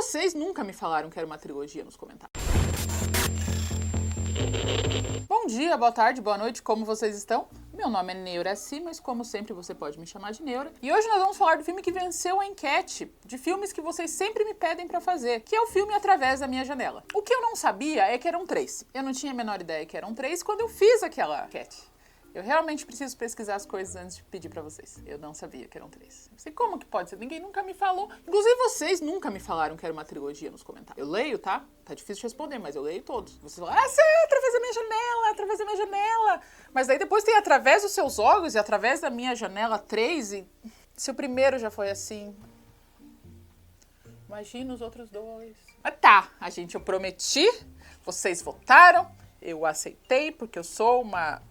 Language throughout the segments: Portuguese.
vocês nunca me falaram que era uma trilogia nos comentários. Bom dia, boa tarde, boa noite, como vocês estão? Meu nome é Neuraci, mas como sempre você pode me chamar de Neura. E hoje nós vamos falar do filme que venceu a enquete de filmes que vocês sempre me pedem pra fazer, que é o filme Através da Minha Janela. O que eu não sabia é que eram 3. Eu não tinha a menor ideia que eram 3 quando eu fiz aquela enquete. Eu realmente preciso pesquisar as coisas antes de pedir pra vocês. Eu não sabia que eram 3. Não sei como que pode ser, ninguém nunca me falou. Inclusive vocês nunca me falaram que era uma trilogia nos comentários. Eu leio, tá? Tá difícil de responder, mas eu leio todos. Vocês falam, Através da Minha Janela, Através da Minha Janela. Mas daí depois tem Através dos Seus Olhos e Através da Minha Janela 3. E se o primeiro já foi assim, imagina os outros 2. Mas tá, eu prometi, vocês votaram, eu aceitei, porque eu sou uma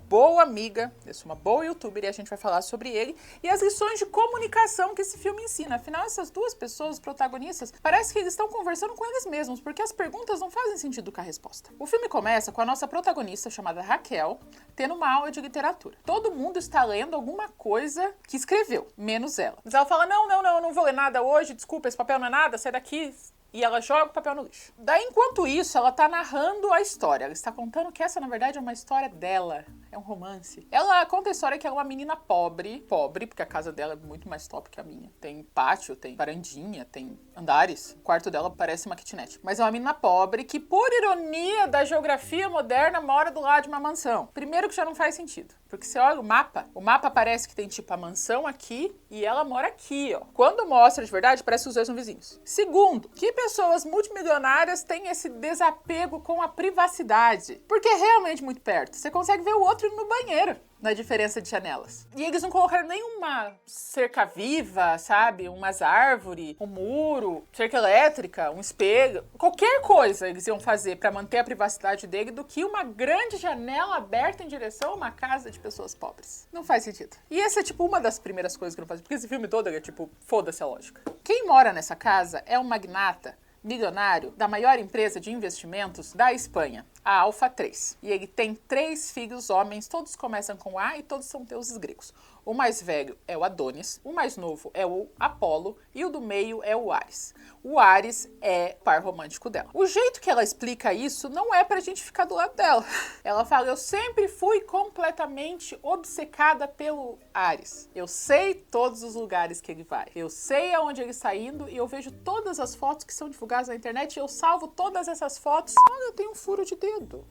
boa amiga, eu sou uma boa youtuber e a gente vai falar sobre ele e as lições de comunicação que esse filme ensina. Afinal, essas duas pessoas, os protagonistas, parece que eles estão conversando com eles mesmos, porque as perguntas não fazem sentido com a resposta. O filme começa com a nossa protagonista, chamada Raquel, tendo uma aula de literatura. Todo mundo está lendo alguma coisa que escreveu, menos ela. Mas ela fala, não vou ler nada hoje, desculpa, esse papel não é nada, sai daqui. E ela joga o papel no lixo. Daí, enquanto isso, ela tá narrando a história. Ela está contando que essa, na verdade, é uma história dela. É um romance. Ela conta a história que ela é uma menina pobre, porque a casa dela é muito mais top que a minha. Tem pátio, tem varandinha, tem andares. O quarto dela parece uma kitnet. Mas é uma menina pobre que, por ironia da geografia moderna, mora do lado de uma mansão. Primeiro que já não faz sentido. Porque você olha o mapa parece que tem tipo a mansão aqui e ela mora aqui, ó. Quando mostra de verdade, parece que os dois são vizinhos. Segundo, que pessoas multimilionárias têm esse desapego com a privacidade? Porque é realmente muito perto. Você consegue ver o outro no banheiro, na diferença de janelas. E eles não colocaram nenhuma cerca viva, sabe? Umas árvores, um muro, cerca elétrica, um espelho. Qualquer coisa eles iam fazer para manter a privacidade dele do que uma grande janela aberta em direção a uma casa de pessoas pobres. Não faz sentido. E essa é tipo uma das primeiras coisas que não faz. Porque esse filme todo é tipo, foda-se a lógica. Quem mora nessa casa é um magnata milionário da maior empresa de investimentos da Espanha, a Alpha 3. E ele tem 3 filhos homens, todos começam com A e todos são deuses gregos. O mais velho é o Adonis, o mais novo é o Apolo e o do meio é o Ares. O Ares é o par romântico dela. O jeito que ela explica isso não é pra gente ficar do lado dela. Ela fala, eu sempre fui completamente obcecada pelo Ares. Eu sei todos os lugares que ele vai. Eu sei aonde ele está indo e eu vejo todas as fotos que são divulgadas na internet e eu salvo todas essas fotos. Olha, eu tenho um furo de dedo.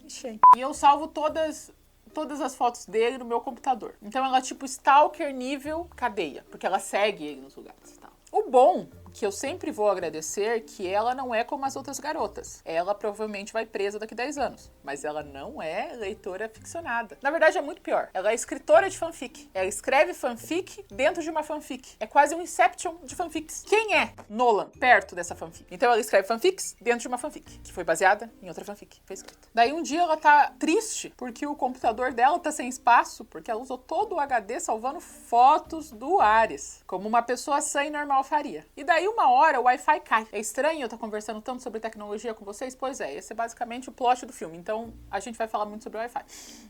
Enchei. E eu salvo todas as fotos dele no meu computador. Então ela é tipo stalker nível cadeia, porque ela segue ele nos lugares e tal. O bom, que eu sempre vou agradecer, que ela não é como as outras garotas. Ela provavelmente vai presa daqui 10 anos, mas ela não é leitora ficcionada. Na verdade é muito pior. Ela é escritora de fanfic. Ela escreve fanfic dentro de uma fanfic. É quase um Inception de fanfics. Quem é Nolan perto dessa fanfic? Então ela escreve fanfics dentro de uma fanfic, que foi baseada em outra fanfic que foi escrita. Daí um dia ela tá triste porque o computador dela tá sem espaço, porque ela usou todo o HD salvando fotos do Ares, como uma pessoa sã e normal faria. E daí uma hora o Wi-Fi cai. É estranho eu estar conversando tanto sobre tecnologia com vocês? Pois é, esse é basicamente o plot do filme. Então a gente vai falar muito sobre o Wi-Fi.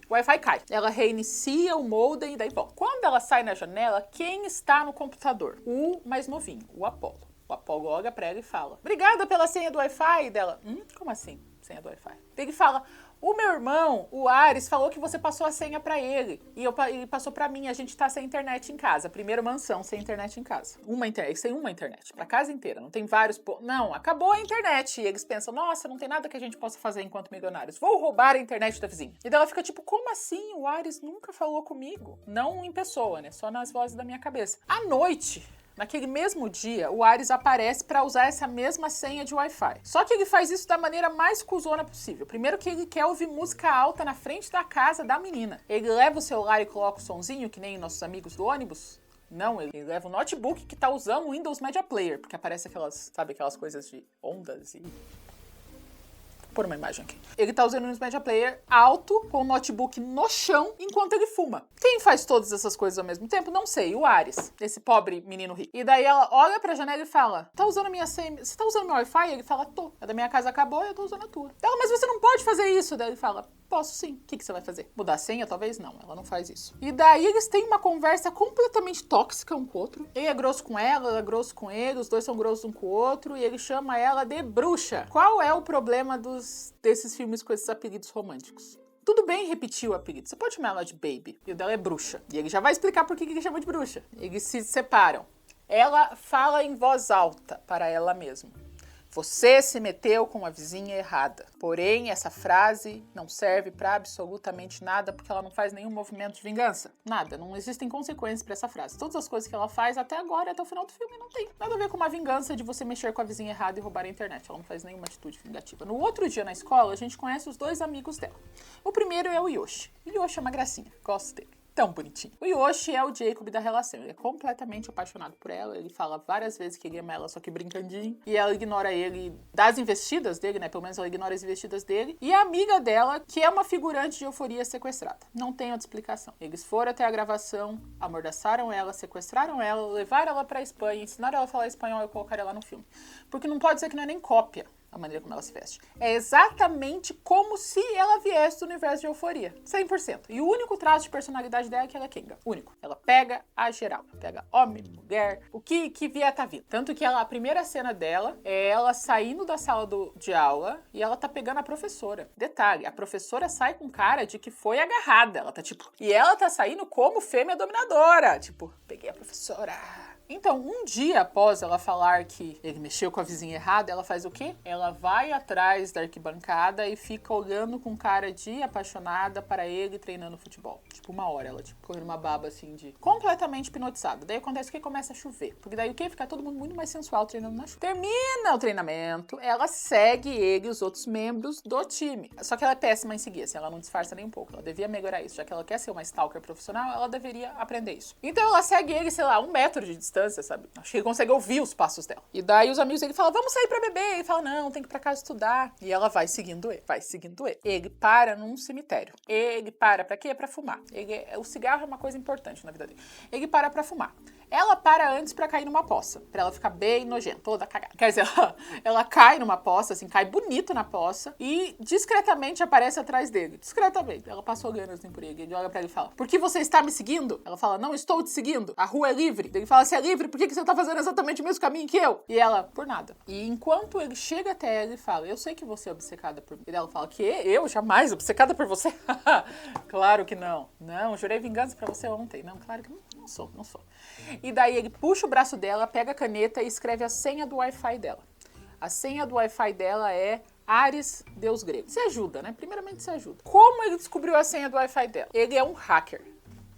O Wi-Fi cai. Ela reinicia o modem e daí volta. Quando ela sai na janela, quem está no computador? O mais novinho, o Apolo. O Apolo olha pra ela e fala, obrigada pela senha do Wi-Fi. Dela, como assim senha do Wi-Fi? Ele fala, o meu irmão, o Ares, falou que você passou a senha pra ele. E ele passou pra mim, a gente tá sem internet em casa. Primeira mansão sem internet em casa. Sem uma internet, pra casa inteira. Não tem vários... Não, acabou a internet. E eles pensam, nossa, não tem nada que a gente possa fazer enquanto milionários. Vou roubar a internet da vizinha. E daí ela fica tipo, como assim? O Ares nunca falou comigo. Não em pessoa, né? Só nas vozes da minha cabeça. À noite... Naquele mesmo dia, o Ares aparece para usar essa mesma senha de Wi-Fi. Só que ele faz isso da maneira mais cuzona possível. Primeiro que ele quer ouvir música alta na frente da casa da menina. Ele leva o celular e coloca o sonzinho, que nem nossos amigos do ônibus. Não, ele leva o notebook que tá usando o Windows Media Player, porque aparece aquelas, sabe, aquelas coisas de ondas e... pôr uma imagem aqui. Ele tá usando um Media Player alto, com o notebook no chão, enquanto ele fuma. Quem faz todas essas coisas ao mesmo tempo? Não sei, o Ares, esse pobre menino rico. E daí ela olha pra janela e fala, tá usando a minha senha? Você tá usando meu Wi-Fi? Ele fala, tô. A da minha casa acabou e eu tô usando a tua. Ela, mas você não pode fazer isso. Daí ele fala, posso sim. O que você vai fazer? Mudar a senha? Talvez não, ela não faz isso. E daí eles têm uma conversa completamente tóxica um com o outro. Ele é grosso com ela é grosso com ele, os dois são grossos um com o outro e ele chama ela de bruxa. Qual é o problema desses filmes com esses apelidos românticos? Tudo bem repetir o apelido, você pode chamar ela de Baby, e o dela é bruxa. E ele já vai explicar por que ele chama de bruxa. Eles se separam. Ela fala em voz alta para ela mesma. Você se meteu com a vizinha errada. Porém, essa frase não serve para absolutamente nada porque ela não faz nenhum movimento de vingança. Nada, não existem consequências para essa frase. Todas as coisas que ela faz até agora, até o final do filme, não tem nada a ver com uma vingança de você mexer com a vizinha errada e roubar a internet. Ela não faz nenhuma atitude vingativa. No outro dia na escola, a gente conhece os dois amigos dela. O primeiro é o Yoshi. O Yoshi é uma gracinha, gosto dele. Tão bonitinho. O Yoshi é o Jacob da relação. Ele é completamente apaixonado por ela. Ele fala várias vezes que ele ama ela, só que brincandinho. E ela ignora ele das investidas dele, né? Pelo menos ela ignora as investidas dele. E a amiga dela, que é uma figurante de Euforia sequestrada. Não tem outra explicação. Eles foram até a gravação, amordaçaram ela, sequestraram ela, levaram ela pra Espanha, ensinaram ela a falar espanhol e colocaram ela no filme. Porque não pode ser que não é nem cópia a maneira como ela se veste. É exatamente como se ela viesse do universo de Euforia. 100%. E o único traço de personalidade dela é que ela é Kenga. Único. Ela pega a geral. Ela pega homem, mulher, o que vier tá vindo. Tanto que a primeira cena dela é ela saindo da sala de aula e ela tá pegando a professora. Detalhe, a professora sai com cara de que foi agarrada. Ela tá tipo... E ela tá saindo como fêmea dominadora. Tipo, peguei a professora... Então, um dia após ela falar que ele mexeu com a vizinha errada, ela faz o quê? Ela vai atrás da arquibancada e fica olhando com cara de apaixonada para ele treinando futebol. Tipo, uma hora ela, tipo, correndo uma baba assim de... completamente hipnotizada. Daí acontece que começa a chover. Porque daí o quê? Fica todo mundo muito mais sensual treinando na chuva. Termina o treinamento, ela segue ele e os outros membros do time. Só que ela é péssima em seguir, assim, ela não disfarça nem um pouco. Ela devia melhorar isso. Já que ela quer ser uma stalker profissional, ela deveria aprender isso. Então ela segue ele, sei lá, 1 metro de distância, sabe? Acho que ele consegue ouvir os passos dela. E daí os amigos dele falam, vamos sair pra beber. Ele fala, não, tem que ir pra casa estudar. E ela vai seguindo ele, vai seguindo ele. Ele para num cemitério. Ele para pra quê? Pra fumar. O cigarro é uma coisa importante na vida dele. Ele para pra fumar. Ela para antes pra cair numa poça, pra ela ficar bem nojenta, toda cagada. Quer dizer, ela cai numa poça, assim, cai bonito na poça e discretamente aparece atrás dele. Discretamente. Ela passa olhando assim por ele. Ele olha pra ele e fala, por que você está me seguindo? Ela fala, não estou te seguindo. A rua é livre. Ele fala, se é livre, por que você tá fazendo exatamente o mesmo caminho que eu? E ela, por nada. E enquanto ele chega até ela e fala, eu sei que você é obcecada por mim. E ela fala, que eu? Jamais obcecada por você? Claro que não. Não, jurei vingança pra você ontem. Não, claro que não sou. E daí ele puxa o braço dela, pega a caneta e escreve a senha do Wi-Fi dela. A senha do Wi-Fi dela é Ares, deus grego. Se ajuda, né? Primeiramente se ajuda. Como ele descobriu a senha do Wi-Fi dela? Ele é um hacker.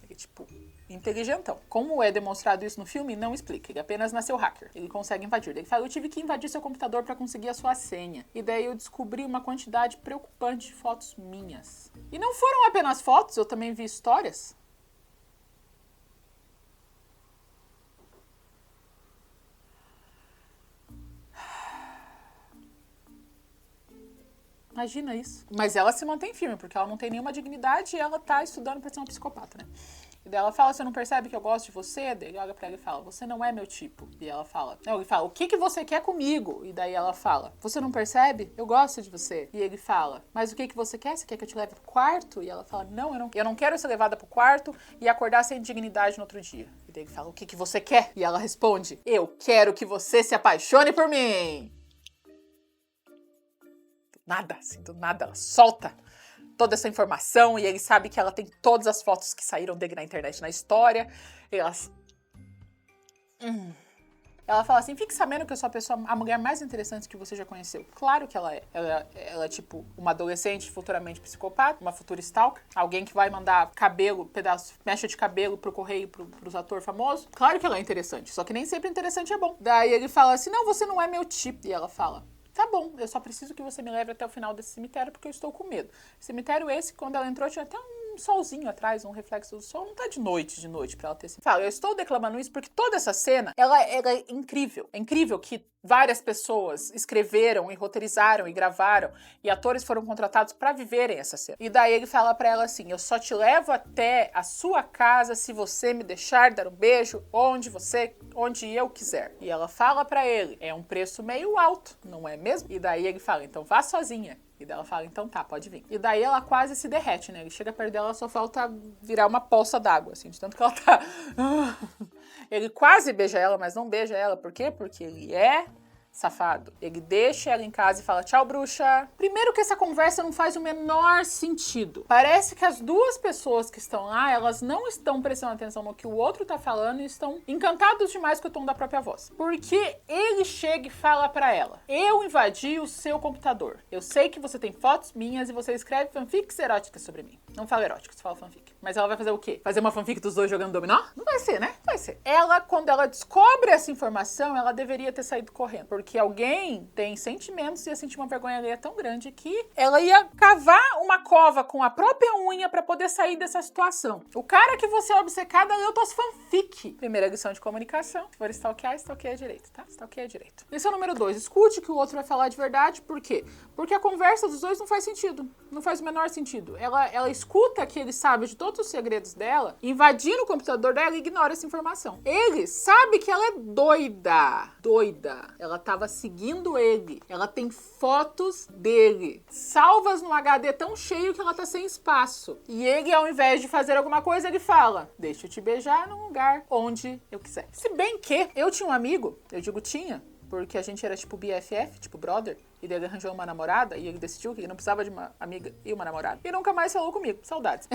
Ele, tipo, inteligentão. Como é demonstrado isso no filme, não explica. Ele apenas nasceu hacker. Ele consegue invadir. Ele fala, eu tive que invadir seu computador para conseguir a sua senha. E daí eu descobri uma quantidade preocupante de fotos minhas. E não foram apenas fotos, eu também vi histórias. Imagina isso. Mas ela se mantém firme, porque ela não tem nenhuma dignidade e ela tá estudando pra ser uma psicopata, né? E daí ela fala, você não percebe que eu gosto de você? Daí ele olha pra ela e fala, você não é meu tipo. E ela fala, não, ele fala, o que você quer comigo? E daí ela fala, você não percebe? Eu gosto de você. E ele fala, mas o que você quer? Você quer que eu te leve pro quarto? E ela fala, não, eu não quero ser levada pro quarto e acordar sem dignidade no outro dia. E daí ele fala, o que você quer? E ela responde, eu quero que você se apaixone por mim. Nada, assim, do nada, ela solta toda essa informação e ele sabe que ela tem todas as fotos que saíram dele na internet na história. Ela fala assim, fique sabendo que eu sou a mulher mais interessante que você já conheceu. Claro que ela é. Ela é tipo uma adolescente futuramente psicopata, uma futura stalker, alguém que vai mandar cabelo, mecha de cabelo pro correio pros atores famosos. Claro que ela é interessante, só que nem sempre interessante é bom. Daí ele fala assim, não, você não é meu tipo. E ela fala, tá bom, eu só preciso que você me leve até o final desse cemitério porque eu estou com medo. Cemitério esse, quando ela entrou, tinha até um solzinho atrás, um reflexo do sol. Não tá de noite pra ela ter assim. Fala, eu estou declamando isso porque toda essa cena, ela é incrível. É incrível que várias pessoas escreveram e roteirizaram e gravaram e atores foram contratados pra viverem essa cena. E daí ele fala pra ela assim, eu só te levo até a sua casa se você me deixar dar um beijo onde eu quiser. E ela fala pra ele, é um preço meio alto, não é mesmo? E daí ele fala, então vá sozinha. E daí ela fala, então tá, pode vir. E daí ela quase se derrete, né? Ele chega perto dela, só falta virar uma poça d'água, assim, de tanto que ela tá... Ele quase beija ela, mas não beija ela. Por quê? Porque ele é safado. Ele deixa ela em casa e fala, tchau, bruxa. Primeiro que essa conversa não faz o menor sentido. Parece que as duas pessoas que estão lá, elas não estão prestando atenção no que o outro tá falando e estão encantados demais com o tom da própria voz. Porque ele chega e fala pra ela, eu invadi o seu computador. Eu sei que você tem fotos minhas e você escreve fanfics eróticas sobre mim. Não fala eróticas, fala fanfic. Mas ela vai fazer o quê? Fazer uma fanfic dos dois jogando dominó? Não vai ser, né? Não vai ser. Ela, quando ela descobre essa informação, ela deveria ter saído correndo. Porque alguém tem sentimentos e ia sentir uma vergonha alheia tão grande que ela ia cavar uma cova com a própria unha pra poder sair dessa situação. O cara que você é obcecada leu tuas fanfic. Primeira lição de comunicação. Se for stalkeia direito, tá? Stalkeia direito. Lição número 2. Escute o que o outro vai falar de verdade. Por quê? Porque a conversa dos dois não faz sentido. Não faz o menor sentido. Ela escuta que ele sabe de todos os segredos dela, invadindo o computador dela e ignora essa informação. Ele sabe que ela é doida. Doida. Ela tava seguindo ele. Ela tem fotos dele, salvas no HD tão cheio que ela tá sem espaço. E ele, ao invés de fazer alguma coisa, ele fala, deixa eu te beijar num lugar onde eu quiser. Se bem que eu tinha um amigo, eu digo tinha, porque a gente era tipo BFF, tipo brother, e ele arranjou uma namorada e ele decidiu que ele não precisava de uma amiga e uma namorada. E nunca mais falou comigo. Saudades.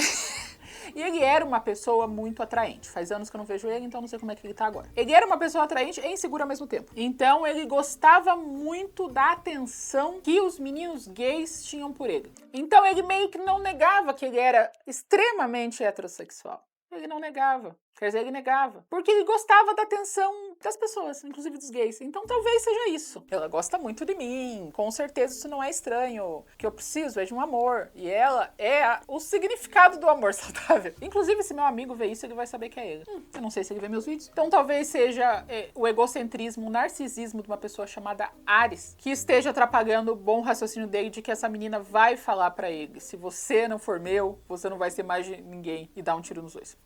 E ele era uma pessoa muito atraente. Faz anos que eu não vejo ele, então não sei como é que ele tá agora. Ele era uma pessoa atraente e insegura ao mesmo tempo. Então ele gostava muito da atenção que os meninos gays tinham por ele. Então ele meio que não negava que ele era extremamente heterossexual. Ele não negava. Quer dizer, ele negava. Porque ele gostava da atenção das pessoas, inclusive dos gays. Então talvez seja isso. Ela gosta muito de mim. Com certeza isso não é estranho. O que eu preciso é de um amor. E ela é o significado do amor saudável. Inclusive, se meu amigo vê isso, ele vai saber que é ele. Eu não sei se ele vê meus vídeos. Então talvez seja o egocentrismo, o narcisismo de uma pessoa chamada Ares, que esteja atrapalhando o bom raciocínio dele de que essa menina vai falar pra ele. Se você não for meu, você não vai ser mais de ninguém. E dá um tiro nos dois.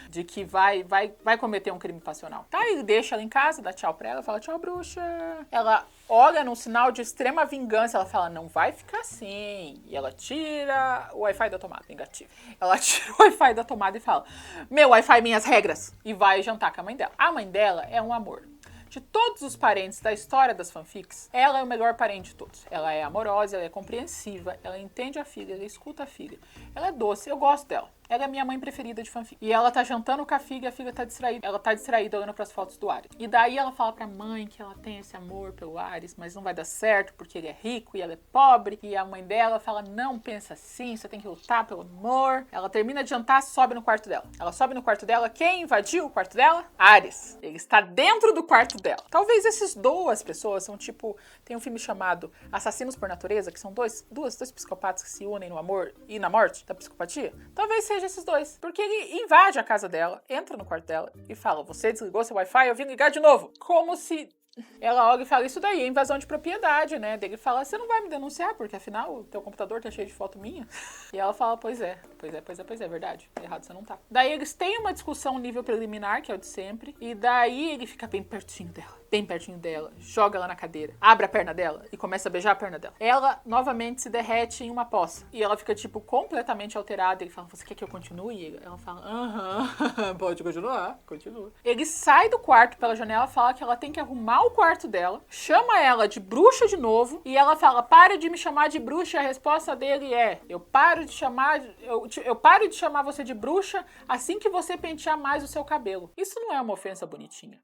De que vai cometer um crime passional. Tá, ele deixa ela em casa, dá tchau pra ela, fala tchau, bruxa. Ela olha num sinal de extrema vingança, ela fala, não vai ficar assim. E ela tira o Wi-Fi da tomada, negativo. Ela tira o Wi-Fi da tomada e fala, meu Wi-Fi, minhas regras. E vai jantar com a mãe dela. A mãe dela é um amor. De todos os parentes da história das fanfics, ela é o melhor parente de todos. Ela é amorosa, ela é compreensiva, ela entende a filha, ela escuta a filha. Ela é doce, eu gosto dela. Ela é minha mãe preferida de fanfic. E ela tá jantando com a filha tá distraída. Ela tá distraída olhando pras fotos do Ares. E daí ela fala pra mãe que ela tem esse amor pelo Ares, mas não vai dar certo porque ele é rico e ela é pobre. E a mãe dela fala, não pensa assim, você tem que lutar pelo amor. Ela termina de jantar, sobe no quarto dela. Ela sobe no quarto dela, quem invadiu o quarto dela? Ares. Ele está dentro do quarto dela. Talvez essas duas pessoas são tipo... Tem um filme chamado Assassinos por Natureza, que são dois psicopatas que se unem no amor e na morte da psicopatia. Talvez seja esses dois. Porque ele invade a casa dela, entra no quarto dela e fala, você desligou seu Wi-Fi, eu vim ligar de novo. Como se... Ela olha e fala, isso daí é invasão de propriedade, né? Daí ele fala, você não vai me denunciar, porque afinal o teu computador tá cheio de foto minha. E ela fala, pois é, verdade. Errado você não tá. Daí eles têm uma discussão nível preliminar, que é o de sempre. E daí ele fica bem pertinho dela, joga ela na cadeira, abre a perna dela e começa a beijar a perna dela. Ela novamente se derrete em uma poça. E ela fica, tipo, completamente alterada. Ele fala, você quer que eu continue? E ela fala, aham, pode continuar, continua. Ele sai do quarto pela janela, fala que ela tem que arrumar o quarto dela, chama ela de bruxa de novo, e ela fala, pare de me chamar de bruxa. A resposta dele é, eu paro de chamar você de bruxa assim que você pentear mais o seu cabelo. Isso não é uma ofensa bonitinha.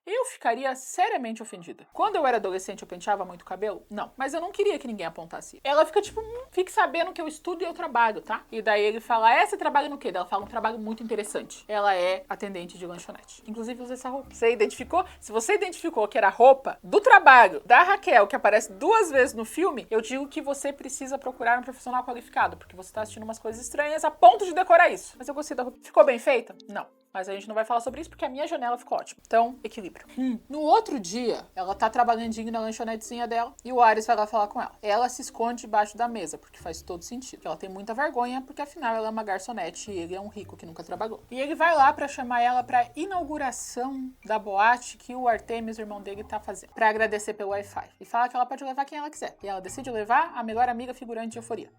eu ficaria seriamente ofendida. Quando eu era adolescente, eu penteava muito o cabelo? Não. Mas eu não queria que ninguém apontasse. Ela fica tipo, fique sabendo que eu estudo e eu trabalho, tá? E daí ele fala, você trabalha no quê? Ela fala, um trabalho muito interessante. Ela é atendente de lanchonete. Inclusive, usa essa roupa. Você identificou? Se você identificou que era a roupa do trabalho da Raquel, que aparece 2 vezes no filme, eu digo que você precisa procurar um profissional qualificado, porque você tá assistindo umas coisas estranhas a ponto de decorar isso. Mas eu gostei da roupa. Ficou bem feita? Não. Mas a gente não vai falar sobre isso porque a minha janela ficou ótima. Então, equilíbrio. No outro dia, ela tá trabalhandinho na lanchonetezinha dela e o Ares vai lá falar com ela. Ela se esconde debaixo da mesa, porque faz todo sentido. Ela tem muita vergonha, porque afinal ela é uma garçonete e ele é um rico que nunca trabalhou. E ele vai lá pra chamar ela pra inauguração da boate que o Artemis, o irmão dele, tá fazendo. Pra agradecer pelo Wi-Fi. E fala que ela pode levar quem ela quiser. E ela decide levar a melhor amiga figurante de Euforia.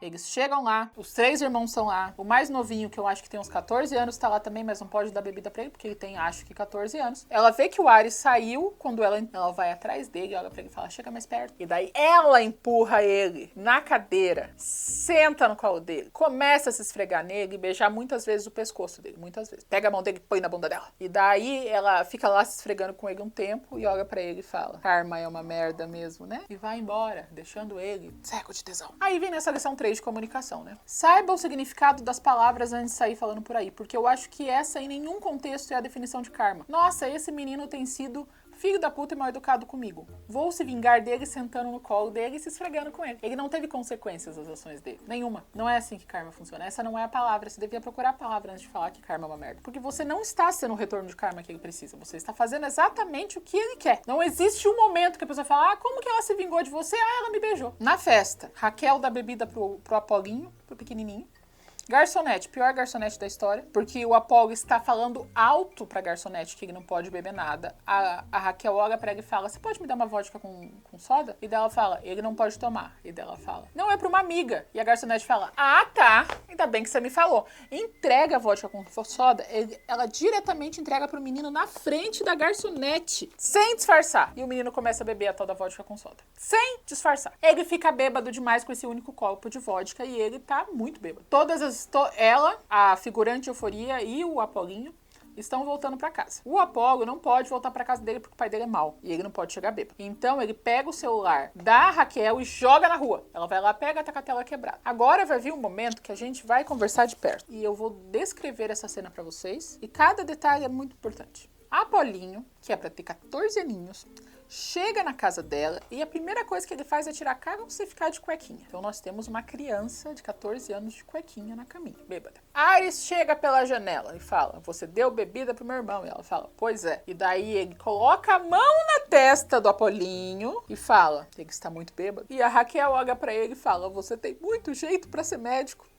Eles chegam lá, os 3 irmãos são lá. O mais novinho, que eu acho que tem uns 14 anos, tá lá também, mas não pode dar bebida pra ele, porque ele tem, acho que, 14 anos. Ela vê que o Ares saiu, quando ela vai atrás dele, olha pra ele e fala, chega mais perto. E daí ela empurra ele na cadeira, senta no colo dele, começa a se esfregar nele e beijar muitas vezes o pescoço dele, muitas vezes. Pega a mão dele e põe na bunda dela. E daí ela fica lá se esfregando com ele um tempo e olha pra ele e fala, karma é uma merda mesmo, né? E vai embora, deixando ele cego de tesão. Aí vem nessa lição 3 de comunicação, né? Saiba o significado das palavras antes de sair falando por aí, porque eu acho que essa em nenhum contexto é a definição de karma. Nossa, esse menino tem sido filho da puta e mal educado comigo. Vou se vingar dele sentando no colo dele e se esfregando com ele. Ele não teve consequências das ações dele. Nenhuma. Não é assim que karma funciona. Essa não é a palavra. Você devia procurar a palavra antes de falar que karma é uma merda. Porque você não está sendo o retorno de karma que ele precisa. Você está fazendo exatamente o que ele quer. Não existe um momento que a pessoa fala, como que ela se vingou de você? Ela me beijou. Na festa, Raquel dá bebida pro Apolinho, pro pequenininho. Garçonete, pior garçonete da história, porque o Apolo está falando alto pra garçonete que ele não pode beber nada. A Raquel olha pra ele e fala, você pode me dar uma vodka com soda? E daí ela fala, ele não pode tomar. E daí ela fala, não, é pra uma amiga. E a garçonete fala, tá, ainda bem que você me falou. Entrega a vodka com soda, ela diretamente entrega pro menino na frente da garçonete, sem disfarçar. E o menino começa a beber a tal da vodka com soda, sem disfarçar. Ele fica bêbado demais com esse único copo de vodka e ele tá muito bêbado. Ela, a figurante de Euforia e o Apolinho estão voltando pra casa. O Apolo não pode voltar pra casa dele porque o pai dele é mau e ele não pode chegar bêbado. Então ele pega o celular da Raquel e joga na rua. Ela vai lá, pega, tá com a tela quebrada. Agora vai vir um momento que a gente vai conversar de perto e eu vou descrever essa cena pra vocês e cada detalhe é muito importante. Apolinho, que é pra ter 14 aninhos, chega na casa dela e a primeira coisa que ele faz é tirar a cara e ficar de cuequinha. Então nós temos uma criança de 14 anos de cuequinha na caminha, bêbada. Ares chega pela janela e fala, você deu bebida pro meu irmão? E ela fala, pois é. E daí ele coloca a mão na testa do Apolinho e fala, ele está muito bêbado. E a Raquel olha pra ele e fala, você tem muito jeito pra ser médico.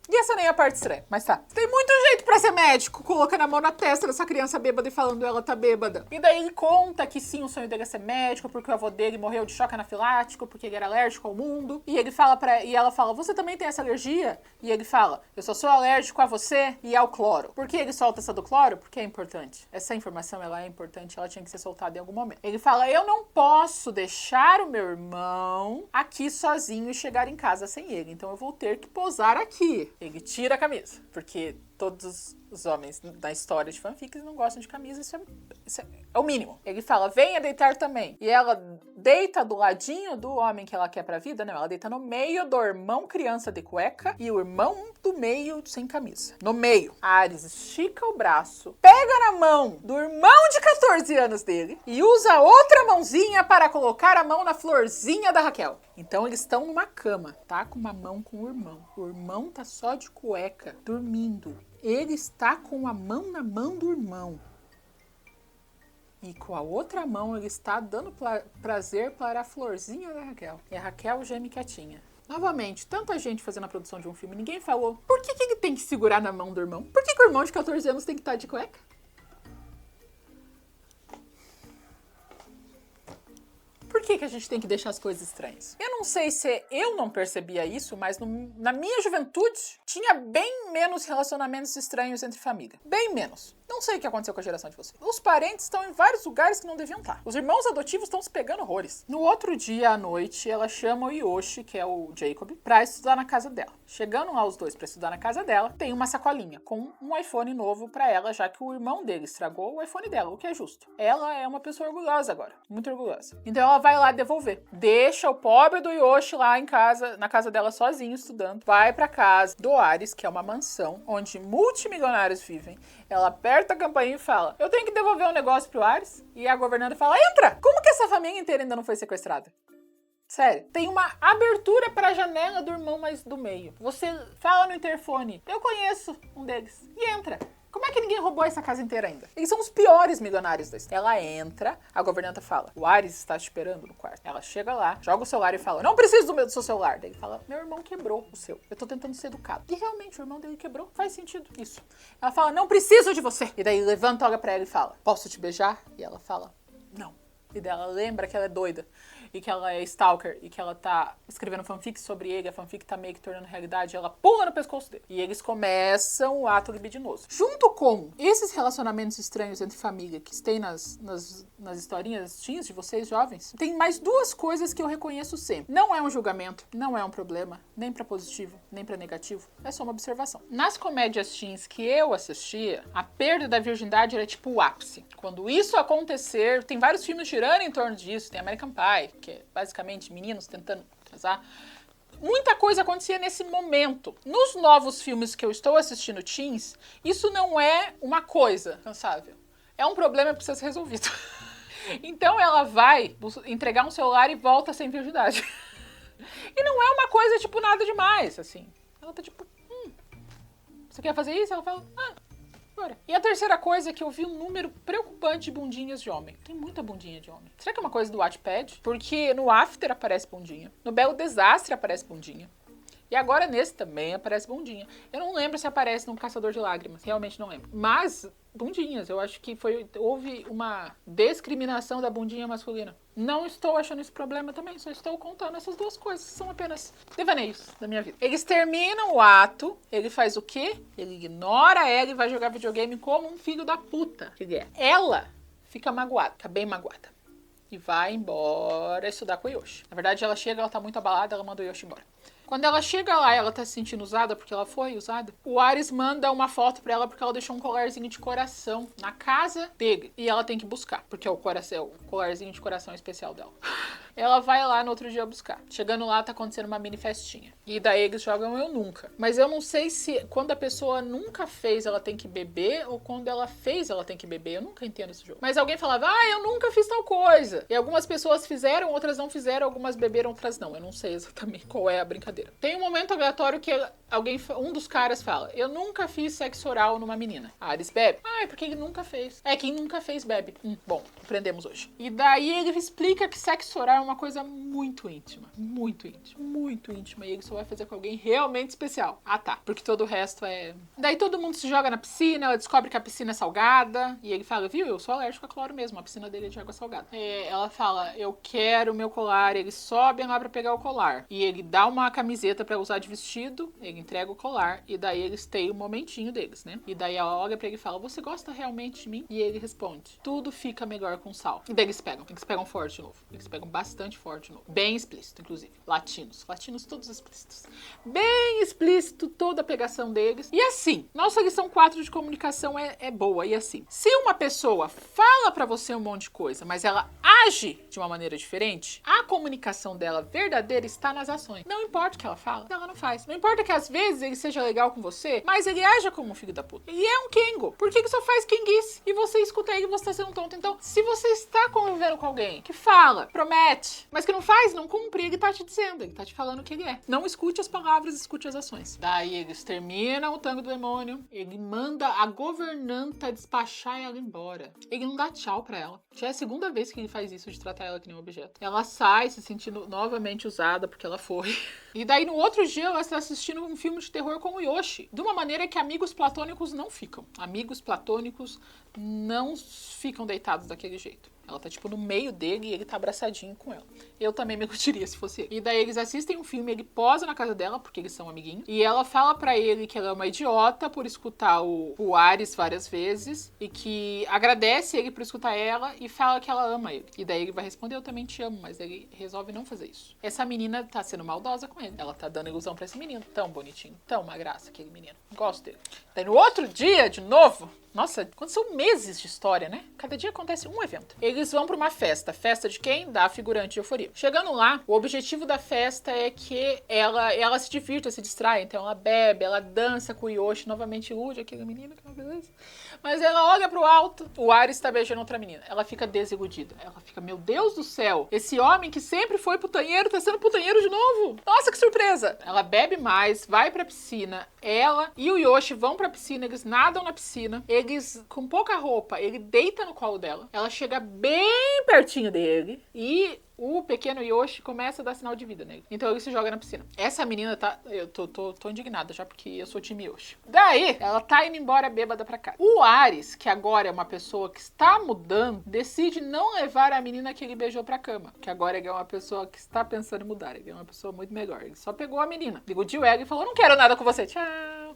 E essa nem é a parte estranha, mas tá. Tem muito jeito pra ser médico, colocando a mão na testa dessa criança bêbada e falando ela tá bêbada. E daí ele conta que sim, o sonho dele é ser médico, porque o avô dele morreu de choque anafilático, porque ele era alérgico ao mundo. E ele fala e ela fala, você também tem essa alergia? E ele fala, eu só sou alérgico a você e ao cloro. Por que ele solta essa do cloro? Porque é importante. Essa informação, ela é importante, ela tinha que ser soltada em algum momento. Ele fala, eu não posso deixar o meu irmão aqui sozinho e chegar em casa sem ele, então eu vou ter que posar aqui. Ele tira a camisa, porque todos os homens da história de fanfics não gostam de camisa, isso é o mínimo. Ele fala, venha deitar também. E ela deita do ladinho do homem que ela quer pra vida, não, ela deita no meio do irmão criança de cueca e o irmão do meio sem camisa. No meio. Ares estica o braço, pega na mão do irmão de 14 anos dele e usa outra mãozinha para colocar a mão na florzinha da Raquel. Então eles estão numa cama, tá? Com uma mão com o irmão. O irmão tá só de cueca, dormindo. Ele está com a mão na mão do irmão. E com a outra mão ele está dando prazer para a florzinha da Raquel. E a Raquel geme quietinha. Novamente, tanta gente fazendo a produção de um filme, ninguém falou por que ele tem que segurar na mão do irmão? Por que o irmão de 14 anos tem que estar de cueca? Por que a gente tem que deixar as coisas estranhas? Eu não sei se eu não percebia isso, mas na minha juventude tinha bem menos relacionamentos estranhos entre família. Bem menos. Não sei o que aconteceu com a geração de vocês. Os parentes estão em vários lugares que não deviam estar. Os irmãos adotivos estão se pegando horrores. No outro dia à noite, ela chama o Yoshi, que é o Jacob, pra estudar na casa dela. Chegando lá os dois pra estudar na casa dela, tem uma sacolinha com um iPhone novo pra ela, já que o irmão dele estragou o iPhone dela, o que é justo. Ela é uma pessoa orgulhosa agora, muito orgulhosa. Então ela vai lá devolver. Deixa o pobre do Yoshi lá em casa, na casa dela sozinho, estudando. Vai pra casa do Ares, que é uma mansão, onde multimilionários vivem. Ela aperta a campainha e fala, eu tenho que devolver um negócio pro Ares. E a governanta fala, entra! Como que essa família inteira ainda não foi sequestrada? Sério, tem uma abertura para a janela do irmão mais do meio. Você fala no interfone, eu conheço um deles, e entra. Como é que ninguém roubou essa casa inteira ainda? Eles são os piores milionários da história. Ela entra, a governanta fala, o Ares está te esperando no quarto. Ela chega lá, joga o celular e fala, não preciso do seu celular. Daí ele fala, meu irmão quebrou o seu. Eu tô tentando ser educado. E realmente, o irmão dele quebrou. Faz sentido isso. Ela fala, não preciso de você. E daí levanta, olha pra ela e fala, posso te beijar? E ela fala, não. E daí ela lembra que ela é doida. E que ela é stalker, e que ela tá escrevendo fanfic sobre ele, a fanfic tá meio que tornando realidade, ela pula no pescoço dele. E eles começam o ato libidinoso. Junto com esses relacionamentos estranhos entre família que tem nas historinhas teens de vocês, jovens, tem mais duas coisas que eu reconheço sempre. Não é um julgamento, não é um problema, nem pra positivo, nem pra negativo, é só uma observação. Nas comédias teens que eu assistia, a perda da virgindade era tipo o ápice. Quando isso acontecer, tem vários filmes girando em torno disso, tem American Pie, que é basicamente meninos tentando casar. Muita coisa acontecia nesse momento. Nos novos filmes que eu estou assistindo teens, isso não é uma coisa cansável. É um problema que precisa ser resolvido. Então ela vai entregar um celular e volta sem virgindade. E não é uma coisa, tipo, nada demais, assim. Ela tá tipo, você quer fazer isso? Ela fala, bora. E a terceira coisa é que eu vi um número preocupante de bundinhas de homem. Tem muita bundinha de homem. Será que é uma coisa do Wattpad? Porque no After aparece bundinha. No Belo Desastre aparece bundinha. E agora nesse também aparece bundinha. Eu não lembro se aparece no Caçador de Lágrimas. Realmente não lembro. Mas, bundinhas. Eu acho que houve uma discriminação da bundinha masculina. Não estou achando esse problema também. Só estou contando essas duas coisas. São apenas devaneios da minha vida. Eles terminam o ato. Ele faz o quê? Ele ignora ela e vai jogar videogame como um filho da puta que ele é. Ela fica magoada. Fica bem magoada. E vai embora estudar com o Yoshi. Na verdade, ela chega, ela tá muito abalada, ela manda o Yoshi embora. Quando ela chega lá, ela tá se sentindo usada, porque ela foi usada, o Ares manda uma foto pra ela, porque ela deixou um colarzinho de coração na casa dele. E ela tem que buscar, porque é o colarzinho de coração especial dela. Ela vai lá no outro dia buscar. Chegando lá, tá acontecendo uma mini festinha. E daí eles jogam Eu Nunca. Mas eu não sei se quando a pessoa nunca fez, ela tem que beber, ou quando ela fez, ela tem que beber. Eu nunca entendo esse jogo. Mas alguém falava, eu nunca fiz tal coisa. E algumas pessoas fizeram, outras não fizeram, algumas beberam, outras não. Eu não sei exatamente qual é a brincadeira. Tem um momento aleatório que um dos caras fala, eu nunca fiz sexo oral numa menina. Ares bebe. É porque ele nunca fez. É, quem nunca fez bebe. Bom, aprendemos hoje. E daí ele explica que sexo oral é uma coisa muito íntima. Muito íntima. Muito íntima. E ele só vai fazer com alguém realmente especial. Tá. Porque todo o resto é... Daí todo mundo se joga na piscina, ela descobre que a piscina é salgada. E ele fala, viu, eu sou alérgico a cloro mesmo. A piscina dele é de água salgada. Ela fala, eu quero o meu colar. Eles sobem lá pra pegar o colar. E ele dá uma camiseta pra usar de vestido. Ele entrega o colar. E daí eles têm o momentinho deles, né? E daí ela olha pra ele e fala, você gosta realmente de mim? E ele responde, tudo fica melhor com sal. E daí eles pegam forte de novo. Eles pegam bastante forte de novo. Bem explícito, inclusive. Latinos todos explícitos. Bem explícito toda a pegação deles. E assim, nossa lição 4 de comunicação é boa. E assim, se uma pessoa fala pra você um monte de coisa, mas ela age de uma maneira diferente, a comunicação dela verdadeira está nas ações. Não importa o que ela fala, ela não faz. Não importa que às vezes ele seja legal com você, mas ele aja como um filho da puta. Ele é um Kengo. Por que só faz Kenguice? E você escuta ele e você tá sendo tonto. Então, se você está convivendo com alguém que fala, promete, mas que não faz, não cumpre, ele tá te dizendo, ele tá te falando o que ele é. Não escute as palavras, escute as ações. Daí eles terminam o tango do demônio, ele manda a governanta despachar ela embora. Ele não dá tchau pra ela. Já é a segunda vez que ele faz isso, de tratar ela que nem um objeto. Ela sai se sentindo novamente usada porque ela foi. E daí no outro dia ela está assistindo um filme de terror com o Yoshi. De uma maneira que amigos platônicos não ficam. Amigos platônicos não ficam deitados daquele jeito. Ela tá, tipo, no meio dele e ele tá abraçadinho com ela. Eu também me curtiria se fosse ele. E daí eles assistem um filme, ele posa na casa dela, porque eles são amiguinhos. E ela fala pra ele que ela é uma idiota por escutar o Ares várias vezes. E que agradece ele por escutar ela e fala que ela ama ele. E daí ele vai responder, eu também te amo. Mas ele resolve não fazer isso. Essa menina tá sendo maldosa com ele. Ela tá dando ilusão pra esse menino. Tão bonitinho, tão uma graça aquele menino. Gosto dele. Daí no outro dia, de novo... Nossa, são meses de história, né? Cada dia acontece um evento. Eles vão pra uma festa. Festa de quem? Da figurante de Euforia. Chegando lá, o objetivo da festa é que ela se divirta, se distrai. Então ela bebe, ela dança com o Yoshi, novamente ilude aquele menino, que é uma beleza. Mas ela olha pro alto, o Ares tá beijando outra menina. Ela fica desiludida. Ela fica, meu Deus do céu, esse homem que sempre foi putanheiro tá sendo putanheiro de novo. Nossa, que surpresa! Ela bebe mais, vai pra piscina. Ela e o Yoshi vão pra piscina, eles nadam na piscina. Eles, com pouca roupa, ele deita no colo dela. Ela chega bem pertinho dele e o pequeno Yoshi começa a dar sinal de vida nele. Então ele se joga na piscina. Essa menina tá... Eu tô indignada já, porque eu sou time Yoshi. Daí, ela tá indo embora bêbada pra casa. O Ares, que agora é uma pessoa que está mudando, decide não levar a menina que ele beijou pra cama. Que agora ele é uma pessoa que está pensando em mudar. Ele é uma pessoa muito melhor. Ele só pegou a menina, iludiu ela e falou, não quero nada com você, tchau.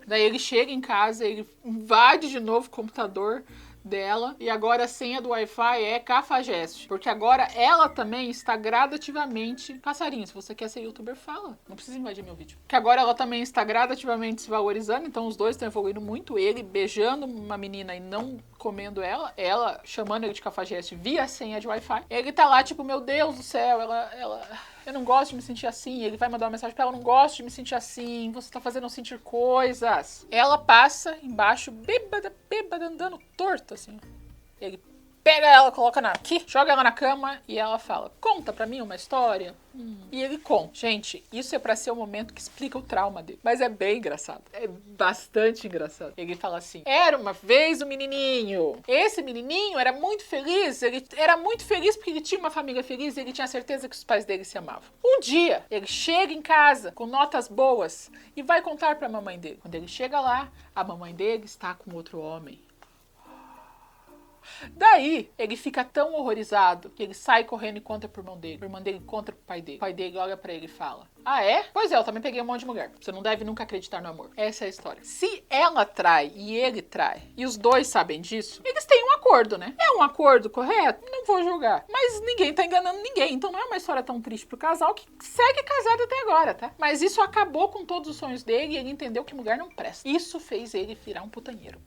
Daí ele chega em casa, ele invade de novo o computador dela, e agora a senha do Wi-Fi é Cafajeste, porque agora ela também está gradativamente... Passarinho, se você quer ser youtuber, fala, não precisa invadir meu vídeo. Que agora ela também está gradativamente se valorizando, então os dois estão evoluindo muito, ele beijando uma menina e não comendo ela chamando ele de Cafajeste via senha de Wi-Fi. Ele tá lá tipo, meu Deus do céu, eu não gosto de me sentir assim. Ele vai mandar uma mensagem pra ela, eu não gosto de me sentir assim, você tá fazendo eu sentir coisas. Ela passa embaixo, bêbada, andando torto, assim. Ele pega ela, coloca aqui, joga ela na cama e ela fala, conta pra mim uma história. E ele conta. Gente, isso é pra ser o momento que explica o trauma dele. Mas é bem engraçado. É bastante engraçado. Ele fala assim, era uma vez um menininho. Esse menininho era muito feliz. Ele era muito feliz porque ele tinha uma família feliz e ele tinha certeza que os pais dele se amavam. Um dia, ele chega em casa com notas boas e vai contar pra mamãe dele. Quando ele chega lá, a mamãe dele está com outro homem. Daí, ele fica tão horrorizado que ele sai correndo e conta pro irmão dele. O irmão dele conta pro pai dele. O pai dele olha pra ele e fala, ah, é? Pois é, eu também peguei um monte de mulher. Você não deve nunca acreditar no amor. Essa é a história. Se ela trai e ele trai, e os dois sabem disso, eles têm um acordo, né? É um acordo correto? Não vou julgar. Mas ninguém tá enganando ninguém. Então não é uma história tão triste pro casal que segue casado até agora, tá? Mas isso acabou com todos os sonhos dele e ele entendeu que mulher não presta. Isso fez ele virar um putanheiro.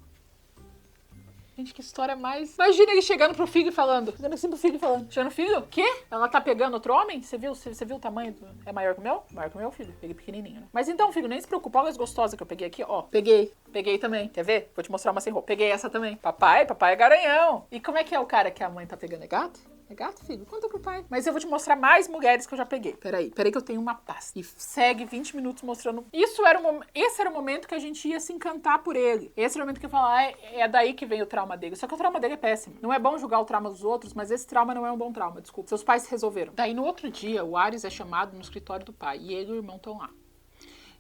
Gente, que história mais... Imagina ele chegando pro filho e falando. Chegando assim pro filho e falando. Chegando, filho, o quê? Ela tá pegando outro homem? Você viu o tamanho? É maior que o meu? Maior que o meu, filho. Peguei pequenininho, né? Mas então, filho, nem se preocupa. Olha as gostosas que eu peguei aqui, ó. Peguei também. Quer ver? Vou te mostrar uma sem roupa. Peguei essa também. Papai é garanhão. E como é que é o cara que a mãe tá pegando? É gato? É gato, filho? Conta pro pai. Mas eu vou te mostrar mais mulheres que eu já peguei. Peraí que eu tenho uma pasta. E segue 20 minutos mostrando... Esse era o momento que a gente ia se encantar por ele. Esse era o momento que eu ia falar, é daí que vem o trauma dele. Só que o trauma dele é péssimo. Não é bom julgar o trauma dos outros, mas esse trauma não é um bom trauma, desculpa. Seus pais resolveram. Daí no outro dia, o Ares é chamado no escritório do pai. E ele e o irmão estão lá.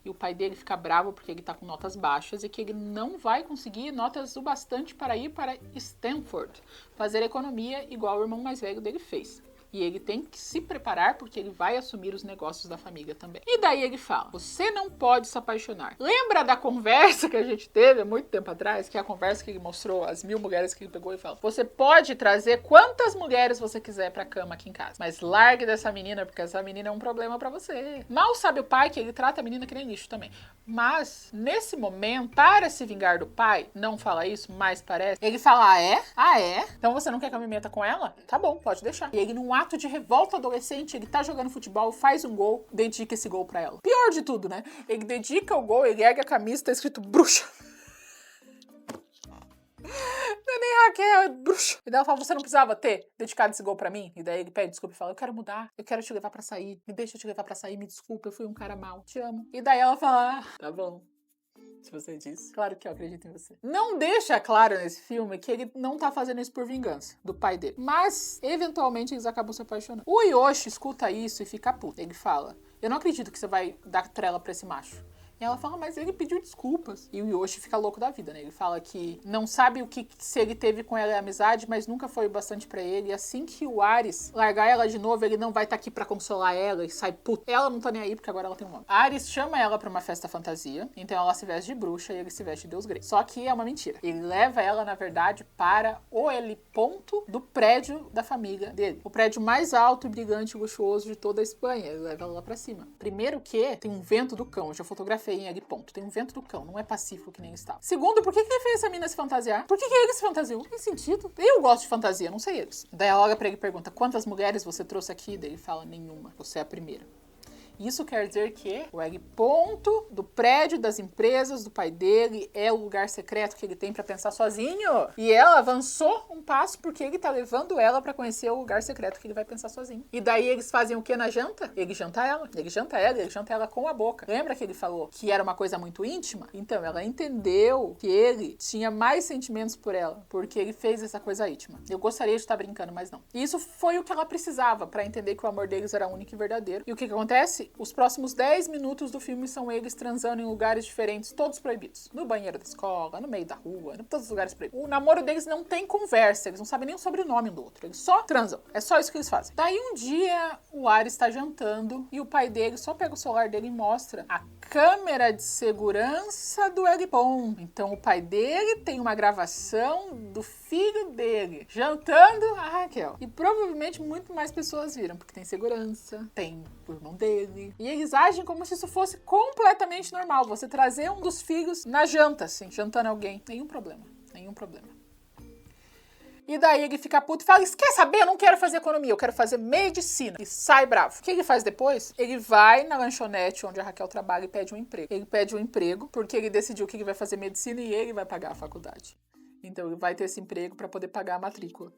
E o pai dele fica bravo porque ele tá com notas baixas e que ele não vai conseguir notas o bastante para ir para Stanford fazer economia igual o irmão mais velho dele fez. E ele tem que se preparar porque ele vai assumir os negócios da família também. E daí ele fala, você não pode se apaixonar. Lembra da conversa que a gente teve há muito tempo atrás? Que é a conversa que ele mostrou as 1000 mulheres que ele pegou e falou, você pode trazer quantas mulheres você quiser pra cama aqui em casa, mas largue dessa menina porque essa menina é um problema pra você. Mal sabe o pai que ele trata a menina que nem lixo também. Mas, nesse momento, para se vingar do pai, não fala isso, mas parece, ele fala, Ah, é? Então você não quer que eu me meta com ela? Tá bom, pode deixar. E ele, num ato de revolta adolescente, ele tá jogando futebol, faz um gol, dedica esse gol pra ela. Pior de tudo, né? Ele dedica o gol, ele ergue a camisa, tá escrito bruxa. Não é nem Raquel, é bruxa. E daí ela fala, você não precisava ter dedicado esse gol pra mim? E daí ele pede desculpa e fala, eu quero mudar, eu quero te levar pra sair, me deixa eu te levar pra sair, me desculpa, eu fui um cara mau, te amo. E daí ela fala, tá bom. Se você diz, claro que eu acredito em você. Não deixa claro nesse filme que ele não tá fazendo isso por vingança do pai dele. Mas, eventualmente, eles acabam se apaixonando. O Yoshi escuta isso e fica puto. Ele fala, eu não acredito que você vai dar trela pra esse macho. E ela fala, mas ele pediu desculpas. E o Yoshi fica louco da vida, né? Ele fala que não sabe o que se ele teve com ela é amizade, mas nunca foi o bastante pra ele. E assim que o Ares largar ela de novo, ele não vai estar aqui pra consolar ela e sai puto. Ela não tá nem aí, porque agora ela tem um nome. Ares chama ela pra uma festa fantasia, então ela se veste de bruxa e ele se veste de deus grego. Só que é uma mentira. Ele leva ela, na verdade, para o heliponto do prédio da família dele. O prédio mais alto, brilhante e luxuoso de toda a Espanha. Ele leva ela lá pra cima. Primeiro que tem um vento do cão. Eu já fotografei em heliponto. Tem um vento do cão. Não é pacífico que nem estava. Segundo, por que ele fez essa mina se fantasiar? Por que ele se fantasiou? Não tem sentido. Eu gosto de fantasia, não sei eles. Daí ela olha pra ele e pergunta, quantas mulheres você trouxe aqui? Daí ele fala, nenhuma. Você é a primeira. Isso quer dizer que o heliponto do prédio das empresas do pai dele é o lugar secreto que ele tem pra pensar sozinho. E ela avançou um passo porque ele tá levando ela pra conhecer o lugar secreto que ele vai pensar sozinho. E daí eles fazem o que na janta? Ele janta ela. Ele janta ela, ele janta ela com a boca. Lembra que ele falou que era uma coisa muito íntima? Então, ela entendeu que ele tinha mais sentimentos por ela, porque ele fez essa coisa íntima. Eu gostaria de estar brincando, mas não. E isso foi o que ela precisava pra entender que o amor deles era único e verdadeiro. E o que acontece? Os próximos 10 minutos do filme são eles transando em lugares diferentes, todos proibidos. No banheiro da escola, no meio da rua, em todos os lugares proibidos. O namoro deles não tem conversa, eles não sabem nem o sobrenome um do outro. Eles só transam. É só isso que eles fazem. Daí um dia, o Ares está jantando e o pai dele só pega o celular dele e mostra a câmera de segurança do heliponto. Então o pai dele tem uma gravação do filho dele jantando a Raquel. E provavelmente muito mais pessoas viram, porque tem segurança, tem o irmão dele. E eles agem como se isso fosse completamente normal. Você trazer um dos filhos na janta, assim, jantando alguém. Nenhum problema. Nenhum problema. E daí ele fica puto e fala, quer saber? Eu não quero fazer economia, eu quero fazer medicina. E sai bravo. O que ele faz depois? Ele vai na lanchonete onde a Raquel trabalha e pede um emprego. Ele pede um emprego porque ele decidiu que ele vai fazer medicina e ele vai pagar a faculdade. Então ele vai ter esse emprego para poder pagar a matrícula.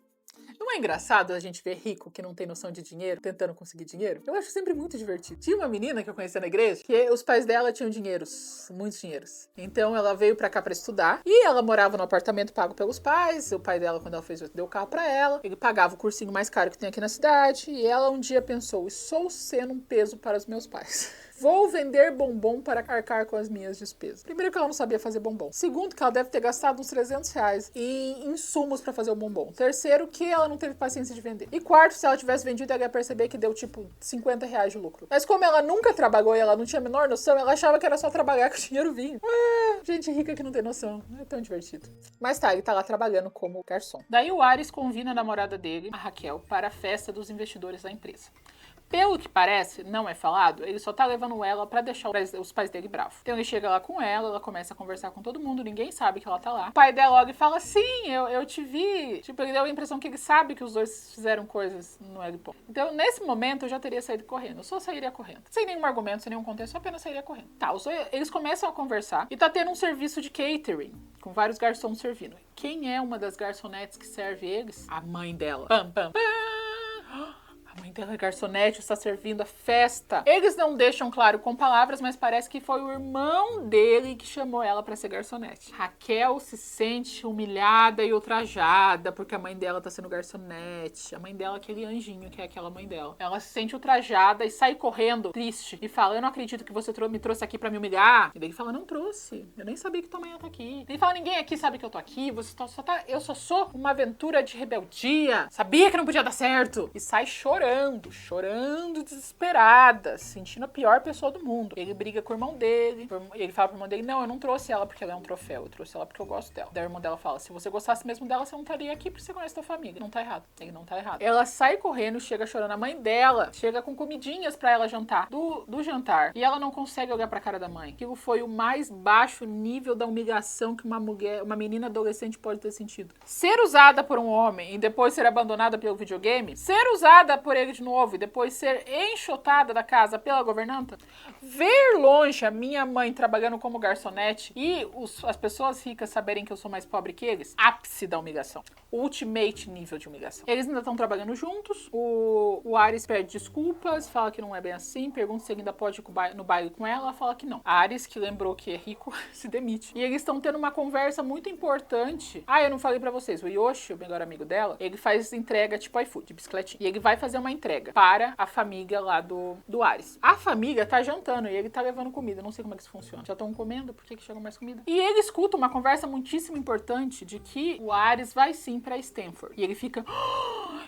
Não é engraçado a gente ver rico que não tem noção de dinheiro, tentando conseguir dinheiro? Eu acho sempre muito divertido. Tinha uma menina que eu conhecia na igreja, que os pais dela tinham dinheiros, muitos dinheiros. Então ela veio pra cá pra estudar, e ela morava no apartamento pago pelos pais. O pai dela, quando ela fez, deu o carro pra ela. Ele pagava o cursinho mais caro que tem aqui na cidade, e ela um dia pensou, estou sendo um peso para os meus pais. Vou vender bombom para arcar com as minhas despesas. Primeiro que ela não sabia fazer bombom. Segundo que ela deve ter gastado uns 300 reais em insumos para fazer o bombom. Terceiro que ela não teve paciência de vender. E quarto, se ela tivesse vendido, ela ia perceber que deu tipo 50 reais de lucro. Mas como ela nunca trabalhou e ela não tinha a menor noção, ela achava que era só trabalhar que o dinheiro vinha. Gente rica que não tem noção. Não é tão divertido. Mas tá, ele tá lá trabalhando como garçom. Daí o Ares convida a namorada dele, a Raquel, para a festa dos investidores da empresa. Pelo que parece, não é falado, ele só tá levando ela pra deixar os pais dele bravos. Então ele chega lá com ela começa a conversar com todo mundo, ninguém sabe que ela tá lá. O pai dela logo fala, sim, eu te vi. Tipo, ele deu a impressão que ele sabe que os dois fizeram coisas no heliponto. Então, nesse momento, eu já teria saído correndo. Eu só sairia correndo. Sem nenhum argumento, sem nenhum contexto, só apenas sairia correndo. Tá, eles começam a conversar e tá tendo um serviço de catering, com vários garçons servindo. Quem é uma das garçonetes que serve eles? A mãe dela. Pam, pam, pam. A mãe dela é garçonete, está servindo a festa. Eles não deixam claro com palavras, mas parece que foi o irmão dele que chamou ela para ser garçonete. Raquel se sente humilhada e ultrajada porque a mãe dela tá sendo garçonete. A mãe dela é aquele anjinho que é aquela mãe dela. Ela se sente ultrajada e sai correndo, triste, e fala, eu não acredito que você me trouxe aqui para me humilhar. E daí ele fala, não trouxe. Eu nem sabia que tua mãe tá aqui. Ele fala, ninguém aqui sabe que eu tô aqui. Eu só sou uma aventura de rebeldia. Sabia que não podia dar certo. E sai chorando, desesperada, se sentindo a pior pessoa do mundo. Ele briga com o irmão dele, ele fala pro irmão dele, não, eu não trouxe ela porque ela é um troféu, eu trouxe ela porque eu gosto dela. Daí o irmão dela fala, se você gostasse mesmo dela, você não estaria aqui porque você conhece tua família. Não tá errado, ele não tá errado. Ela sai correndo, chega chorando, a mãe dela chega com comidinhas pra ela jantar, do jantar, e ela não consegue olhar pra cara da mãe. Aquilo foi o mais baixo nível da humilhação que uma menina adolescente pode ter sentido. Ser usada por um homem e depois ser abandonada pelo videogame, ser usada por ele de novo e depois ser enxotada da casa pela governanta, ver longe a minha mãe trabalhando como garçonete e as pessoas ricas saberem que eu sou mais pobre que eles, ápice da humilhação. Ultimate nível de humilhação. Eles ainda estão trabalhando juntos, o Ares pede desculpas, fala que não é bem assim, pergunta se ele ainda pode ir no baile com ela fala que não. A Ares, que lembrou que é rico, se demite. E eles estão tendo uma conversa muito importante. Eu não falei pra vocês, o Yoshi, o melhor amigo dela, ele faz entrega tipo iFood, de bicicletinha. E ele vai fazer uma entrega para a família lá do Ares. A família tá jantando e ele tá levando comida. Não sei como é que isso funciona. Já estão comendo? Por que chegou mais comida? E ele escuta uma conversa muitíssimo importante de que o Ares vai sim pra Stanford. E ele fica...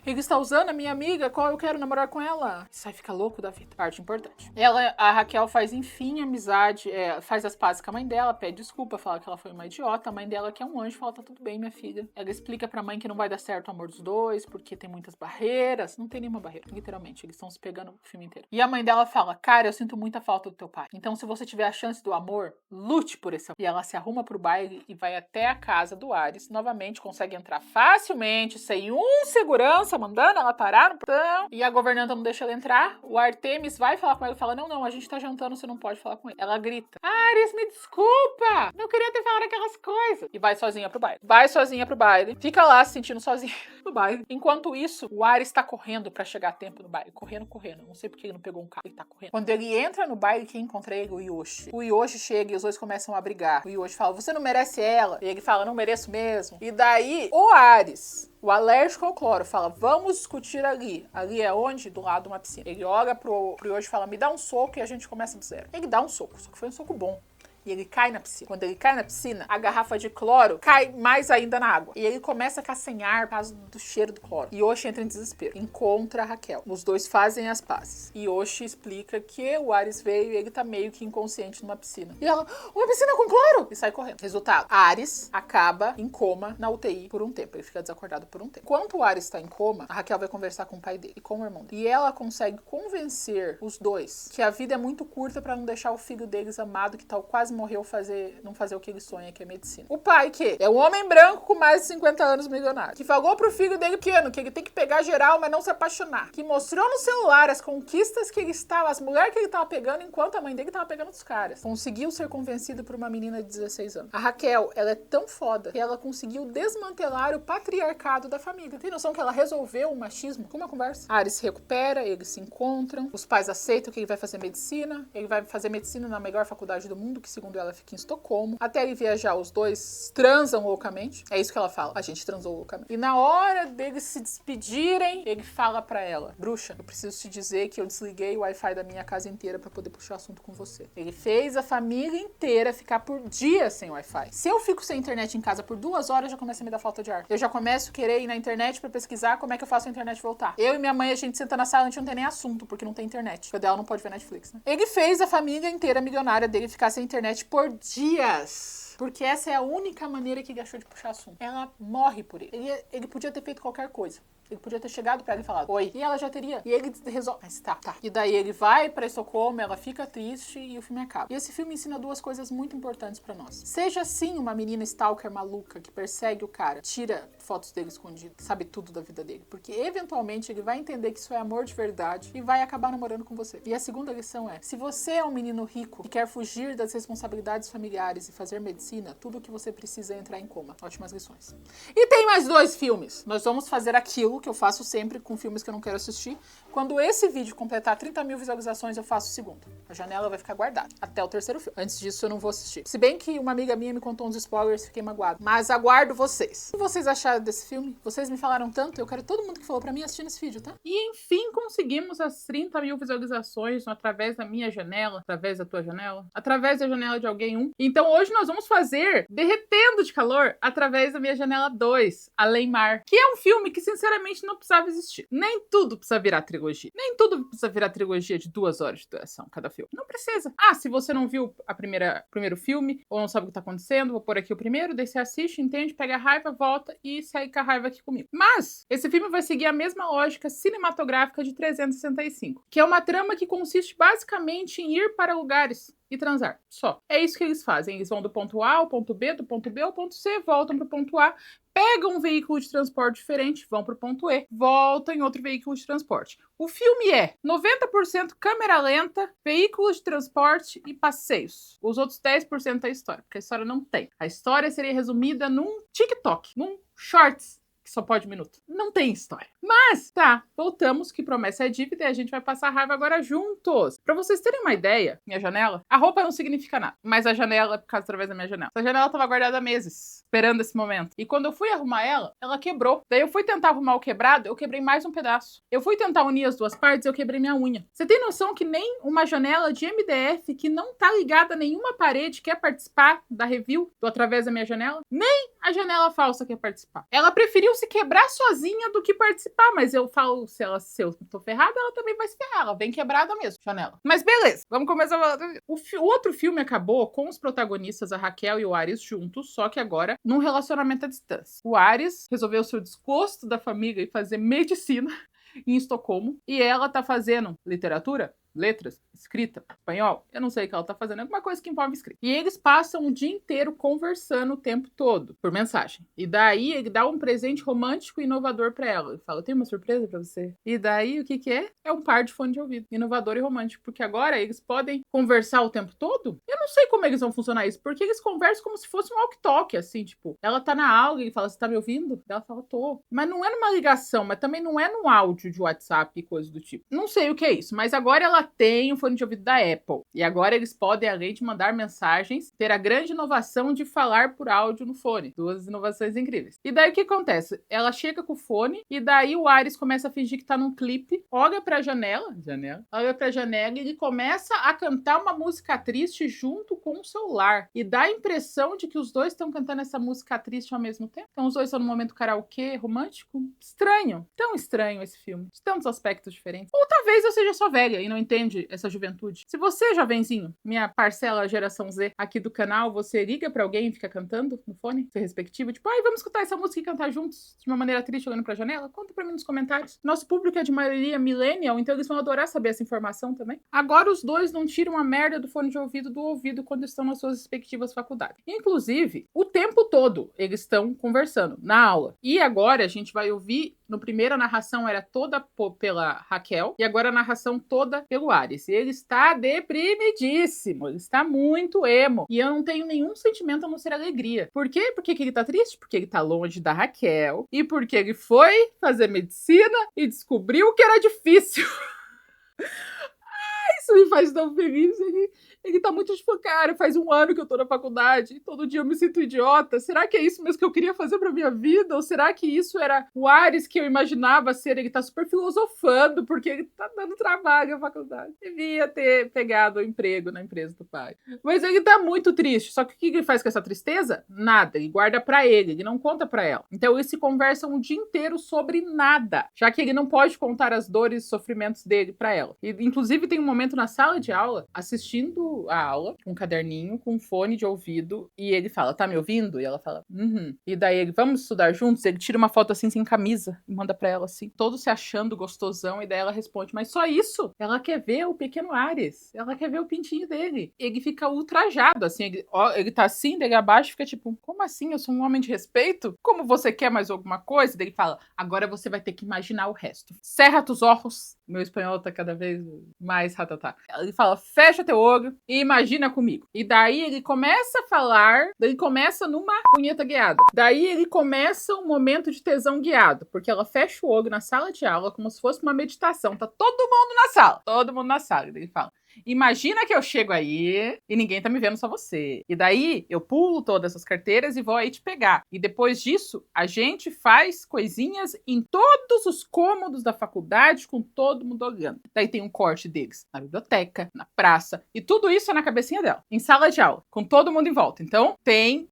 Ele está usando a minha amiga, qual eu quero namorar com ela? Isso aí fica louco da vida. Parte importante. A Raquel faz, enfim, amizade, faz as pazes com a mãe dela, pede desculpa, fala que ela foi uma idiota. A mãe dela, que é um anjo, fala, tá tudo bem, minha filha. Ela explica pra mãe que não vai dar certo o amor dos dois, porque tem muitas barreiras. Não tem nenhuma barreira, literalmente. Eles estão se pegando o filme inteiro. E a mãe dela fala, cara, eu sinto muita falta do teu pai. Então, se você tiver a chance do amor, lute por esse amor. E ela se arruma pro baile e vai até a casa do Ares. Novamente, consegue entrar facilmente, sem um segurança, mandando ela parar no portão. E a governanta não deixa ela entrar. O Artemis vai falar com ela e fala, não, a gente tá jantando, você não pode falar com ele. Ela grita, Ares, me desculpa! Não queria ter falado aquelas coisas. E vai sozinha pro baile. Vai sozinha pro baile. Fica lá se sentindo sozinha no baile. Enquanto isso, o Ares tá correndo pra chegar a tempo no baile. Correndo. Não sei porque ele não pegou um carro. Ele tá correndo. Quando ele entra no baile, quem encontra ele? O Yoshi. O Yoshi chega e os dois começam a brigar. O Yoshi fala, você não merece ela. E ele fala, não mereço mesmo. E daí, o Ares... O alérgico ao cloro fala, vamos discutir ali. Ali é onde? Do lado de uma piscina. Ele olha pro Yoshi e fala, me dá um soco e a gente começa do zero. Ele dá um soco, só que foi um soco bom. E ele cai na piscina. Quando ele cai na piscina, a garrafa de cloro cai mais ainda na água. E ele começa a ficar sem ar por causa do cheiro do cloro. E Yoshi entra em desespero. Encontra a Raquel. Os dois fazem as pazes. E Yoshi explica que o Ares veio e ele tá meio que inconsciente numa piscina. E ela, uma piscina com cloro! E sai correndo. Resultado, Ares acaba em coma na UTI por um tempo. Ele fica desacordado por um tempo. Enquanto o Ares tá em coma, a Raquel vai conversar com o pai dele e com o irmão dele. E ela consegue convencer os dois que a vida é muito curta pra não deixar o filho deles amado, que tal quase morreu, não fazer o que ele sonha, que é medicina. O pai, que é um homem branco com mais de 50 anos, milionário, que falou pro filho dele pequeno que ele tem que pegar geral, mas não se apaixonar, que mostrou no celular as conquistas que ele estava, as mulheres que ele estava pegando, enquanto a mãe dele estava pegando os caras. Conseguiu ser convencido por uma menina de 16 anos. A Raquel, ela é tão foda que ela conseguiu desmantelar o patriarcado da família. Tem noção que ela resolveu o machismo com uma conversa? Ares se recupera, eles se encontram, os pais aceitam que ele vai fazer medicina, ele vai fazer medicina na melhor faculdade do mundo, que segundo ela fica em Estocolmo. Até ele viajar, os dois transam loucamente. É isso que ela fala. A gente transou loucamente. E na hora deles se despedirem, ele fala pra ela, bruxa, eu preciso te dizer que eu desliguei o Wi-Fi da minha casa inteira pra poder puxar assunto com você. Ele fez a família inteira ficar por dias sem Wi-Fi. Se eu fico sem internet em casa por 2 horas, já começa a me dar falta de ar. Eu já começo a querer ir na internet pra pesquisar como é que eu faço a internet voltar. Eu e minha mãe, a gente senta na sala, a gente não tem nem assunto, porque não tem internet. Porque dela não pode ver Netflix, né? Ele fez a família inteira milionária dele ficar sem internet por dias. Porque essa é a única maneira que ele achou de puxar assunto. Ela morre por ele. Ele podia ter feito qualquer coisa. Ele podia ter chegado pra ela e falado, oi. E ela já teria. E ele resolve. Mas tá. E daí ele vai pra Estocolmo, ela fica triste e o filme acaba. E esse filme ensina 2 coisas muito importantes pra nós. Seja sim uma menina stalker maluca que persegue o cara, tira fotos dele escondido, sabe tudo da vida dele. Porque eventualmente ele vai entender que isso é amor de verdade e vai acabar namorando com você. E a segunda lição é, se você é um menino rico e quer fugir das responsabilidades familiares e fazer medicina, tudo o que você precisa é entrar em coma. Ótimas lições. E tem mais 2 filmes. Nós vamos fazer aquilo que eu faço sempre com filmes que eu não quero assistir. Quando esse vídeo completar 30 mil visualizações, eu faço o segundo. A janela vai ficar guardada até o 3º filme. Antes disso, eu não vou assistir. Se bem que uma amiga minha me contou uns spoilers, fiquei magoada. Mas aguardo vocês. O que vocês acharam desse filme? Vocês me falaram tanto, eu quero todo mundo que falou pra mim assistir esse vídeo, tá? E enfim, conseguimos as 30 mil visualizações através da minha janela, através da tua janela, através da janela de alguém Então hoje nós vamos fazer Derretendo de Calor através da minha janela 2, Além Mar, que é um filme que sinceramente não precisava existir. Nem tudo precisa virar trilogia. Nem tudo precisa virar trilogia de 2 horas de duração cada filme. Não precisa. Ah, se você não viu o primeiro filme, ou não sabe o que tá acontecendo, vou pôr aqui o primeiro, daí você assiste, entende, pega a raiva, volta e segue com a raiva aqui comigo. Mas, esse filme vai seguir a mesma lógica cinematográfica de 365, que é uma trama que consiste basicamente em ir para lugares e transar. Só. É isso que eles fazem. Eles vão do ponto A ao ponto B, do ponto B ao ponto C, voltam pro ponto A, pegam um veículo de transporte diferente, vão pro ponto E, voltam em outro veículo de transporte. O filme é 90% câmera lenta, veículos de transporte e passeios. Os outros 10% é a história, porque a história não tem. A história seria resumida num TikTok, num Shorts que só pode 1 minuto. Não tem história. Mas, tá, voltamos, que promessa é dívida e a gente vai passar raiva agora juntos. Pra vocês terem uma ideia, minha janela, a roupa não significa nada, mas a janela é por causa através da minha janela. Essa janela tava guardada há meses, esperando esse momento. E quando eu fui arrumar ela quebrou. Daí eu fui tentar arrumar o quebrado, eu quebrei mais um pedaço. Eu fui tentar unir as duas partes, eu quebrei minha unha. Você tem noção que nem uma janela de MDF que não tá ligada a nenhuma parede quer participar da review do Através da Minha Janela? Nem a janela falsa quer participar. Ela preferiu se quebrar sozinha do que participar, mas eu falo, se eu tô ferrada, ela também vai se ferrar. Ela vem quebrada mesmo, janela. Mas beleza, vamos começar a falar. O outro filme acabou com os protagonistas, a Raquel e o Ares, juntos, só que agora num relacionamento à distância. O Ares resolveu seu desgosto da família e fazer medicina em Estocolmo, e ela tá fazendo literatura, letras, escrita, espanhol, eu não sei o que ela tá fazendo, alguma coisa que envolve escrita. E eles passam o dia inteiro conversando o tempo todo, por mensagem. E daí ele dá um presente romântico e inovador pra ela. Ele fala, eu tenho uma surpresa pra você. E daí o que que é? É um par de fone de ouvido, inovador e romântico, porque agora eles podem conversar o tempo todo. Eu não sei como eles vão funcionar isso, porque eles conversam como se fosse um walkie-talkie, assim, tipo, ela tá na aula e ele fala, você tá me ouvindo? Ela fala, tô. Mas não é numa ligação, mas também não é num áudio de WhatsApp e coisa do tipo. Não sei o que é isso, mas agora ela tem o fone de ouvido da Apple. E agora eles podem, além de mandar mensagens, ter a grande inovação de falar por áudio no fone. 2 inovações incríveis. E daí o que acontece? Ela chega com o fone e daí o Ares começa a fingir que tá num clipe, olha pra janela, olha pra janela e ele começa a cantar uma música triste junto com o celular. E dá a impressão de que os dois estão cantando essa música triste ao mesmo tempo. Então os dois estão num momento karaokê romântico. Estranho. Tão estranho esse filme. De tantos aspectos diferentes. Ou talvez eu seja só velha e não entende essa juventude. Se você, jovenzinho, minha parcela geração Z aqui do canal, você liga pra alguém e fica cantando no fone, seu respectivo, tipo, ai, vamos escutar essa música e cantar juntos de uma maneira triste olhando pra janela? Conta pra mim nos comentários. Nosso público é de maioria millennial, então eles vão adorar saber essa informação também. Agora os dois não tiram a merda do fone de ouvido do ouvido quando estão nas suas respectivas faculdades. Inclusive, o tempo todo eles estão conversando na aula. E agora a gente vai ouvir, no primeiro a narração era toda pela Raquel e agora a narração toda pelo Ares. Ele está deprimidíssimo, ele está muito emo. E eu não tenho nenhum sentimento a não ser alegria. Por quê? Porque ele tá triste? Porque ele tá longe da Raquel e porque ele foi fazer medicina e descobriu que era difícil. Isso me faz tão feliz. Ele tá muito tipo, cara, faz 1 ano que eu tô na faculdade e todo dia eu me sinto idiota. Será que é isso mesmo que eu queria fazer pra minha vida? Ou será que isso era o Ares que eu imaginava ser? Ele tá super filosofando porque ele tá dando trabalho na faculdade. Devia ter pegado o emprego na empresa do pai. Mas ele tá muito triste. Só que o que ele faz com essa tristeza? Nada. Ele guarda pra ele não conta pra ela. Então eles se conversam o dia inteiro sobre nada. Já que ele não pode contar as dores e sofrimentos dele pra ela. E, inclusive tem um momento na sala de aula, assistindo a aula, com um caderninho, com um fone de ouvido, e ele fala, tá me ouvindo? E ela fala, E daí ele, vamos estudar juntos? Ele tira uma foto assim, sem camisa, e manda pra ela assim, todo se achando gostosão, e daí ela responde, mas só isso? Ela quer ver o pequeno Ares, ela quer ver o pintinho dele. Ele fica ultrajado, assim, ele tá assim, dele abaixo, fica tipo, como assim? Eu sou um homem de respeito? Como você quer mais alguma coisa? Daí ele fala, agora você vai ter que imaginar o resto. Cerra tus olhos. Meu espanhol tá cada vez mais ratatá. Ele fala, fecha teu olho e imagina comigo. E daí ele começa a falar, daí ele começa numa punheta guiada. Daí ele começa um momento de tesão guiado, porque ela fecha o olho na sala de aula como se fosse uma meditação. Tá todo mundo na sala. Todo mundo na sala. E daí ele fala, imagina que eu chego aí e ninguém tá me vendo, só você. E daí eu pulo todas as carteiras e vou aí te pegar. E depois disso, a gente faz coisinhas em todos os cômodos da faculdade, com todo mundo olhando. Daí tem um corte deles na biblioteca, na praça, e tudo isso é na cabecinha dela, em sala de aula, com todo mundo em volta. Então,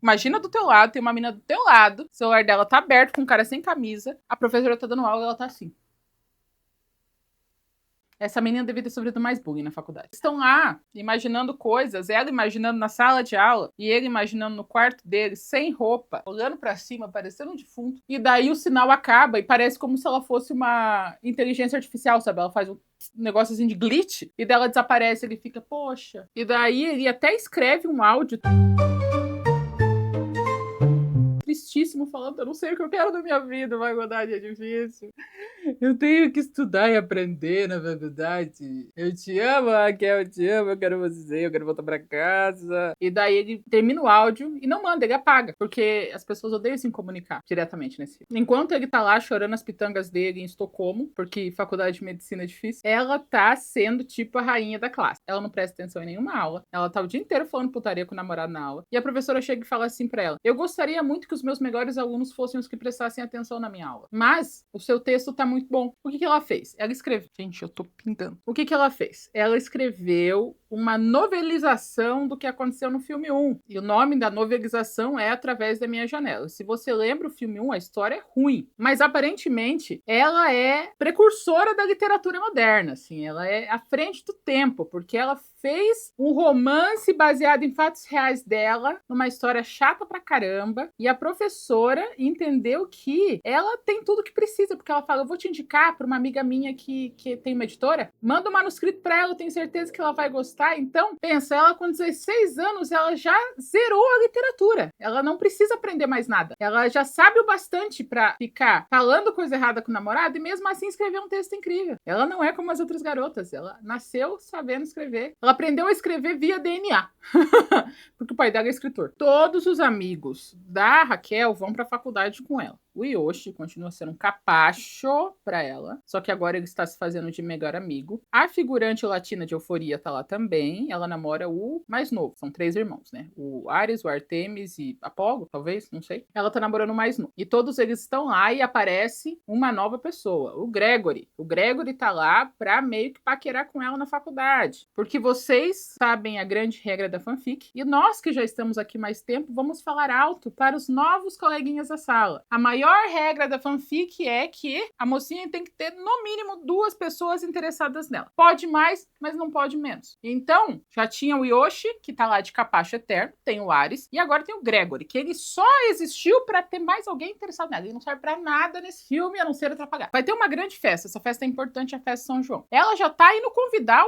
imagina do teu lado, tem uma menina do teu lado, o celular dela tá aberto com um cara sem camisa, a professora tá dando aula e ela tá assim. Essa menina devia ter sofrido mais bullying na faculdade. Estão lá, imaginando coisas, ela imaginando na sala de aula, e ele imaginando no quarto dele, sem roupa, olhando pra cima, parecendo um defunto. E daí o sinal acaba e parece como se ela fosse uma inteligência artificial, sabe? Ela faz um negócio assim de glitch, e dela desaparece, ele fica, poxa. E daí ele até escreve um áudio tristíssimo, falando: eu não sei o que eu quero da minha vida, faculdade é difícil. Eu tenho que estudar e aprender na faculdade. Eu te amo, Raquel, eu te amo, eu quero você, eu quero voltar pra casa. E daí ele termina o áudio e não manda, ele apaga, porque as pessoas odeiam se comunicar diretamente nesse filme. Enquanto ele tá lá chorando as pitangas dele em Estocolmo, porque faculdade de medicina é difícil, ela tá sendo tipo a rainha da classe. Ela não presta atenção em nenhuma aula, ela tá o dia inteiro falando putaria com o namorado na aula, e a professora chega e fala assim pra ela: eu gostaria muito que os meus melhores alunos fossem os que prestassem atenção na minha aula, mas o seu texto tá muito bom. O que ela fez? Ela escreveu... Gente, eu tô pintando. O que ela fez? Ela escreveu uma novelização do que aconteceu no filme 1. E o nome da novelização é Através da Minha Janela. Se você lembra o filme 1, a história é ruim. Mas, aparentemente, ela é precursora da literatura moderna, assim. Ela é à frente do tempo, porque ela fez um romance baseado em fatos reais dela, numa história chata pra caramba, e a professora entendeu que ela tem tudo que precisa, porque ela fala: eu vou te indicar pra uma amiga minha que tem uma editora, manda o manuscrito pra ela, eu tenho certeza que ela vai gostar. Então, pensa, ela com 16 anos, ela já zerou a literatura, ela não precisa aprender mais nada, ela já sabe o bastante pra ficar falando coisa errada com o namorado e mesmo assim escrever um texto incrível. Ela não é como as outras garotas, ela nasceu sabendo escrever. Ela aprendeu a escrever via DNA. Porque o pai dela é escritor. Todos os amigos da Raquel vão pra faculdade com ela. O Yoshi continua sendo um capacho pra ela, só que agora ele está se fazendo de melhor amigo. A figurante latina de Euforia tá lá também. Ela namora o mais novo. São 3 irmãos, né? O Ares, o Artemis e Apolo, talvez, não sei. Ela tá namorando o mais novo. E todos eles estão lá e aparece uma nova pessoa, o Gregory. O Gregory tá lá pra meio que paquerar com ela na faculdade. Porque vocês sabem a grande regra da fanfic. E nós que já estamos aqui mais tempo, vamos falar alto para os novos coleguinhas da sala. A maior regra da fanfic é que a mocinha tem que ter no mínimo 2 pessoas interessadas nela. Pode mais, mas não pode menos. Então, já tinha o Yoshi, que tá lá de capacho eterno, tem o Ares, e agora tem o Gregory, que ele só existiu pra ter mais alguém interessado nela. Ele não serve pra nada nesse filme, a não ser atrapalhar. Vai ter uma grande festa, essa festa é importante, a festa de São João. Ela já tá indo convidar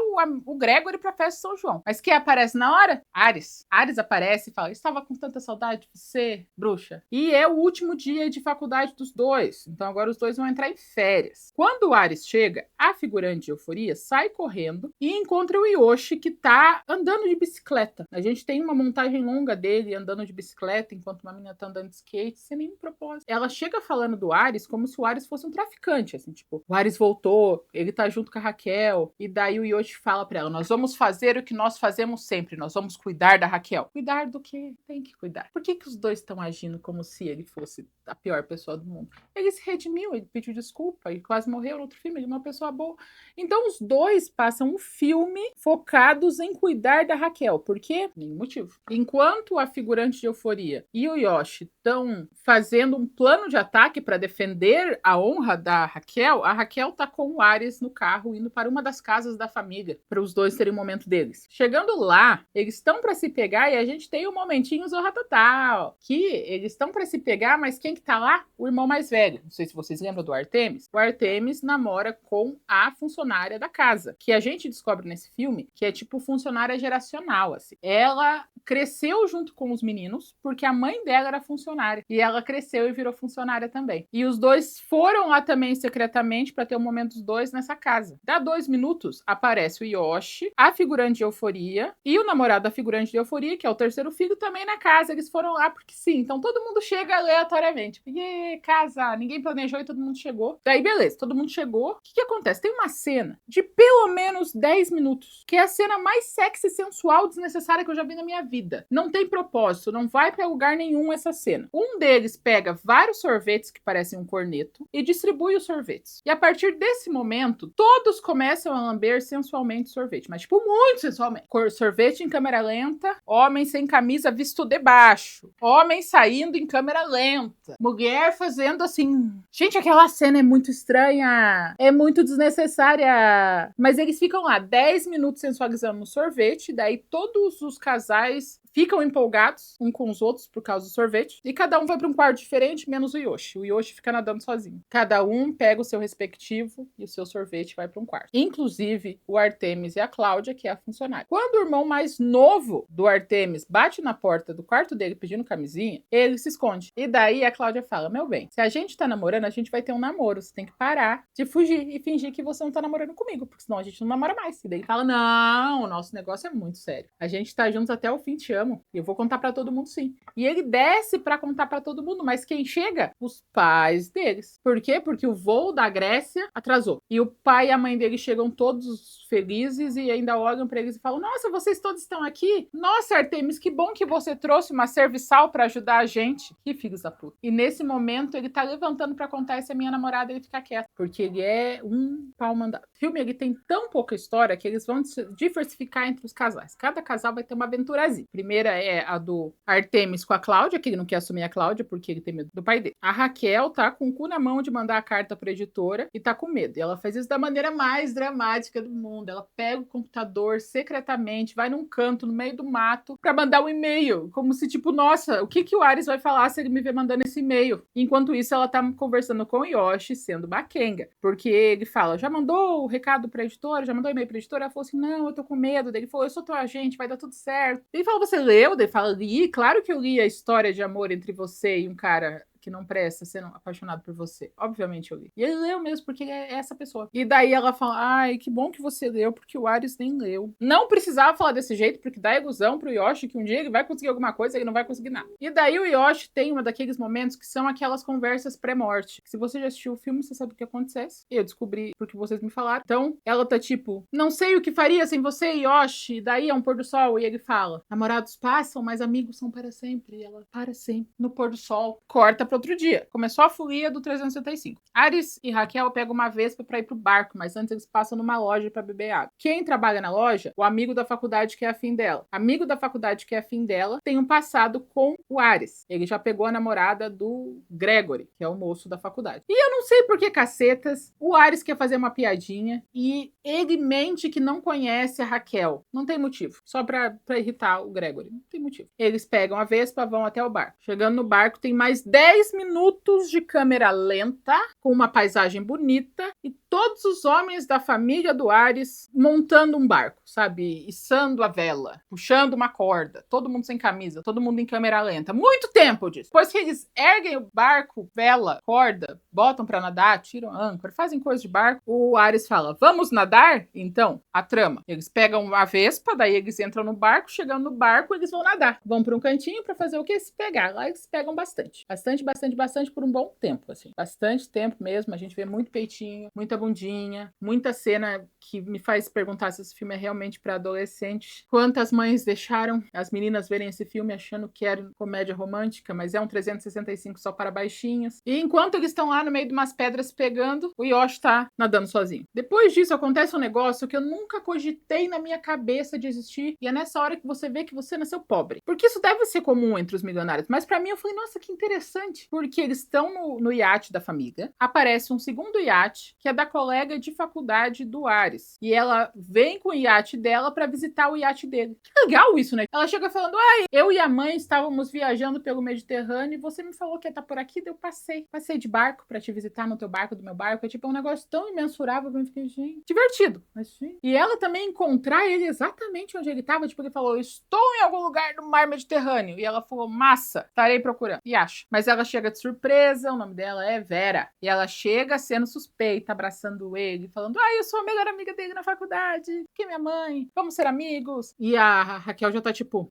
o Gregory pra festa de São João. Mas quem aparece na hora? Ares. Ares aparece e fala: estava com tanta saudade de você, bruxa. E é o último dia de faculdade dos dois, então agora os dois vão entrar em férias. Quando o Ares chega, a figurante de Euforia sai correndo e encontra o Yoshi, que tá andando de bicicleta. A gente tem uma montagem longa dele andando de bicicleta enquanto uma menina tá andando de skate, sem nenhum propósito. Ela chega falando do Ares como se o Ares fosse um traficante, assim, tipo, o Ares voltou, ele tá junto com a Raquel, e daí o Yoshi fala pra ela: nós vamos fazer o que nós fazemos sempre, nós vamos cuidar da Raquel. Cuidar do quê? Tem que cuidar. Por que os dois estão agindo como se ele fosse a pior pessoa do mundo? Ele se redimiu, ele pediu desculpa e quase morreu no outro filme, ele é uma pessoa boa. Então os dois passam um filme focados em cuidar da Raquel. Por quê? Nenhum motivo. Enquanto a figurante de Euforia e o Yoshi estão fazendo um plano de ataque para defender a honra da Raquel, a Raquel tá com o Ares no carro indo para uma das casas da família, para os dois terem o momento deles. Chegando lá, eles estão para se pegar e a gente tem um momentinho Zorra Total, que eles estão para se pegar, mas quem que tá lá? O irmão mais velho. Não sei se vocês lembram do Artemis. O Artemis namora com a funcionária da casa, que a gente descobre nesse filme que é tipo funcionária geracional, assim. Ela cresceu junto com os meninos, porque a mãe dela era funcionária, e ela cresceu e virou funcionária também. E os dois foram lá também secretamente para ter o momento dos dois nessa casa. Dá 2 minutos, aparece o Yoshi, a figurante de Euforia, e o namorado da figurante de Euforia, que é o terceiro filho, também na casa. Eles foram lá porque sim. Então todo mundo chega aleatoriamente. E casa, ninguém planejou e todo mundo chegou. Daí beleza, todo mundo chegou. O que acontece? Tem uma cena de pelo menos 10 minutos, que é a cena mais sexy, sensual, desnecessária que eu já vi na minha vida. Não tem propósito, não vai pra lugar nenhum essa cena. Um deles pega vários sorvetes que parecem um corneto e distribui os sorvetes. E a partir desse momento, todos começam a lamber sensualmente sorvete, mas tipo muito sensualmente. Sorvete em câmera lenta, homem sem camisa visto debaixo, homem saindo em câmera lenta, mulher fazendo assim... Gente, aquela cena é muito estranha, é muito desnecessária, mas eles ficam lá 10 minutos sensualizando no sorvete, daí todos os casais ficam empolgados um com os outros por causa do sorvete. E cada um vai para um quarto diferente, menos o Yoshi. O Yoshi fica nadando sozinho. Cada um pega o seu respectivo e o seu sorvete vai para um quarto. Inclusive, o Artemis e a Cláudia, que é a funcionária. Quando o irmão mais novo do Artemis bate na porta do quarto dele pedindo camisinha, ele se esconde. E daí a Cláudia fala, meu bem, se a gente tá namorando, a gente vai ter um namoro. Você tem que parar de fugir e fingir que você não tá namorando comigo, porque senão a gente não namora mais. E daí ele fala, não, o nosso negócio é muito sério. A gente tá juntos até o fim, te amo. E eu vou contar pra todo mundo sim. E ele desce pra contar pra todo mundo, mas quem chega? Os pais deles. Por quê? Porque o voo da Grécia atrasou. E o pai e a mãe dele chegam todos felizes e ainda olham pra eles e falam, nossa, vocês todos estão aqui? Nossa, Artemis, que bom que você trouxe uma serviçal pra ajudar a gente. Que filhos da puta. E nesse momento ele tá levantando pra contar essa minha namorada e ele fica quieto. Porque ele é um pau mandado. O filme ele tem tão pouca história que eles vão diversificar entre os casais. Cada casal vai ter uma aventurazinha. A primeira é a do Artemis com a Cláudia, que ele não quer assumir a Cláudia porque ele tem medo do pai dele. A Raquel tá com o cu na mão de mandar a carta pra editora e tá com medo. E ela faz isso da maneira mais dramática do mundo. Ela pega o computador secretamente, vai num canto no meio do mato pra mandar um e-mail. Como se tipo, nossa, o que o Ares vai falar se ele me ver mandando esse e-mail? Enquanto isso, ela tá conversando com o Yoshi, sendo baquenga. Porque ele fala, já mandou o recado pra editora? Já mandou e-mail pra editora? Ela falou assim, não, eu tô com medo. Daí ele falou, eu sou tua agente, vai dar tudo certo. Ele fala, você leu? Daí ele fala, li. Claro que eu li a história de amor entre você e um cara que não presta, sendo apaixonado por você. Obviamente eu li. E ele leu mesmo, porque ele é essa pessoa. E daí ela fala, ai, que bom que você leu, porque o Ares nem leu. Não precisava falar desse jeito, porque dá ilusão pro Yoshi que um dia ele vai conseguir alguma coisa e ele não vai conseguir nada. E daí o Yoshi tem uma daqueles momentos que são aquelas conversas pré-morte. Se você já assistiu o filme, você sabe o que acontece. Eu descobri porque vocês me falaram. Então, ela tá tipo, não sei o que faria sem você, Yoshi. Daí é um pôr do sol. E ele fala, namorados passam, mas amigos são para sempre. E ela, para sempre. No pôr do sol. Corta para outro dia. Começou a folia do 365. Ares e Raquel pegam uma Vespa para ir pro barco, mas antes eles passam numa loja para beber água. Quem trabalha na loja? O amigo da faculdade que é afim dela. Amigo da faculdade que é afim dela tem um passado com o Ares. Ele já pegou a namorada do Gregory, que é o moço da faculdade. E eu não sei por que cacetas, o Ares quer fazer uma piadinha e ele mente que não conhece a Raquel. Não tem motivo. Só pra irritar o Gregory. Não tem motivo. Eles pegam a Vespa, vão até o barco. Chegando no barco, tem mais 10 minutos de câmera lenta, com uma paisagem bonita, e todos os homens da família do Ares montando um barco, sabe? Içando a vela, puxando uma corda, todo mundo sem camisa, todo mundo em câmera lenta. Muito tempo disso. Depois que eles erguem o barco, vela, corda, botam pra nadar, tiram a âncora, fazem coisa de barco, o Ares fala, vamos nadar? Então, a trama. Eles pegam a Vespa, daí eles entram no barco, chegando no barco, eles vão nadar. Vão pra um cantinho pra fazer o quê? Se pegar. Lá eles pegam bastante. Bastante por um bom tempo, assim. Bastante tempo mesmo. A gente vê muito peitinho, muita bundinha, muita cena que me faz perguntar se esse filme é realmente pra adolescente. Quantas mães deixaram as meninas verem esse filme achando que era comédia romântica, mas é um 365 só para baixinhos. E enquanto eles estão lá no meio de umas pedras pegando, o Yoshi tá nadando sozinho. Depois disso, acontece um negócio que eu nunca cogitei na minha cabeça de existir, e é nessa hora que você vê que você nasceu pobre. Porque isso deve ser comum entre os milionários, mas pra mim eu falei, nossa, que interessante. Porque eles estão no iate da família, aparece um segundo iate, que é da colega de faculdade do Ares. E ela vem com o iate dela pra visitar o iate dele. Que legal isso, né? Ela chega falando, ai, eu e a mãe estávamos viajando pelo Mediterrâneo e você me falou que ia estar por aqui, daí eu passei. Passei de barco pra te visitar no teu barco, do meu barco. É tipo um negócio tão imensurável que eu fiquei, gente, divertido. Mas, gente. E ela também encontrar ele exatamente onde ele tava, tipo, ele falou, eu estou em algum lugar do mar Mediterrâneo. E ela falou, massa, estarei procurando. E acha. Mas ela chega de surpresa, o nome dela é Vera. E ela chega sendo suspeita, abraçando ele, falando, ai, eu sou a melhor amiga dele na faculdade, que é minha mãe, vamos ser amigos. E a Raquel já tá tipo,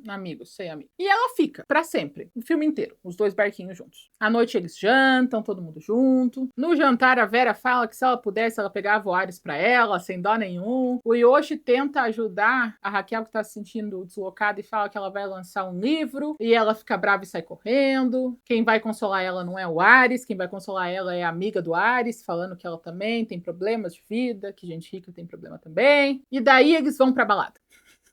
amigos, sei amigo. E ela fica, pra sempre, o filme inteiro, os dois barquinhos juntos. À noite eles jantam, todo mundo junto. No jantar, a Vera fala que se ela pudesse, ela pegava o Ares pra ela, sem dó nenhum. O Yoshi tenta ajudar a Raquel, que tá se sentindo deslocada, e fala que ela vai lançar um livro, e ela fica brava e sai correndo. Quem vai consolar ela não é o Ares, quem vai consolar ela é a amiga do Ares, falando que ela também tem problemas de vida, que gente rica tem problema também. E daí eles vão pra balada.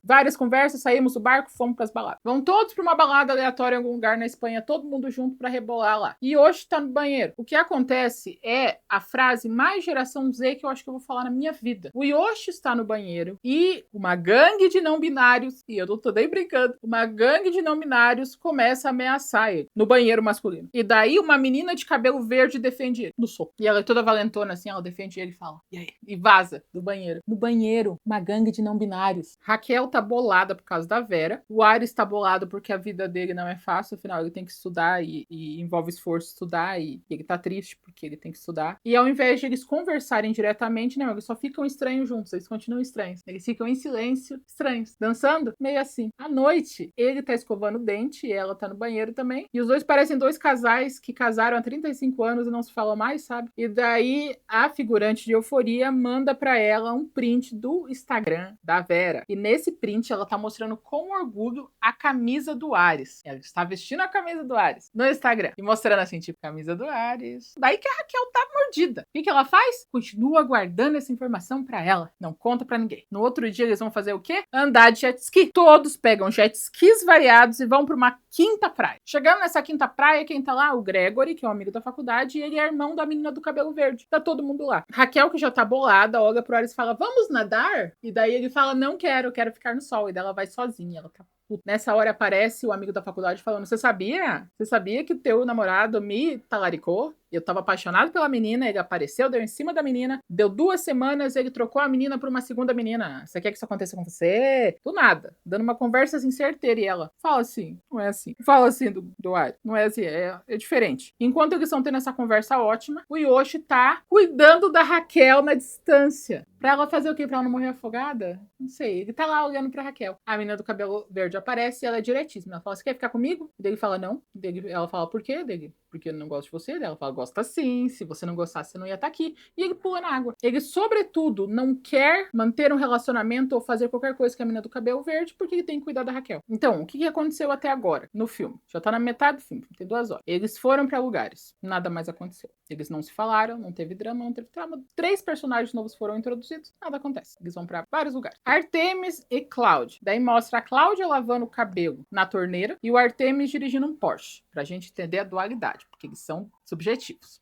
Várias conversas, saímos do barco, fomos pras baladas. Vão todos pra uma balada aleatória em algum lugar na Espanha, todo mundo junto pra rebolar lá. E hoje tá no banheiro. O que acontece é a frase mais geração Z que eu acho que eu vou falar na minha vida. O Yoshi está no banheiro e uma gangue de não binários, e eu não tô nem brincando, uma gangue de não binários começa a ameaçar ele no banheiro masculino. E daí uma menina de cabelo verde defende ele no soco. E ela é toda valentona assim, ela defende ele e fala, e aí? E vaza do banheiro. No banheiro, uma gangue de não binários. Raquel tá bolada por causa da Vera. O Ares tá bolado porque a vida dele não é fácil, afinal ele tem que estudar e envolve esforço estudar e ele tá triste porque ele tem que estudar. E ao invés de eles conversarem diretamente, não, eles só ficam estranhos juntos, eles continuam estranhos. Eles ficam em silêncio, estranhos, dançando, meio assim. À noite, ele tá escovando o dente e ela tá no banheiro também. E os dois parecem dois casais que casaram há 35 anos e não se falam mais, sabe? E daí a figurante de Euforia manda pra ela um print do Instagram da Vera. E nesse print ela tá mostrando com orgulho a camisa do Ares. Ela está vestindo a camisa do Ares no Instagram. E mostrando assim, tipo, camisa do Ares. Daí que a Raquel tá mordida. O que ela faz? Continua guardando essa informação pra ela. Não conta pra ninguém. No outro dia eles vão fazer o quê? Andar de jet ski. Todos pegam jet skis variados e vão pra uma quinta praia. Chegando nessa quinta praia, quem tá lá? O Gregory, que é um amigo da faculdade, e ele é irmão da menina do cabelo verde. Tá todo mundo lá. Raquel, que já tá bolada, olha pro Ares e fala, vamos nadar? E daí ele fala, não quero, quero ficar no sol. E daí ela vai sozinha, ela tá puta. Nessa hora aparece o amigo da faculdade falando, você sabia? Você sabia que o teu namorado me talaricou? Eu tava apaixonado pela menina, ele apareceu, deu em cima da menina, deu 2 semanas, ele trocou a menina por uma segunda menina. Você quer que isso aconteça com você? Do nada. Dando uma conversa assim, certeira. E ela, fala assim, não é assim. Fala assim do Ares. Não é assim, é diferente. Enquanto eles estão tendo essa conversa ótima, o Yoshi tá cuidando da Raquel na distância. Pra ela fazer o quê? Pra ela não morrer afogada? Não sei. Ele tá lá olhando pra Raquel. A menina do cabelo verde aparece e ela é diretíssima. Ela fala, você quer ficar comigo? E ele fala, não. Ela fala, por quê? Porque eu não gosto de você. Ela fala, gosta sim. Se você não gostasse, você não ia estar aqui. E ele pula na água. Ele, sobretudo, não quer manter um relacionamento ou fazer qualquer coisa com a menina do cabelo verde porque ele tem que cuidar da Raquel. Então, o que aconteceu até agora no filme? Já tá na metade do filme, tem 2 horas. Eles foram pra lugares. Nada mais aconteceu. Eles não se falaram, não teve drama, não teve trama. 3 personagens novos foram introduzidos, nada acontece. Eles vão pra vários lugares. Artemis e Cláudia. Daí mostra a Cláudia lavando o cabelo na torneira e o Artemis dirigindo um Porsche. Pra gente entender a dualidade, porque eles são subjetivos.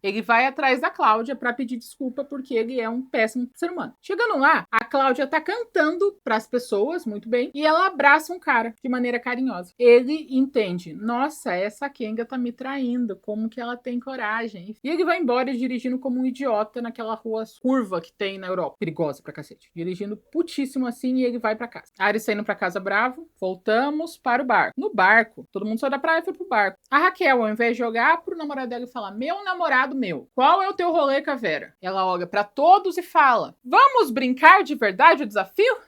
Ele vai atrás da Cláudia pra pedir desculpa porque ele é um péssimo ser humano. Chegando lá, a Cláudia tá cantando pras pessoas, muito bem, e ela abraça um cara de maneira carinhosa. Ele entende, nossa, essa Kenga tá me traindo, como que ela tem coragem? E ele vai embora dirigindo como um idiota naquela rua curva que tem na Europa, perigosa pra cacete. Dirigindo putíssimo assim e ele vai pra casa. Ares saindo pra casa bravo, voltamos para o barco. No barco, todo mundo saiu da praia e foi pro barco. A Raquel, ao invés de jogar pro namorado dela e falar, meu namorado meu, qual é o teu rolê com a Vera? Ela olha pra todos e fala, vamos brincar de verdade o desafio?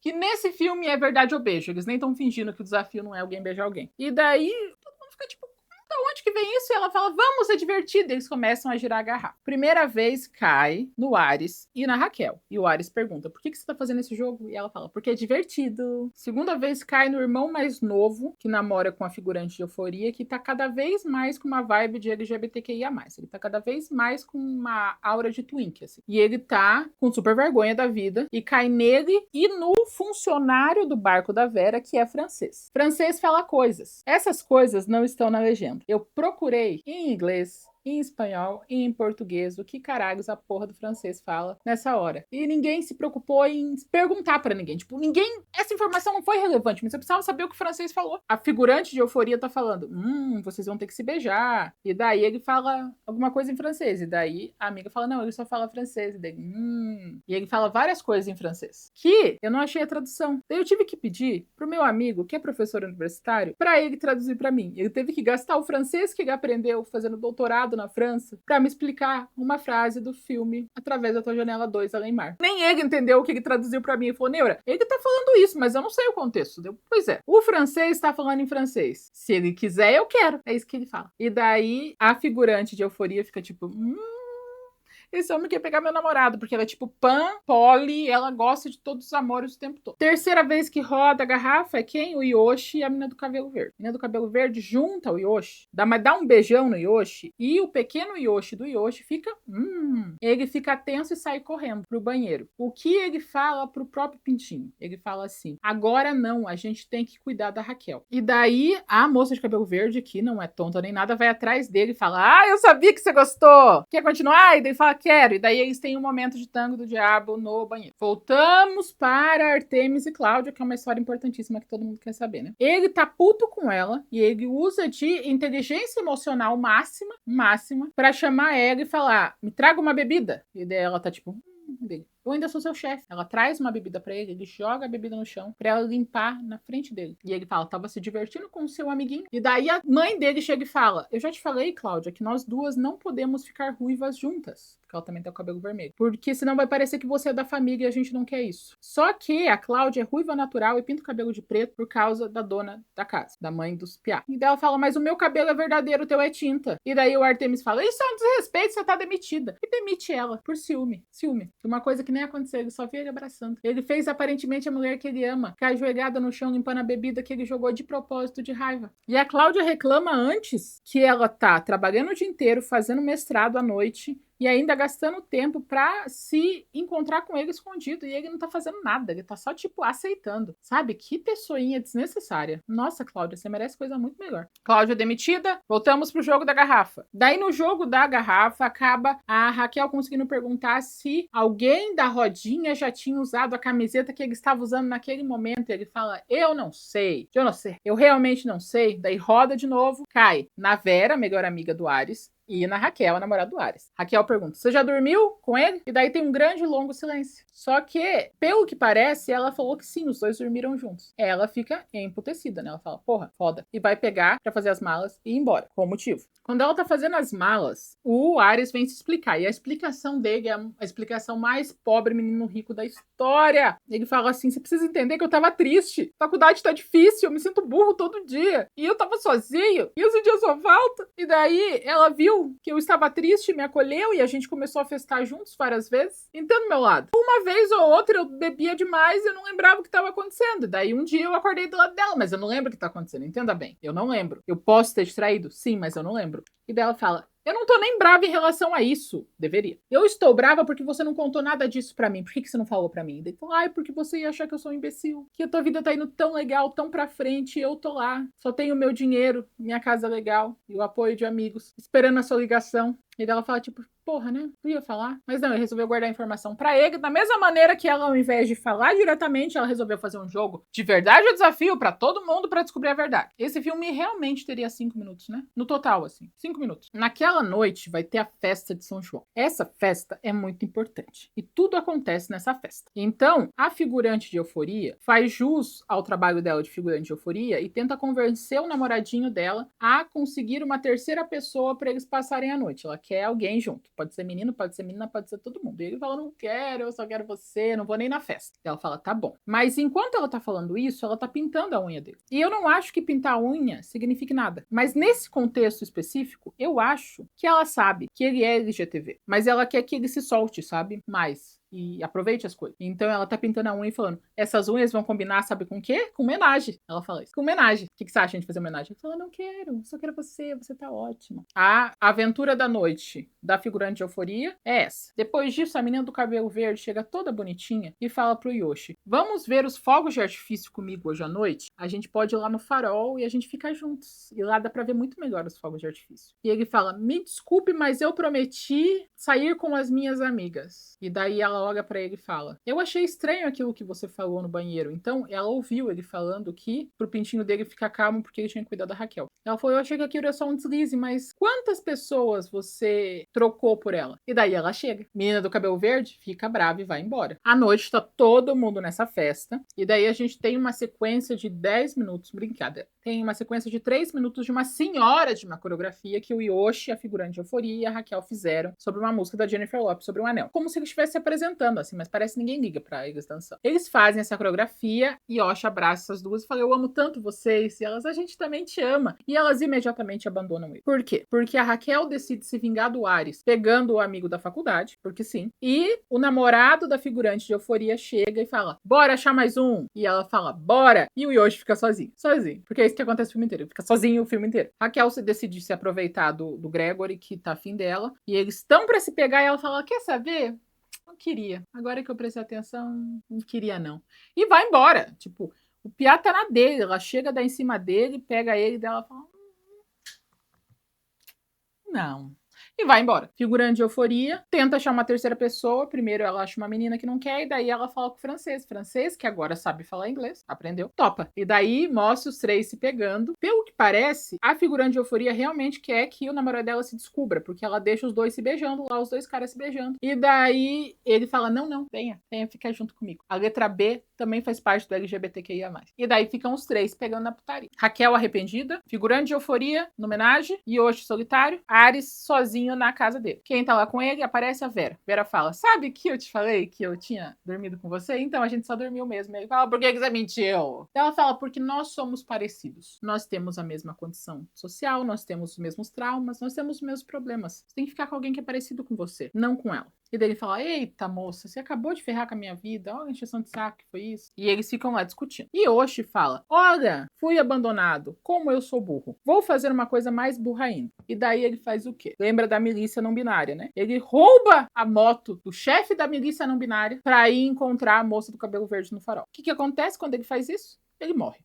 Que nesse filme é verdade ou beijo. Eles nem estão fingindo que o desafio não é alguém beijar alguém. E daí, todo mundo fica tipo, da onde que vem isso? E ela fala, vamos, é divertido. E eles começam a girar a garrafa. Primeira vez cai no Ares e na Raquel. E o Ares pergunta, por que você tá fazendo esse jogo? E ela fala, porque é divertido. Segunda vez cai no irmão mais novo, que namora com a figurante de Euforia, que tá cada vez mais com uma vibe de LGBTQIA+. Ele tá cada vez mais com uma aura de twink, assim. E ele tá com super vergonha da vida e cai nele e no funcionário do barco da Vera, que é francês. Francês fala coisas. Essas coisas não estão na legenda. Eu procurei em inglês, em espanhol e em português o que caralhos a porra do francês fala nessa hora. E ninguém se preocupou em perguntar pra ninguém. Tipo, ninguém... Essa informação não foi relevante, mas eu precisava saber o que o francês falou. A figurante de Euforia tá falando, vocês vão ter que se beijar. E daí ele fala alguma coisa em francês. E daí a amiga fala, não, ele só fala francês. E daí, E ele fala várias coisas em francês. Que eu não achei a tradução. Daí eu tive que pedir pro meu amigo, que é professor universitário, pra ele traduzir pra mim. Ele teve que gastar o francês que ele aprendeu fazendo doutorado na França pra me explicar uma frase do filme Através da Tua Janela 2, Além Mar. Nem ele entendeu o que ele traduziu pra mim. Ele falou, Neura, ele tá falando isso, mas eu não sei o contexto. Pois é, o francês tá falando em francês. Se ele quiser, eu quero. É isso que ele fala. E daí, a figurante de Euforia fica tipo, esse homem quer pegar meu namorado, porque ela é tipo pan, poli, ela gosta de todos os amores o tempo todo. Terceira vez que roda a garrafa é quem? O Yoshi e a menina do cabelo verde. A menina do cabelo verde junta o Yoshi, dá um beijão no Yoshi, e o pequeno Yoshi do Yoshi fica, ele fica tenso e sai correndo pro banheiro. O que ele fala pro próprio pintinho? Ele fala assim, agora não, a gente tem que cuidar da Raquel. E daí, a moça de cabelo verde, que não é tonta nem nada, vai atrás dele e fala, eu sabia que você gostou! Quer continuar? E daí ele fala, quero. E daí eles têm um momento de tango do diabo no banheiro. Voltamos para Artemis e Cláudia, que é uma história importantíssima que todo mundo quer saber, né? Ele tá puto com ela e ele usa de inteligência emocional máxima, pra chamar ela e falar, me traga uma bebida. E daí ela tá tipo, eu ainda sou seu chefe. Ela traz uma bebida pra ele joga a bebida no chão pra ela limpar na frente dele. E ele fala, tava se divertindo com o seu amiguinho. E daí a mãe dele chega e fala, eu já te falei, Cláudia, que nós duas não podemos ficar ruivas juntas. Porque ela também tem o cabelo vermelho. Porque senão vai parecer que você é da família e a gente não quer isso. Só que a Cláudia é ruiva natural e pinta o cabelo de preto por causa da dona da casa, da mãe dos piá. E daí ela fala, mas o meu cabelo é verdadeiro, o teu é tinta. E daí o Artemis fala, isso é um desrespeito, você tá demitida. E demite ela por ciúme. Uma coisa que nem aconteceu, ele só via ele abraçando. Ele fez aparentemente a mulher que ele ama, ficar ajoelhada no chão limpando a bebida que ele jogou de propósito de raiva. E a Cláudia reclama antes que ela tá trabalhando o dia inteiro, fazendo mestrado à noite, e ainda gastando tempo pra se encontrar com ele escondido. E ele não tá fazendo nada. Ele tá só, tipo, aceitando. Sabe? Que pessoinha desnecessária. Nossa, Cláudia, você merece coisa muito melhor. Cláudia demitida. Voltamos pro jogo da garrafa. Daí, no jogo da garrafa, acaba a Raquel conseguindo perguntar se alguém da rodinha já tinha usado a camiseta que ele estava usando naquele momento. Ele fala, eu não sei. Eu realmente não sei. Daí roda de novo. Cai na Vera, melhor amiga do Ares. E na Raquel, a namorada do Ares. Raquel pergunta, você já dormiu com ele? E daí tem um grande e longo silêncio. Só que, pelo que parece, ela falou que sim, os dois dormiram juntos. Ela fica emputecida, né? Ela fala, porra, foda. E vai pegar pra fazer as malas e ir embora. Qual o motivo? Quando ela tá fazendo as malas, o Ares vem se explicar. E a explicação dele é a explicação mais pobre menino rico da história. Ele fala assim, você precisa entender que eu tava triste. A faculdade tá difícil, eu me sinto burro todo dia. E eu tava sozinho. E eu sentia sua falta. E daí, ela viu que eu estava triste, me acolheu e a gente começou a festar juntos várias vezes. Entendo do meu lado. Uma vez ou outra eu bebia demais e eu não lembrava o que estava acontecendo. Daí um dia eu acordei do lado dela, mas eu não lembro o que está acontecendo. Entenda bem, eu não lembro. Eu posso ter distraído? Sim, mas eu não lembro. E daí ela fala, eu não tô nem brava em relação a isso. Deveria. Eu estou brava porque você não contou nada disso pra mim. Por que você não falou pra mim? Daí falou, porque você ia achar que eu sou um imbecil. Que a tua vida tá indo tão legal, tão pra frente, e eu tô lá. Só tenho meu dinheiro, minha casa legal, e o apoio de amigos, esperando a sua ligação. E daí ela fala, tipo, porra, né? Eu ia falar. Mas não, ele resolveu guardar a informação pra ele. Da mesma maneira que ela, ao invés de falar diretamente, ela resolveu fazer um jogo de verdade ou desafio pra todo mundo pra descobrir a verdade. Esse filme realmente teria 5 minutos, né? No total, assim. 5 minutos. Naquela noite vai ter a festa de São João. Essa festa é muito importante. E tudo acontece nessa festa. Então, a figurante de Euforia faz jus ao trabalho dela de figurante de Euforia e tenta convencer o namoradinho dela a conseguir uma terceira pessoa pra eles passarem a noite. Ela quer alguém junto. Pode ser menino, pode ser menina, pode ser todo mundo. E ele fala, não quero, eu só quero você, não vou nem na festa. E ela fala, tá bom. Mas enquanto ela tá falando isso, ela tá pintando a unha dele. E eu não acho que pintar a unha signifique nada. Mas nesse contexto específico, eu acho que ela sabe que ele é LGTV. Mas ela quer que ele se solte, sabe? Mais. E aproveite as coisas. Então ela tá pintando a unha e falando, essas unhas vão combinar, sabe com o quê? Com homenagem. Ela fala isso. Com homenagem. O que você acha de fazer homenagem? Ela fala, não quero, só quero você tá ótima. A aventura da noite da figurante de Euforia é essa. Depois disso, a menina do cabelo verde chega toda bonitinha e fala pro Yoshi, vamos ver os fogos de artifício comigo hoje à noite? A gente pode ir lá no farol e a gente fica juntos. E lá dá pra ver muito melhor os fogos de artifício. E ele fala, me desculpe, mas eu prometi sair com as minhas amigas. E daí ela olha pra ele e fala, eu achei estranho aquilo que você falou no banheiro. Então ela ouviu ele falando que pro pintinho dele ficar calmo porque ele tinha que cuidar da Raquel. Ela falou, eu achei que aquilo era só um deslize, mas quantas pessoas você trocou por ela? E daí ela chega. Menina do cabelo verde fica brava e vai embora. À noite tá todo mundo nessa festa. E daí a gente tem uma sequência de 10 minutos, brincadeira. tem uma sequência de 3 minutos de uma senhora de uma coreografia que o Yoshi, a figurante de Euforia, e a Raquel fizeram sobre uma música da Jennifer Lopez, sobre um anel. Como se eles estivessem se apresentando, assim, mas parece que ninguém liga pra eles dançando. Eles fazem essa coreografia e Yoshi abraça essas duas e fala, eu amo tanto vocês. E elas, a gente também te ama. E elas imediatamente abandonam ele. Por quê? Porque a Raquel decide se vingar do Ares, pegando o amigo da faculdade, porque sim. E o namorado da figurante de Euforia chega e fala, bora achar mais um. E ela fala, bora. E o Yoshi fica sozinho. Sozinho. Porque é isso que acontece o filme inteiro. Ele fica sozinho o filme inteiro. Raquel decide se aproveitar do Gregory, que tá afim dela. E eles estão pra se pegar e ela fala, quer saber? Não queria. Agora que eu prestei atenção, não queria não. E vai embora. Tipo, o piá tá na dele. Ela chega, dá em cima dele, pega ele dela e fala, não. E vai embora. Figurante de Euforia, tenta achar uma terceira pessoa. Primeiro ela acha uma menina que não quer, e daí ela fala com o francês. Francês, que agora sabe falar inglês, aprendeu, topa. E daí mostra os três se pegando. Pelo que parece, a figurante de Euforia realmente quer que o namorado dela se descubra, porque ela deixa os dois se beijando lá, os dois caras se beijando. E daí ele fala, não, venha ficar junto comigo. A letra B também faz parte do LGBTQIA+. E daí ficam os três pegando na putaria. Raquel arrependida, figurante de Euforia, no homenagem, Yoshi solitário, Ares sozinho na casa dele. Quem tá lá com ele, aparece a Vera. Vera fala, sabe que eu te falei que eu tinha dormido com você? Então a gente só dormiu mesmo. Ele fala, por que você mentiu? Ela fala, porque nós somos parecidos. Nós temos a mesma condição social, nós temos os mesmos traumas, nós temos os mesmos problemas. Você tem que ficar com alguém que é parecido com você, não com ela. E daí ele fala, eita moça, você acabou de ferrar com a minha vida, olha a encheção de saco que foi isso. E eles ficam lá discutindo. E Yoshi fala, olha, fui abandonado, como eu sou burro. Vou fazer uma coisa mais burra ainda. E daí ele faz o quê? Lembra da milícia não binária, né? Ele rouba a moto do chefe da milícia não binária pra ir encontrar a moça do cabelo verde no farol. O que acontece quando ele faz isso? Ele morre.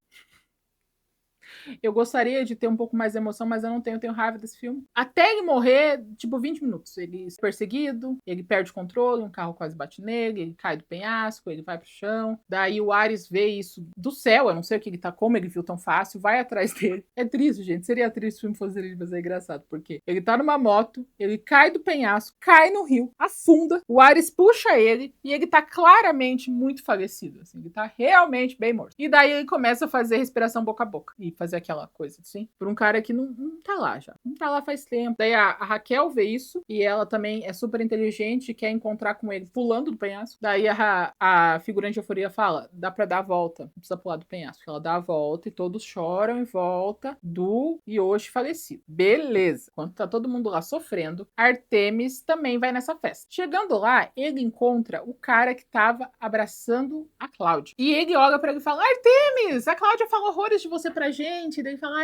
Eu gostaria de ter um pouco mais de emoção, mas eu não tenho raiva desse filme. Até ele morrer, tipo, 20 minutos. Ele é perseguido, ele perde o controle, um carro quase bate nele, ele cai do penhasco, ele vai pro chão. Daí o Ares vê isso do céu, eu não sei o que ele tá, como ele viu tão fácil, vai atrás dele. É triste, gente. Seria triste se o filme fosse triste, mas é engraçado, porque ele tá numa moto, ele cai do penhasco, cai no rio, afunda, o Ares puxa ele e ele tá claramente muito falecido, assim, ele tá realmente bem morto. E daí ele começa a fazer respiração boca a boca e fazer aquela coisa assim, por um cara que não tá lá já. Não tá lá faz tempo. Daí a Raquel vê isso e ela também é super inteligente e quer encontrar com ele pulando do penhasco. Daí a figurante de Euforia fala, dá pra dar a volta, não precisa pular do penhasco. Ela dá a volta e todos choram em volta do Yoshi falecido. Beleza. Enquanto tá todo mundo lá sofrendo, Artemis também vai nessa festa. Chegando lá, ele encontra o cara que tava abraçando a Cláudia. E ele olha pra ele e fala, Artemis, a Cláudia falou horrores de você pra gente. E daí ele fala,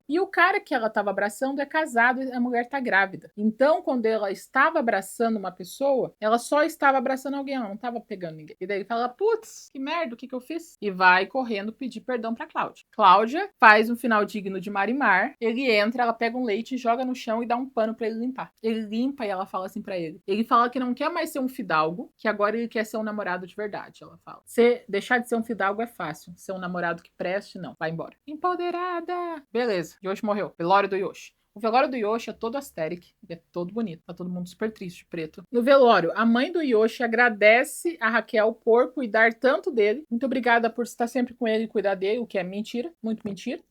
E o cara que ela tava abraçando é casado e a mulher tá grávida. Então, quando ela estava abraçando uma pessoa, ela só estava abraçando alguém, ela não tava pegando ninguém. E daí ele fala, putz, que merda, o que eu fiz? E vai correndo pedir perdão pra Cláudia. Cláudia faz um final digno de Marimar. Ele entra, ela pega um leite, joga no chão e dá um pano pra ele limpar. Ele limpa e ela fala assim pra ele. Ele fala que não quer mais ser um fidalgo, que agora ele quer ser um namorado de verdade, ela fala. Deixar de ser um fidalgo é fácil. Ser um namorado que preste, não. Vai embora. Empoderada! Beleza, Yoshi morreu. Velório do Yoshi. O velório do Yoshi é todo asteric, é todo bonito, tá todo mundo super triste de preto. No velório, a mãe do Yoshi agradece a Raquel por cuidar tanto dele. Muito obrigada por estar sempre com ele e cuidar dele, o que é mentira, muito mentira.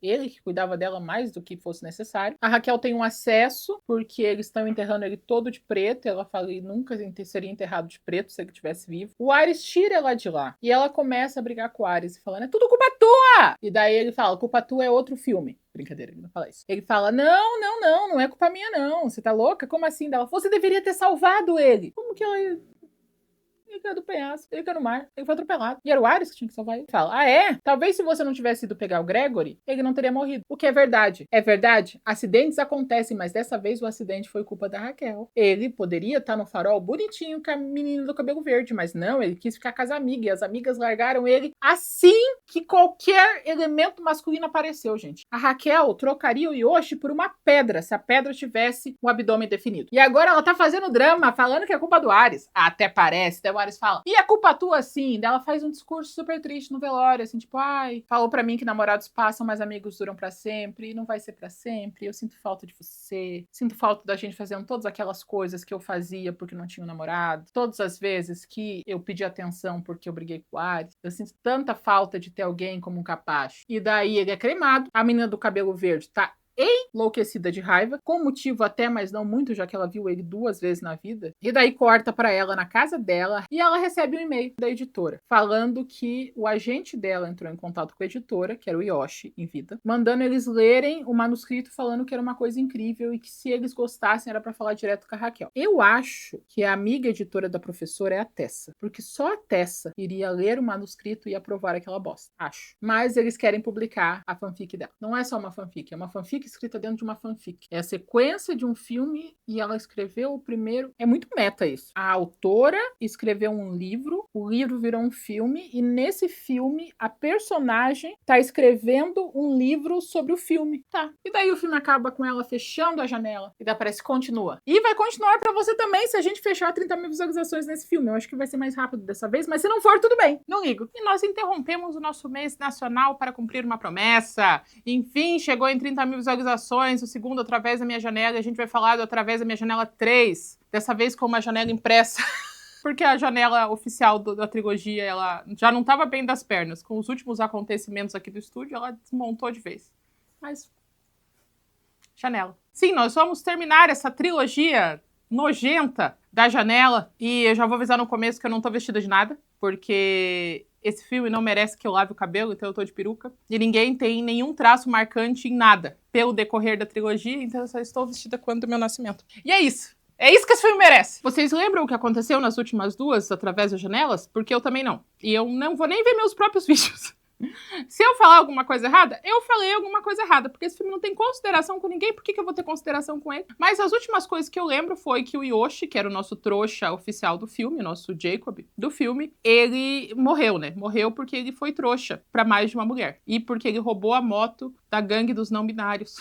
Ele que cuidava dela mais do que fosse necessário. A Raquel tem um acesso, porque eles estão enterrando ele todo de preto. Ela fala que nunca seria enterrado de preto se ele estivesse vivo. O Ares tira ela de lá. E ela começa a brigar com o Ares, falando, é tudo culpa tua! E daí ele fala, culpa tua é outro filme. Brincadeira, ele não fala isso. Ele fala, não é culpa minha não, você tá louca? Como assim? Ela, você deveria ter salvado ele. Como que ela... Ele caiu do penhasco, ele caiu no mar, ele foi atropelado. E era o Ares que tinha que salvar ele. Fala, talvez se você não tivesse ido pegar o Gregory, ele não teria morrido. O que é verdade? É verdade? Acidentes acontecem, mas dessa vez o acidente foi culpa da Raquel. Ele poderia estar no farol bonitinho com a menina do cabelo verde, mas não, ele quis ficar com as amigas. E as amigas largaram ele assim que qualquer elemento masculino apareceu, gente. A Raquel trocaria o Yoshi por uma pedra, se a pedra tivesse o abdômen definido. E agora ela tá fazendo drama, falando que é culpa do Ares. Até parece, deu o Ares fala, e a culpa tua, assim? Daí ela faz um discurso super triste no velório, assim, tipo, ai, falou pra mim que namorados passam, mas amigos duram pra sempre, e não vai ser pra sempre, eu sinto falta de você, sinto falta da gente fazendo todas aquelas coisas que eu fazia porque não tinha um namorado, todas as vezes que eu pedi atenção porque eu briguei com o Ares, eu sinto tanta falta de ter alguém como um capacho. E daí ele é cremado, a menina do cabelo verde tá enlouquecida de raiva, com motivo até, mas não muito, já que ela viu ele 2 vezes na vida. E daí corta pra ela na casa dela e ela recebe um e-mail da editora falando que o agente dela entrou em contato com a editora, que era o Yoshi em vida, mandando eles lerem o manuscrito falando que era uma coisa incrível e que se eles gostassem era pra falar direto com a Raquel. Eu acho que a amiga editora da professora é a Tessa, porque só a Tessa iria ler o manuscrito e aprovar aquela bosta. Acho. Mas eles querem publicar a fanfic dela. Não é só uma fanfic, é uma fanfic escrita dentro de uma fanfic. É a sequência de um filme e ela escreveu o primeiro. É muito meta isso. A autora escreveu um livro, o livro virou um filme e nesse filme a personagem tá escrevendo um livro sobre o filme. Tá. E daí o filme acaba com ela fechando a janela e daí parece continua. E vai continuar pra você também se a gente fechar 30 mil visualizações nesse filme. Eu acho que vai ser mais rápido dessa vez, mas se não for, tudo bem. Não ligo. E nós interrompemos o nosso mês nacional para cumprir uma promessa. Enfim, chegou em 30 mil visualizações, o segundo Através da Minha Janela, e a gente vai falar do Através da Minha Janela 3, dessa vez com uma janela impressa, porque a janela oficial da trilogia, ela já não estava bem das pernas. Com os últimos acontecimentos aqui do estúdio, ela desmontou de vez. Mas, janela. Sim, nós vamos terminar essa trilogia nojenta da janela, e eu já vou avisar no começo que eu não tô vestida de nada, porque esse filme não merece que eu lave o cabelo, então eu tô de peruca. E ninguém tem nenhum traço marcante em nada pelo decorrer da trilogia, então eu só estou vestida quando do meu nascimento. E é isso. É isso que esse filme merece. Vocês lembram o que aconteceu nas últimas 2 Através das Janelas? Porque eu também não. E eu não vou nem ver meus próprios vídeos. Se eu falar alguma coisa errada, eu falei alguma coisa errada, porque esse filme não tem consideração com ninguém, por que eu vou ter consideração com ele? Mas as últimas coisas que eu lembro foi que o Yoshi, que era o nosso trouxa oficial do filme, o nosso Jacob do filme, ele morreu, né? Morreu porque ele foi trouxa pra mais de uma mulher. E porque ele roubou a moto da gangue dos não binários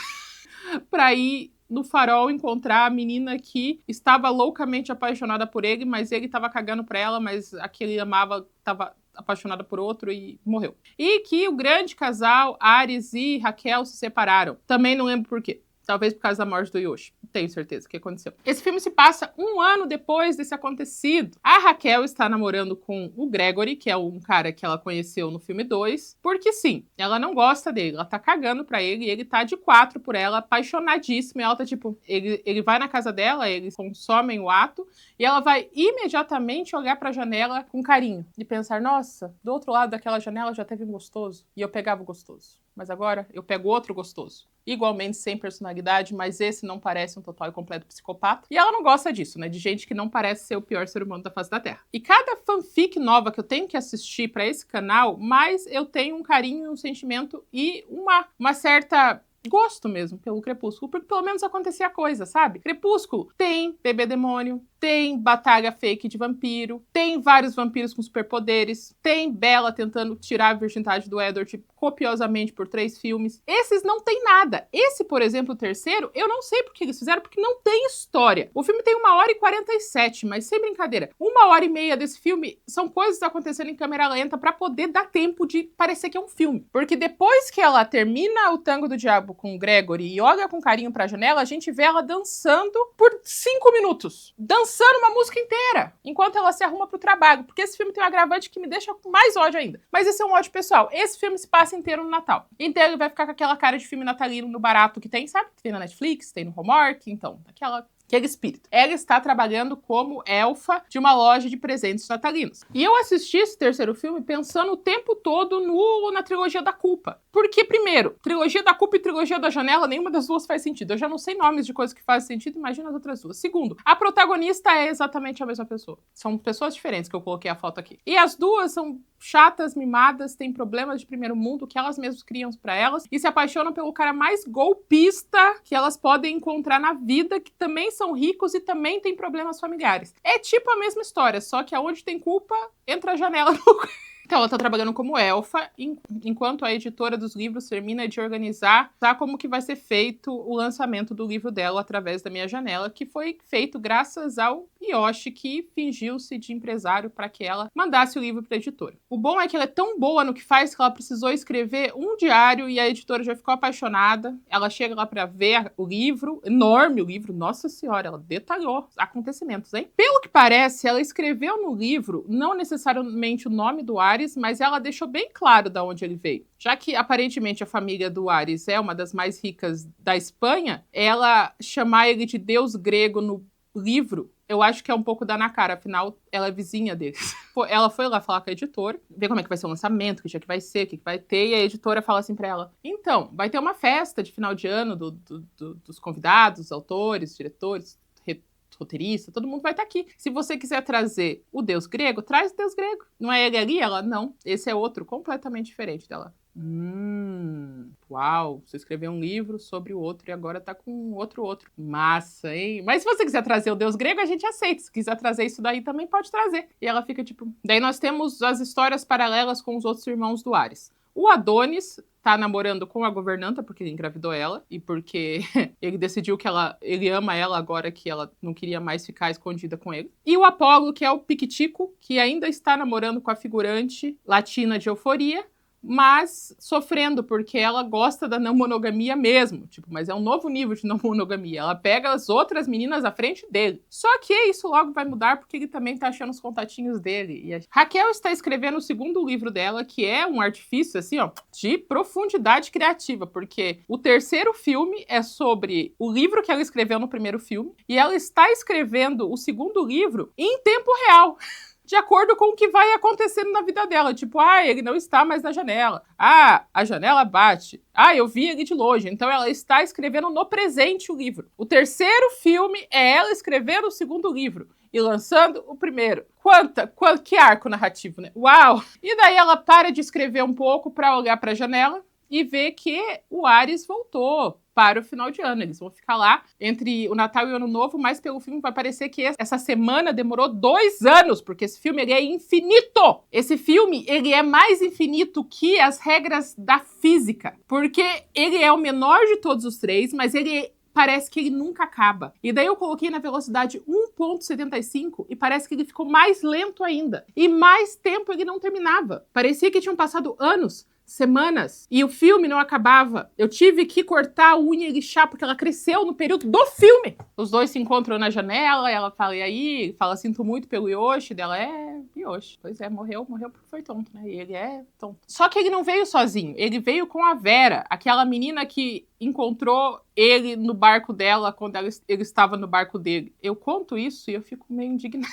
pra ir no farol encontrar a menina que estava loucamente apaixonada por ele, mas ele tava cagando pra ela, mas a que ele amava tava apaixonada por outro e morreu. E que o grande casal, Ares e Raquel, se separaram. Também não lembro por quê. Talvez por causa da morte do Yoshi. Tenho certeza que aconteceu. Esse filme se passa 1 ano depois desse acontecido. A Raquel está namorando com o Gregory, que é um cara que ela conheceu no filme 2, porque sim, ela não gosta dele, ela tá cagando pra ele e ele tá de 4 por ela, apaixonadíssimo. E ela tá tipo, ele vai na casa dela, eles consomem o ato e ela vai imediatamente olhar pra janela com carinho e pensar, nossa, do outro lado daquela janela já teve um gostoso e eu pegava o gostoso. Mas agora eu pego outro gostoso. Igualmente sem personalidade, mas esse não parece um total e completo psicopata. E ela não gosta disso, né? De gente que não parece ser o pior ser humano da face da Terra. E cada fanfic nova que eu tenho que assistir pra esse canal, mais eu tenho um carinho, um sentimento e uma certa gosto mesmo pelo Crepúsculo, porque pelo menos acontecia coisa, sabe? Crepúsculo tem bebê demônio, tem batalha fake de vampiro, tem vários vampiros com superpoderes, tem Bella tentando tirar a virgindade do Edward copiosamente por 3 filmes. Esses não tem nada. Esse, por exemplo, o terceiro, eu não sei porque eles fizeram, porque não tem história. O filme tem 1h47, mas sem brincadeira. 1h30 desse filme são coisas acontecendo em câmera lenta pra poder dar tempo de parecer que é um filme. Porque depois que ela termina o Tango do Diabo com o Gregory e olha com carinho pra janela, a gente vê ela dançando por 5 minutos. Dançando uma música inteira, enquanto ela se arruma pro trabalho. Porque esse filme tem um agravante que me deixa com mais ódio ainda. Mas esse é um ódio pessoal. Esse filme se passa inteiro no Natal. Então ele vai ficar com aquela cara de filme natalino no barato que tem, sabe? Que tem na Netflix, tem no Hallmark, então, aquele espírito. Ela está trabalhando como elfa de uma loja de presentes natalinos. E eu assisti esse terceiro filme pensando o tempo todo na trilogia da culpa. Porque, primeiro, trilogia da culpa e trilogia da janela, nenhuma das duas faz sentido. Eu já não sei nomes de coisas que fazem sentido, imagina as outras duas. Segundo, a protagonista é exatamente a mesma pessoa. São pessoas diferentes que eu coloquei a foto aqui. E as duas são chatas, mimadas, têm problemas de primeiro mundo que elas mesmas criam pra elas e se apaixonam pelo cara mais golpista que elas podem encontrar na vida, que também são ricos e também têm problemas familiares. É tipo a mesma história, só que aonde tem culpa, entra a janela no... Então, ela tá trabalhando como elfa, enquanto a editora dos livros termina de organizar, tá, como que vai ser feito o lançamento do livro dela Através da Minha Janela, que foi feito graças ao Yoshi, que fingiu-se de empresário para que ela mandasse o livro para a editora. O bom é que ela é tão boa no que faz que ela precisou escrever um diário e a editora já ficou apaixonada. Ela chega lá para ver o livro, enorme o livro, nossa senhora, ela detalhou acontecimentos, hein? Pelo que parece, ela escreveu no livro, não necessariamente o nome do Ares, mas ela deixou bem claro de onde ele veio. Já que, aparentemente, a família do Ares é uma das mais ricas da Espanha, ela chamar ele de deus grego no livro, eu acho que é um pouco dar na cara, afinal, ela é vizinha deles. Ela foi lá falar com a editora, ver como é que vai ser o lançamento, que dia que vai ser, o que vai ter, e a editora fala assim pra ela, então, vai ter uma festa de final de ano dos convidados, dos autores, diretores, roteirista, todo mundo vai estar aqui. Se você quiser trazer o deus grego, traz o deus grego. Não é ele ali? Ela, não. Esse é outro completamente diferente dela. Uau, você escreveu um livro sobre o outro e agora tá com outro. Massa, hein? Mas se você quiser trazer o deus grego, a gente aceita. Se quiser trazer isso daí, também pode trazer. E ela fica tipo... Daí nós temos as histórias paralelas com os outros irmãos do Ares. O Adonis tá namorando com a governanta porque ele engravidou ela e porque ele decidiu que ele ama ela agora que ela não queria mais ficar escondida com ele. E o Apolo, que é o Piquitico, que ainda está namorando com a figurante latina de Euforia, mas sofrendo, porque ela gosta da não monogamia mesmo, tipo, mas é um novo nível de não monogamia. Ela pega as outras meninas à frente dele. Só que isso logo vai mudar, porque ele também tá achando os contatinhos dele. E a Raquel está escrevendo o segundo livro dela, que é um artifício, assim, ó, de profundidade criativa, porque o terceiro filme é sobre o livro que ela escreveu no primeiro filme, e ela está escrevendo o segundo livro em tempo real. De acordo com o que vai acontecendo na vida dela. Tipo, ele não está mais na janela. A janela bate. Eu vi ele de longe. Então ela está escrevendo no presente o livro. O terceiro filme é ela escrevendo o segundo livro e lançando o primeiro. Que arco narrativo, né? Uau! E daí ela para de escrever um pouco para olhar para a janela e ver que o Ares voltou para o final de ano. Eles vão ficar lá entre o Natal e o Ano Novo, mas pelo filme vai parecer que essa semana demorou 2 anos, porque esse filme ele é infinito! Esse filme ele é mais infinito que as regras da física, porque ele é o menor de todos os três, mas parece que ele nunca acaba. E daí eu coloquei na velocidade 1.75 e parece que ele ficou mais lento ainda. E mais tempo ele não terminava. Parecia que tinham passado anos, semanas, e o filme não acabava. Eu tive que cortar a unha e lixar, porque ela cresceu no período do filme. Os dois se encontram na janela, ela fala, e aí? Fala, sinto muito pelo Yoshi, dela, Yoshi. Pois é, morreu porque foi tonto, né? E ele é tonto. Só que ele não veio sozinho, ele veio com a Vera, aquela menina que encontrou ele no barco dela quando ele estava no barco dele. Eu conto isso e eu fico meio indignada.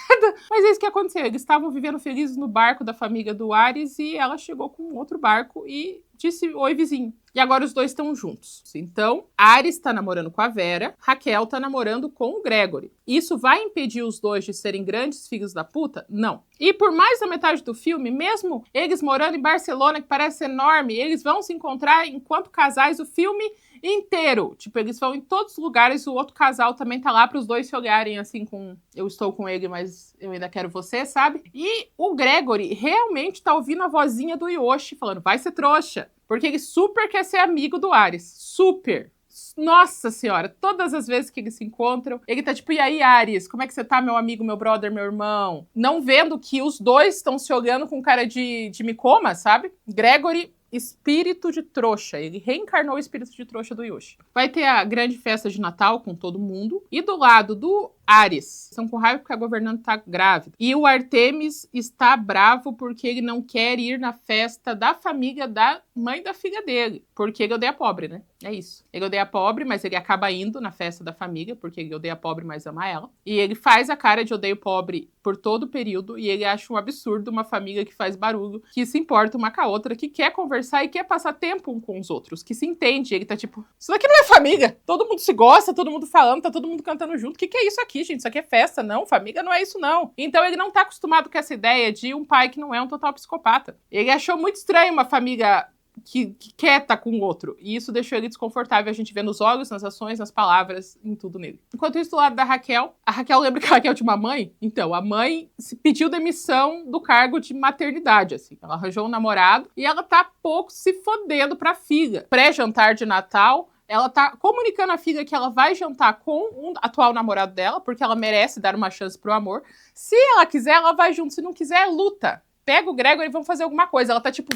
Mas é isso que aconteceu. Eles estavam vivendo felizes no barco da família do Ares e ela chegou com outro barco e disse, oi, vizinho. E agora os dois estão juntos. Então, Ares tá namorando com a Vera, Raquel tá namorando com o Gregory. Isso vai impedir os dois de serem grandes filhos da puta? Não. E por mais da metade do filme, mesmo eles morando em Barcelona, que parece enorme, eles vão se encontrar enquanto casais o filme inteiro. Tipo, eles vão em todos os lugares, o outro casal também tá lá para os dois se olharem assim com eu estou com ele, mas eu ainda quero você, sabe? E o Gregory realmente tá ouvindo a vozinha do Yoshi falando, vai ser trouxa. Porque ele super quer ser amigo do Ares. Super. Nossa senhora, todas as vezes que eles se encontram, ele tá tipo, e aí, Ares, como é que você tá, meu amigo, meu brother, meu irmão? Não vendo que os dois estão se olhando com cara de me coma, sabe? Gregory, espírito de trouxa. Ele reencarnou o espírito de trouxa do Yoshi. Vai ter a grande festa de Natal com todo mundo. E do lado do Ares, estão com raiva porque a governanta tá grávida. E o Artemis está bravo porque ele não quer ir na festa da família da mãe da filha dele. Porque ele odeia pobre, né? É isso. Ele odeia pobre, mas ele acaba indo na festa da família, porque ele odeia pobre, mas ama ela. E ele faz a cara de odeio pobre por todo o período, e ele acha um absurdo uma família que faz barulho, que se importa uma com a outra, que quer conversar e quer passar tempo um com os outros, que se entende. Ele tá tipo, isso daqui não é família. Todo mundo se gosta, todo mundo falando, tá todo mundo cantando junto. O que é isso aqui, gente? Isso aqui é festa, não. Família não é isso, não. Então ele não tá acostumado com essa ideia de um pai que não é um total psicopata. Ele achou muito estranho uma família que quer estar com o outro. E isso deixou ele desconfortável. A gente vê nos olhos, nas ações, nas palavras, em tudo nele. Enquanto isso, do lado da Raquel, a Raquel lembra que a Raquel tinha uma mãe? Então, a mãe se pediu demissão do cargo de maternidade, assim. Ela arranjou um namorado e ela tá pouco se fodendo pra filha. Pré-jantar de Natal, ela tá comunicando à filha que ela vai jantar com um atual namorado dela, porque ela merece dar uma chance pro amor. Se ela quiser, ela vai junto. Se não quiser, luta. Pega o Gregory e vamos fazer alguma coisa. Ela tá tipo...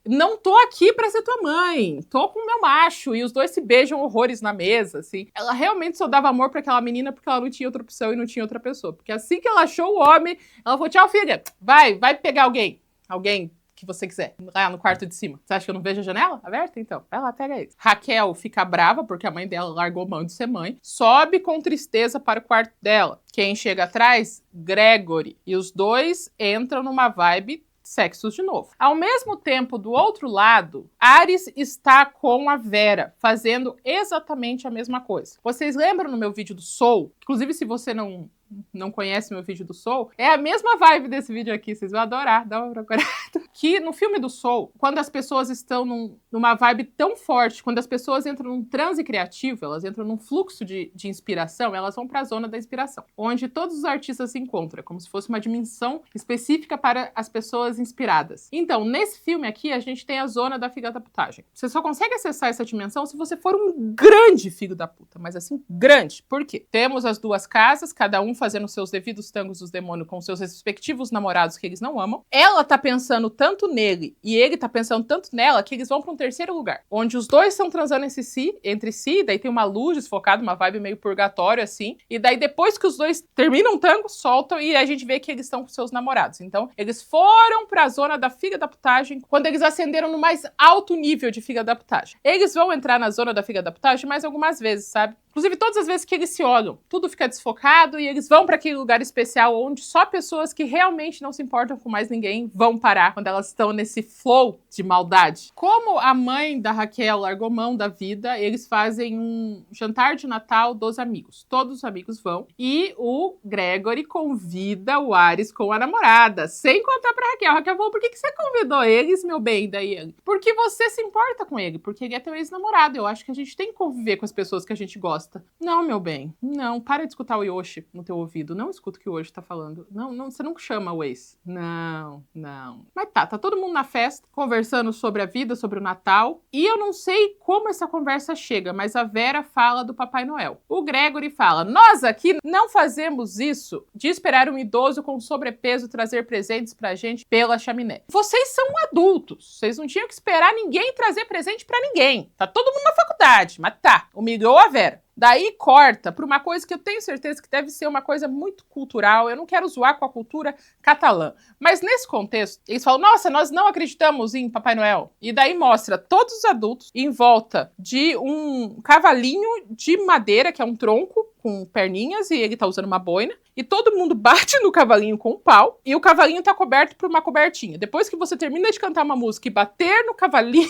Não tô aqui pra ser tua mãe. Tô com o meu macho. E os dois se beijam horrores na mesa, assim. Ela realmente só dava amor pra aquela menina porque ela não tinha outra opção e não tinha outra pessoa. Porque assim que ela achou o homem, ela falou, tchau, filha. Vai pegar alguém. Alguém que você quiser, lá no quarto de cima. Você acha que eu não vejo a janela aberta? Então, vai lá, pega isso. Raquel fica brava porque a mãe dela largou mão de ser mãe. Sobe com tristeza para o quarto dela. Quem chega atrás? Gregory. E os dois entram numa vibe sexos de novo. Ao mesmo tempo, do outro lado, Ares está com a Vera, fazendo exatamente a mesma coisa. Vocês lembram no meu vídeo do Soul? Inclusive, se você não conhece meu vídeo do Soul, é a mesma vibe desse vídeo aqui, vocês vão adorar, dá uma procurada. Que no filme do Soul, quando as pessoas estão numa vibe tão forte, quando as pessoas entram num transe criativo, elas entram num fluxo de inspiração, elas vão para a zona da inspiração, onde todos os artistas se encontram, como se fosse uma dimensão específica para as pessoas inspiradas. Então, nesse filme aqui, a gente tem a zona da filha da putagem. Você só consegue acessar essa dimensão se você for um grande filho da puta, mas assim, grande. Por quê? Temos as duas casas, cada um fazendo seus devidos tangos dos demônios com seus respectivos namorados que eles não amam. Ela tá pensando tanto nele e ele tá pensando tanto nela que eles vão pra um terceiro lugar, onde os dois estão transando entre si, daí tem uma luz desfocada, uma vibe meio purgatório assim, e daí depois que os dois terminam o tango, soltam e a gente vê que eles estão com seus namorados. Então, eles foram pra zona da filha da putagem quando eles ascenderam no mais alto nível de filha da putagem. Eles vão entrar na zona da filha da putagem mais algumas vezes, sabe? Inclusive, todas as vezes que eles se olham, tudo fica desfocado e eles vão para aquele lugar especial onde só pessoas que realmente não se importam com mais ninguém vão parar quando elas estão nesse flow de maldade. Como a mãe da Raquel largou mão da vida, eles fazem um jantar de Natal dos amigos. Todos os amigos vão e o Gregory convida o Ares com a namorada, sem contar pra Raquel. A Raquel falou, por que você convidou eles, meu bem? Daí ele, porque você se importa com ele, porque ele é teu ex-namorado. Eu acho que a gente tem que conviver com as pessoas que a gente gosta. Não, meu bem, não, para de escutar o Yoshi no teu ouvido, não escuta o que o Yoshi tá falando, não, você não chama o ex, não. Mas tá todo mundo na festa, conversando sobre a vida, sobre o Natal, e eu não sei como essa conversa chega, mas a Vera fala do Papai Noel. O Gregory fala, nós aqui não fazemos isso de esperar um idoso com sobrepeso trazer presentes pra gente pela chaminé. Vocês são adultos, vocês não tinham que esperar ninguém trazer presente pra ninguém, tá todo mundo na faculdade, mas tá, humilhou a Vera. Daí corta para uma coisa que eu tenho certeza que deve ser uma coisa muito cultural. Eu não quero zoar com a cultura catalã. Mas nesse contexto, eles falam, nossa, nós não acreditamos em Papai Noel. E daí mostra todos os adultos em volta de um cavalinho de madeira, que é um tronco, com perninhas, e ele tá usando uma boina. E todo mundo bate no cavalinho com um pau. E o cavalinho tá coberto por uma cobertinha. Depois que você termina de cantar uma música e bater no cavalinho...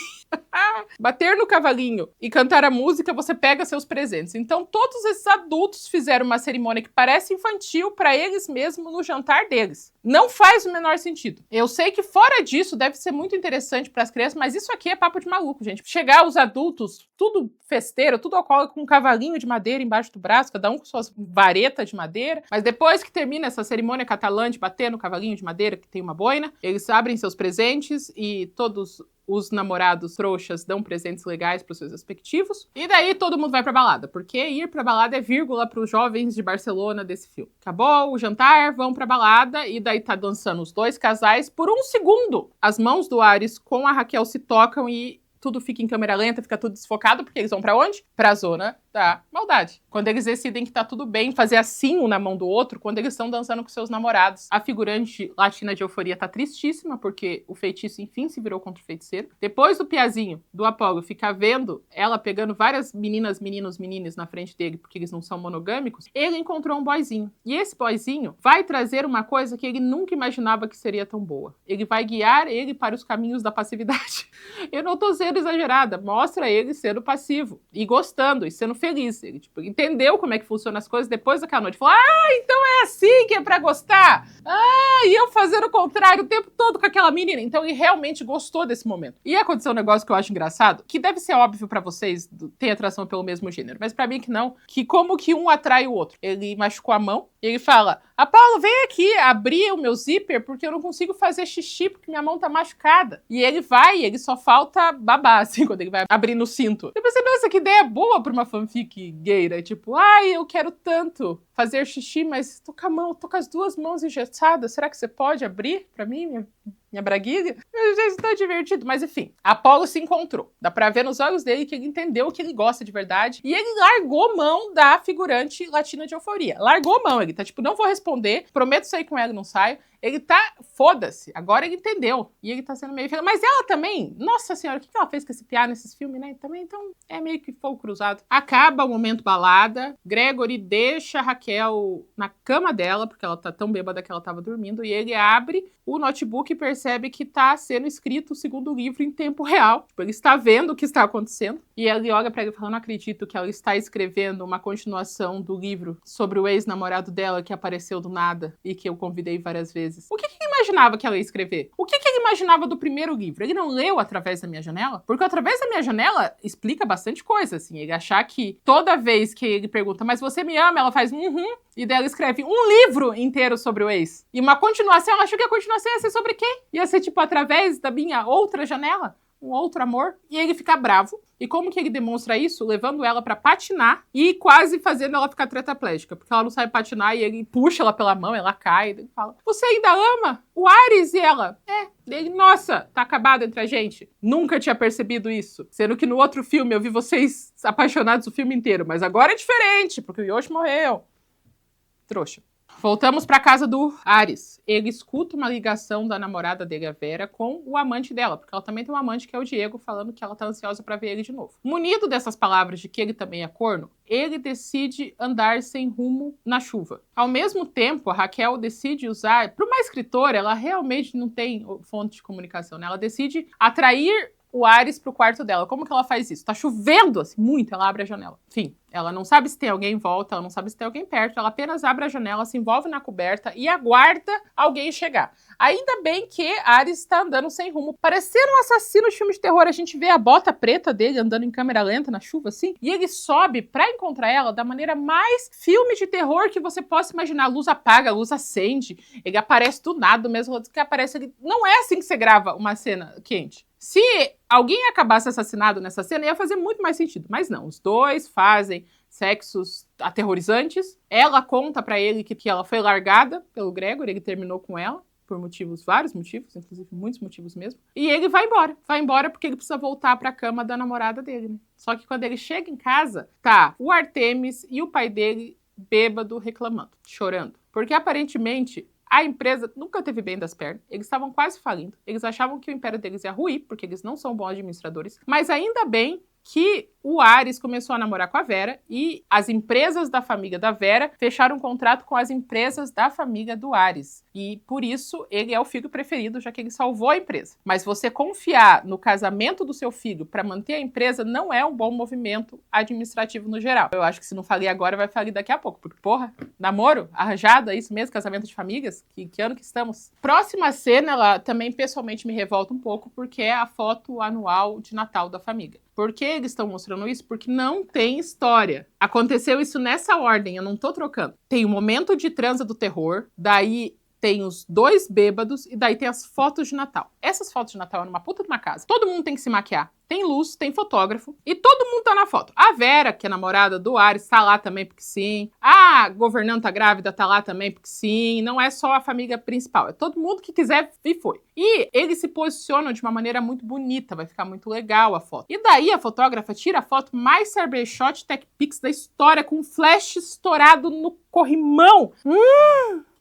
bater no cavalinho e cantar a música, você pega seus presentes. Então, todos esses adultos fizeram uma cerimônia que parece infantil para eles mesmos no jantar deles. Não faz o menor sentido. Eu sei que fora disso deve ser muito interessante para as crianças, mas isso aqui é papo de maluco, gente. Chegar os adultos, tudo festeiro, tudo alcoólico, com um cavalinho de madeira embaixo do braço, cada um com suas varetas de madeira. Mas depois que termina essa cerimônia catalã de bater no cavalinho de madeira, que tem uma boina, eles abrem seus presentes e todos os namorados trouxas dão presentes legais para os seus respectivos. E daí todo mundo vai pra balada, porque ir pra balada é vírgula para os jovens de Barcelona desse filme. Acabou o jantar, vão pra balada e daí tá dançando os dois casais. Por um segundo, as mãos do Ares com a Raquel se tocam e tudo fica em câmera lenta, fica tudo desfocado, porque eles vão pra onde? Pra zona da maldade. Quando eles decidem que tá tudo bem fazer assim um na mão do outro, quando eles estão dançando com seus namorados. A figurante latina de Euforia tá tristíssima, porque o feitiço, enfim, se virou contra o feiticeiro. Depois do Piazinho, do Apolo, ficar vendo ela pegando várias meninas, meninos, meninas na frente dele, porque eles não são monogâmicos, ele encontrou um boyzinho. E esse boyzinho vai trazer uma coisa que ele nunca imaginava que seria tão boa. Ele vai guiar ele para os caminhos da passividade. Eu não tô sendo exagerada, mostra ele sendo passivo e gostando e sendo feliz. Ele entendeu como é que funcionam as coisas depois daquela noite. Falou, então é assim que é pra gostar? E eu fazendo o contrário o tempo todo com aquela menina. Então ele realmente gostou desse momento. E aconteceu um negócio que eu acho engraçado, que deve ser óbvio pra vocês, tem atração pelo mesmo gênero, mas pra mim que não, que como que um atrai o outro. Ele machucou a mão E ele fala, Apolo, vem aqui abrir o meu zíper porque eu não consigo fazer xixi porque minha mão tá machucada. E ele vai, ele só falta babar, assim, quando ele vai abrir no cinto. Eu pensei, nossa, que ideia boa pra uma fanfic gay, né? Tipo, ai, eu quero tanto fazer xixi, mas tô com as duas mãos engessadas. Será que você pode abrir pra mim, minha braguilha? Isso tá divertido. Mas enfim, Apolo se encontrou. Dá pra ver nos olhos dele que ele entendeu o que ele gosta de verdade. E ele largou mão da figurante latina de euforia. Largou mão. Ele tá tipo, não vou responder, prometo sair com ela e não saio. Ele tá, foda-se, agora ele entendeu. E ele tá sendo meio... Mas ela também, nossa senhora, o que ela fez com esse piá nesses filmes, né? Também, então, é meio que fogo cruzado. Acaba o momento balada, Gregory deixa a Raquel na cama dela, porque ela tá tão bêbada que ela tava dormindo, e ele abre o notebook e percebe que tá sendo escrito o segundo livro em tempo real. Tipo, ele está vendo o que está acontecendo. E ele olha pra ele e fala, não acredito que ela está escrevendo uma continuação do livro sobre o ex-namorado dela que apareceu do nada e que eu convidei várias vezes. O que ele imaginava que ela ia escrever? O que ele imaginava do primeiro livro? Ele não leu Através da Minha Janela? Porque Através da Minha Janela explica bastante coisa, assim. Ele achar que toda vez que ele pergunta, mas você me ama? Ela faz, e daí ela escreve um livro inteiro sobre o ex. E uma continuação, ela achou que a continuação ia ser sobre quem? Ia ser, tipo, através da minha outra janela? Um outro amor, e ele fica bravo. E como que ele demonstra isso? Levando ela pra patinar e quase fazendo ela ficar tetraplégica, porque ela não sabe patinar e ele puxa ela pela mão, ela cai, e ele fala, você ainda ama o Ares? E ela, ele, nossa, tá acabado entre a gente. Nunca tinha percebido isso. Sendo que no outro filme eu vi vocês apaixonados o filme inteiro, mas agora é diferente, porque o Yoshi morreu. Trouxa. Voltamos pra casa do Ares. Ele escuta uma ligação da namorada dele, a Vera, com o amante dela, porque ela também tem um amante que é o Diego, falando que ela tá ansiosa pra ver ele de novo. Munido dessas palavras de que ele também é corno, ele decide andar sem rumo na chuva. Ao mesmo tempo, a Raquel decide usar... Para uma escritora, ela realmente não tem fonte de comunicação, né? Ela decide atrair o Ares pro quarto dela. Como que ela faz isso? Tá chovendo, assim, muito, ela abre a janela. Enfim, ela não sabe se tem alguém em volta, ela não sabe se tem alguém perto, ela apenas abre a janela, se envolve na coberta e aguarda alguém chegar. Ainda bem que Ares está andando sem rumo, parecendo um assassino de filme de terror. A gente vê a bota preta dele andando em câmera lenta na chuva, assim, e ele sobe pra encontrar ela da maneira mais filme de terror que você possa imaginar. A luz apaga, a luz acende, ele aparece do nada, do mesmo que aparece ali. Não é assim que você grava uma cena quente. Se alguém acabasse assassinado nessa cena, ia fazer muito mais sentido. Mas não, os dois fazem sexos aterrorizantes. Ela conta pra ele que ela foi largada pelo Gregory, ele terminou com ela. Por motivos, vários motivos, inclusive muitos motivos mesmo. E ele vai embora. Vai embora porque ele precisa voltar pra cama da namorada dele, né? Só que quando ele chega em casa, tá o Artemis e o pai dele bêbado reclamando, chorando. Porque aparentemente a empresa nunca teve bem das pernas, eles estavam quase falindo, eles achavam que o império deles ia ruir, porque eles não são bons administradores, mas ainda bem que o Ares começou a namorar com a Vera e as empresas da família da Vera fecharam um contrato com as empresas da família do Ares. E por isso ele é o filho preferido, já que ele salvou a empresa. Mas você confiar no casamento do seu filho para manter a empresa não é um bom movimento administrativo no geral. Eu acho que se não falir agora, vai falir daqui a pouco. Porque, porra, namoro, arranjado, é isso mesmo, casamento de famílias? Que ano que estamos? Próxima cena, ela também pessoalmente me revolta um pouco, porque é a foto anual de Natal da família. Por que eles estão mostrando isso? Porque não tem história. Aconteceu isso nessa ordem, eu não tô trocando. Tem o momento de transa do terror, daí tem os dois bêbados e daí tem as fotos de Natal. Essas fotos de Natal é numa puta de uma casa. Todo mundo tem que se maquiar. Tem luz, tem fotógrafo e todo mundo tá na foto. A Vera, que é namorada do Ares, tá lá também porque sim. A governanta grávida tá lá também porque sim. Não é só a família principal, é todo mundo que quiser e foi. E eles se posicionam de uma maneira muito bonita, vai ficar muito legal a foto. E daí a fotógrafa tira a foto mais cybershot Tech Pix da história, com um flash estourado no corrimão.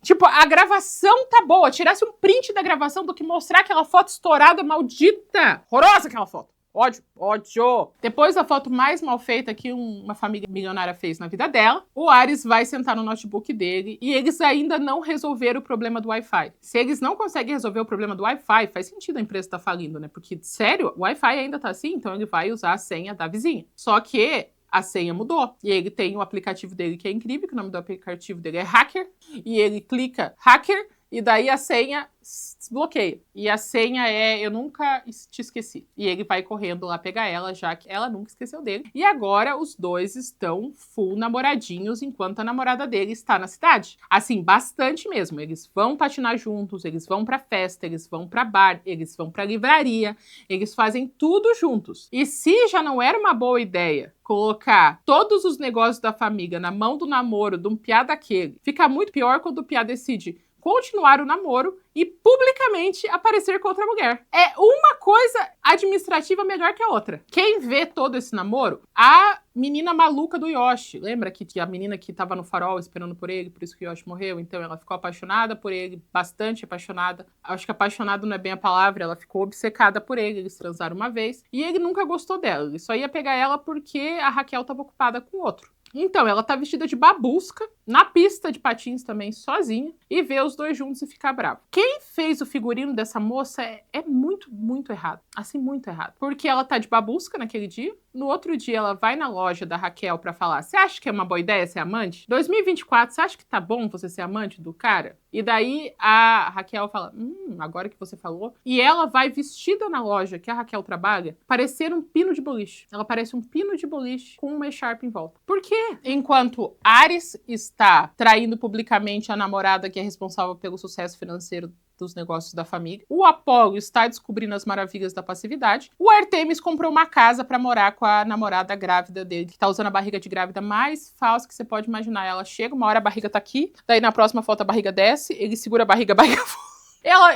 Tipo, a gravação tá boa. Tirasse um print da gravação do que mostrar aquela foto estourada maldita. Horrorosa aquela foto. Ódio, ódio. Depois da foto mais mal feita que uma família milionária fez na vida dela, o Ares vai sentar no notebook dele e eles ainda não resolveram o problema do Wi-Fi. Se eles não conseguem resolver o problema do Wi-Fi, faz sentido a empresa estar falindo, né? Porque, sério, o Wi-Fi ainda tá assim, então ele vai usar a senha da vizinha. Só que a senha mudou. E ele tem o aplicativo dele que é incrível, que o nome do aplicativo dele é Hacker. E ele clica Hacker E daí a senha desbloqueia. E a senha é eu nunca te esqueci. E ele vai correndo lá pegar ela, já que ela nunca esqueceu dele. E agora os dois estão full namoradinhos enquanto a namorada dele está na cidade. Assim, bastante mesmo. Eles vão patinar juntos, eles vão pra festa, eles vão pra bar, eles vão pra livraria, eles fazem tudo juntos. E se já não era uma boa ideia colocar todos os negócios da família na mão do namoro de um piá daquele, fica muito pior quando o piá decide continuar o namoro e publicamente aparecer com outra mulher. É uma coisa administrativa melhor que a outra. Quem vê todo esse namoro? A menina maluca do Yoshi. Lembra que a menina que tava no farol esperando por ele, por isso que o Yoshi morreu? Então ela ficou apaixonada por ele, bastante apaixonada. Acho que apaixonado não é bem a palavra, ela ficou obcecada por ele, eles transaram uma vez. E ele nunca gostou dela, ele só ia pegar ela porque a Raquel tava ocupada com outro. Então, ela tá vestida de babusca, na pista de patins também, sozinha, e vê os dois juntos e fica bravo. Quem fez o figurino dessa moça é muito, muito errado. Assim, muito errado. Porque ela tá de babusca naquele dia, no outro dia ela vai na loja da Raquel pra falar, você acha que é uma boa ideia ser amante? 2024, você acha que tá bom você ser amante do cara? E daí a Raquel fala, agora que você falou. E ela vai vestida na loja que a Raquel trabalha, parecer um pino de boliche. Ela parece um pino de boliche com uma echarpe em volta. Por quê? Enquanto Ares está traindo publicamente a namorada que é responsável pelo sucesso financeiro dos negócios da família, o Apolo está descobrindo as maravilhas da passividade, o Artemis comprou uma casa pra morar com a namorada grávida dele, que tá usando a barriga de grávida mais falsa que você pode imaginar. Ela chega, uma hora a barriga tá aqui, daí na próxima foto a barriga desce, ele segura a barriga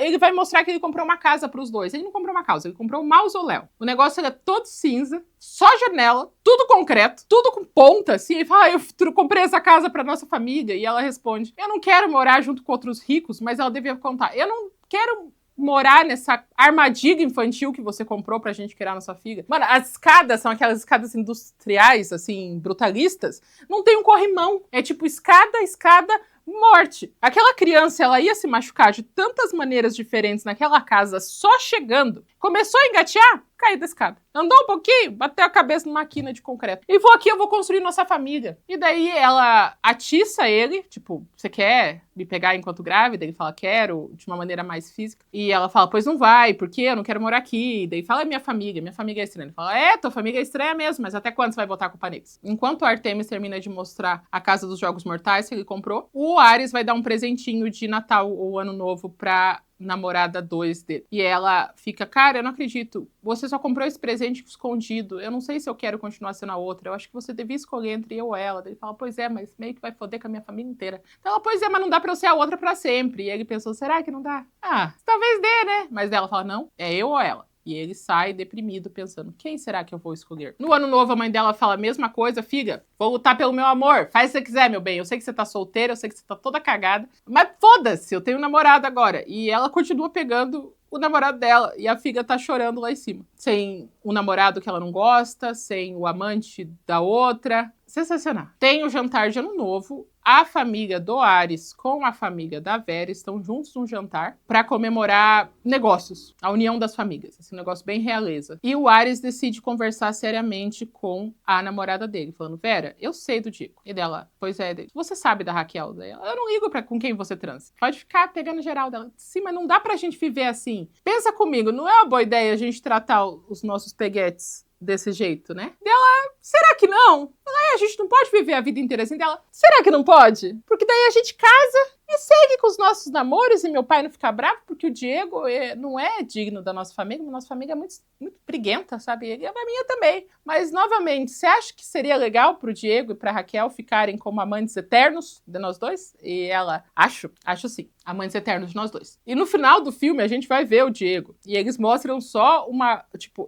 ele vai mostrar que ele comprou uma casa pros dois. Ele não comprou uma casa, ele comprou um mausoléu. O negócio é todo cinza, só janela, tudo concreto, tudo com ponta, assim. Ele fala, eu comprei essa casa pra nossa família. E ela responde, eu não quero morar junto com outros ricos, mas ela devia contar, eu não quero morar nessa armadilha infantil que você comprou pra gente criar nossa filha. Mano, as escadas são aquelas escadas industriais, assim, brutalistas. Não tem um corrimão. É tipo escada, morte. Aquela criança, ela ia se machucar de tantas maneiras diferentes naquela casa só chegando. Começou a engatear, caiu da escada. Andou um pouquinho, bateu a cabeça numa quina de concreto. E vou aqui, eu vou construir nossa família. E daí ela atiça ele, tipo, você quer me pegar enquanto grávida? Ele fala, quero, de uma maneira mais física. E ela fala, pois não vai, porque eu não quero morar aqui. E daí fala, é minha família é estranha. Ele fala, tua família é estranha mesmo, mas até quando você vai botar a culpa neles? Enquanto o Artemis termina de mostrar a Casa dos Jogos Mortais que ele comprou, o Ares vai dar um presentinho de Natal ou Ano Novo pra namorada 2 dele. E ela fica, cara, eu não acredito, você só comprou esse presente escondido, eu não sei se eu quero continuar sendo a outra, eu acho que você devia escolher entre eu ou ela. Ele fala, pois é, mas meio que vai foder com a minha família inteira. Então ela, pois é, mas não dá pra eu ser a outra pra sempre. E ele pensou, será que não dá? Talvez dê, né? Mas ela fala, não, é eu ou ela. E ele sai deprimido, pensando, quem será que eu vou escolher? No Ano Novo, a mãe dela fala a mesma coisa, filha, vou lutar pelo meu amor, faz o que você quiser, meu bem, eu sei que você tá solteira, eu sei que você tá toda cagada, mas foda-se, eu tenho um namorado agora. E ela continua pegando o namorado dela, e a filha tá chorando lá em cima. Sem o namorado que ela não gosta, sem o amante da outra. Sensacional. Tem o jantar de Ano Novo, a família do Ares com a família da Vera estão juntos num jantar para comemorar negócios, a união das famílias, esse negócio bem realeza. E o Ares decide conversar seriamente com a namorada dele, falando, Vera, eu sei do Diego. E dela, pois é, você sabe da Raquel? Dela, eu não ligo com quem você transa. Pode ficar pegando geral dela. Sim, mas não dá pra gente viver assim. Pensa comigo, não é uma boa ideia a gente tratar os nossos peguetes desse jeito, né? Dela, será que não? A gente não pode viver a vida inteira assim. Dela, será que não pode? Porque daí a gente casa e segue com os nossos namoros e meu pai não fica bravo porque o Diego não é digno da nossa família. Nossa família é muito, muito briguenta, sabe? E a minha também. Mas, novamente, você acha que seria legal pro Diego e pra Raquel ficarem como amantes eternos de nós dois? E ela, acho sim. Amantes eternos de nós dois. E no final do filme, a gente vai ver o Diego. E eles mostram só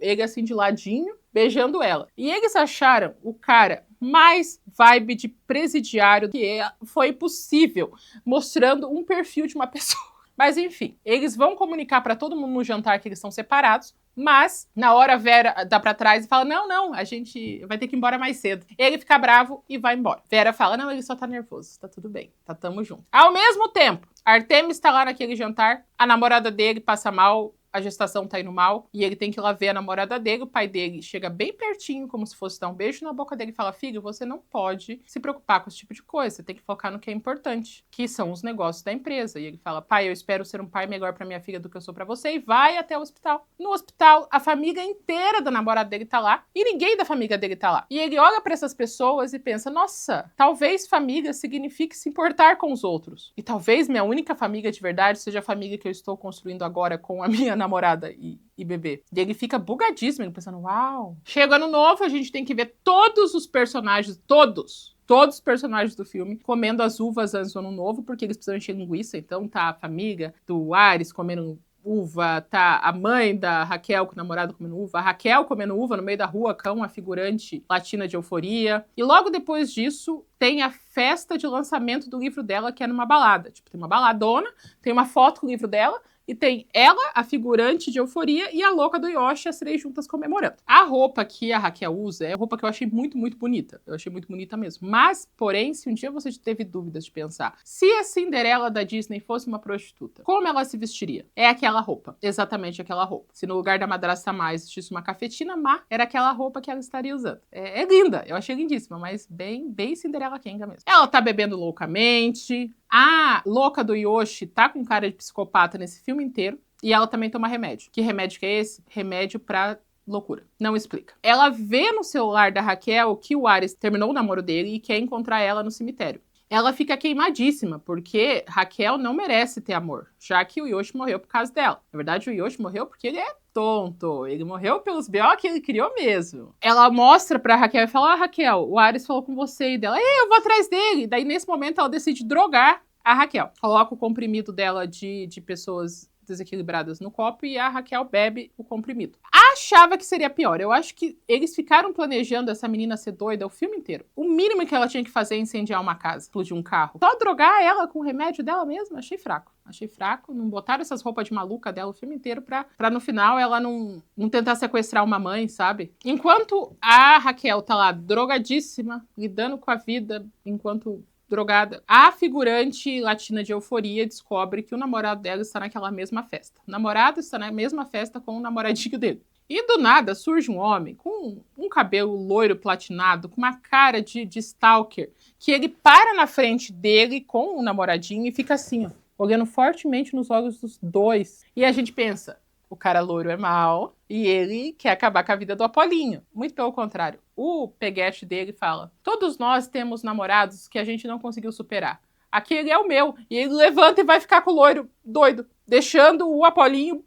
ele assim de ladinho, beijando ela. E eles acharam o cara mais vibe de presidiário que foi possível, mostrando um perfil de uma pessoa. Mas enfim, eles vão comunicar pra todo mundo no jantar que eles estão separados, mas na hora a Vera dá pra trás e fala, não, a gente vai ter que ir embora mais cedo. Ele fica bravo e vai embora. Vera fala, não, ele só tá nervoso, tá tudo bem, tamo junto. Ao mesmo tempo, Artemis tá lá naquele jantar, a namorada dele passa mal, a gestação tá indo mal e ele tem que ir lá ver a namorada dele. O pai dele chega bem pertinho, como se fosse dar um beijo na boca dele e fala: filho, você não pode se preocupar com esse tipo de coisa, você tem que focar no que é importante, que são os negócios da empresa. E ele fala: pai, eu espero ser um pai melhor pra minha filha do que eu sou pra você, e vai até o hospital. No hospital, a família inteira da namorada dele tá lá e ninguém da família dele tá lá. E ele olha pra essas pessoas e pensa: nossa, talvez família signifique se importar com os outros. E talvez minha única família de verdade seja a família que eu estou construindo agora com a minha namorada e bebê. E ele fica bugadíssimo, ele pensando: uau. Chega ano novo, a gente tem que ver todos os personagens, todos os personagens do filme comendo as uvas antes do ano novo, porque eles precisam encher linguiça. Então tá a família do Ares comendo uva, tá a mãe da Raquel com o namorado comendo uva, a Raquel comendo uva no meio da rua com a figurante latina de Euforia. E logo depois disso, tem a festa de lançamento do livro dela, que é numa balada. Tipo, tem uma baladona, tem uma foto com o livro dela, e tem ela, a figurante de Euforia, e a louca do Yoshi, as três juntas comemorando. A roupa que a Raquel usa é a roupa que eu achei muito, muito bonita. Eu achei muito bonita mesmo. Mas, porém, se um dia você teve dúvidas de pensar, se a Cinderela da Disney fosse uma prostituta, como ela se vestiria? É aquela roupa. Exatamente aquela roupa. Se no lugar da madrasta má existisse uma cafetina má, era aquela roupa que ela estaria usando. É linda. Eu achei lindíssima, mas bem Cinderela Kenga mesmo. Ela tá bebendo loucamente. A louca do Yoshi tá com cara de psicopata nesse filme inteiro. E ela também toma remédio. Que remédio que é esse? Remédio pra loucura. Não explica. Ela vê no celular da Raquel que o Ares terminou o namoro dele e quer encontrar ela no cemitério. Ela fica queimadíssima, porque Raquel não merece ter amor, já que o Yoshi morreu por causa dela. Na verdade, o Yoshi morreu porque ele é tonto. Ele morreu pelos B.O. que ele criou mesmo. Ela mostra pra Raquel e fala: Raquel, o Ares falou com você. E dela: eu vou atrás dele. Daí, nesse momento, ela decide drogar a Raquel. Coloca o comprimido dela de pessoas desequilibradas no copo e a Raquel bebe o comprimido. Achava que seria pior. Eu acho que eles ficaram planejando essa menina ser doida o filme inteiro. O mínimo que ela tinha que fazer é incendiar uma casa, explodir um carro. Só drogar ela com o remédio dela mesma, achei fraco. Achei fraco. Não botaram essas roupas de maluca dela o filme inteiro pra no final ela não tentar sequestrar uma mãe, sabe? Enquanto a Raquel tá lá drogadíssima, lidando com a vida, enquanto drogada, a figurante latina de Euforia descobre que o namorado dela está naquela mesma festa. O namorado está na mesma festa com o namoradinho dele. E do nada surge um homem com um cabelo loiro platinado, com uma cara de stalker, que ele para na frente dele com o namoradinho e fica assim, ó, olhando fortemente nos olhos dos dois. E a gente pensa: o cara loiro é mau e ele quer acabar com a vida do Apolinho. Muito pelo contrário. O peguete dele fala: todos nós temos namorados que a gente não conseguiu superar. Aquele é o meu. E ele levanta e vai ficar com o loiro doido, deixando o Apolinho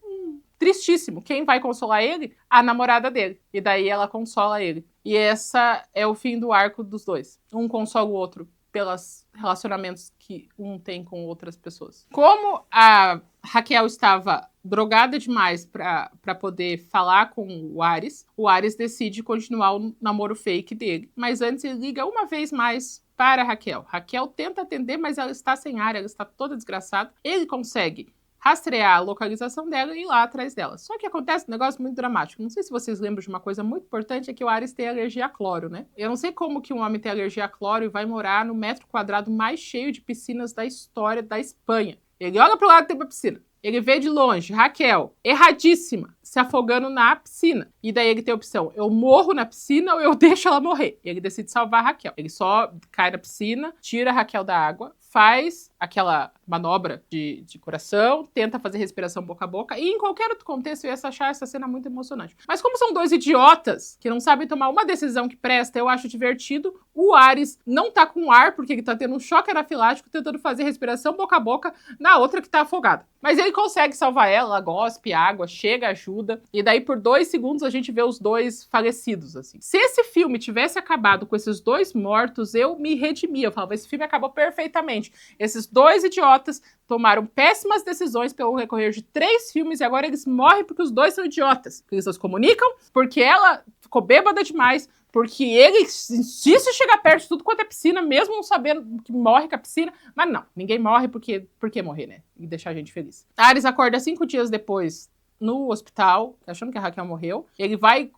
tristíssimo. Quem vai consolar ele? A namorada dele. E daí ela consola ele. E essa é o fim do arco dos dois. Um consola o outro pelos relacionamentos que um tem com outras pessoas. Como a Raquel estava drogada demais para poder falar com o Ares decide continuar o namoro fake dele. Mas antes ele liga uma vez mais para a Raquel. Raquel tenta atender, mas ela está sem ar, ela está toda desgraçada. Ele consegue rastrear a localização dela e ir lá atrás dela. Só que acontece um negócio muito dramático. Não sei se vocês lembram de uma coisa muito importante, é que o Ares tem alergia a cloro, né? Eu não sei como que um homem tem alergia a cloro e vai morar no metro quadrado mais cheio de piscinas da história da Espanha. Ele olha pro lado e tem uma piscina. Ele vê de longe Raquel, erradíssima, se afogando na piscina. E daí ele tem a opção: eu morro na piscina ou eu deixo ela morrer. E ele decide salvar a Raquel. Ele só cai na piscina, tira a Raquel da água, faz aquela manobra de coração, tenta fazer respiração boca a boca, e em qualquer outro contexto eu ia achar essa cena muito emocionante. Mas como são dois idiotas que não sabem tomar uma decisão que presta, eu acho divertido. O Ares não tá com ar, porque ele tá tendo um choque anafilático, tentando fazer respiração boca a boca na outra que tá afogada. Mas ele consegue salvar ela, ela gospe água, chega, ajuda, e daí por 2 segundos a gente vê os dois falecidos, assim. Se esse filme tivesse acabado com esses dois mortos, eu me redimia. Eu falava: esse filme acabou perfeitamente. Esses dois idiotas tomaram péssimas decisões pelo recorrer de 3 filmes e agora eles morrem porque os dois são idiotas. Porque eles não se comunicam, porque ela ficou bêbada demais, porque ele insiste em chegar perto de tudo quanto é piscina, mesmo não sabendo que morre com a piscina. Mas não, ninguém morre por que morrer, né? E deixar a gente feliz. Ares acorda 5 dias depois no hospital, achando que a Raquel morreu. Ele vai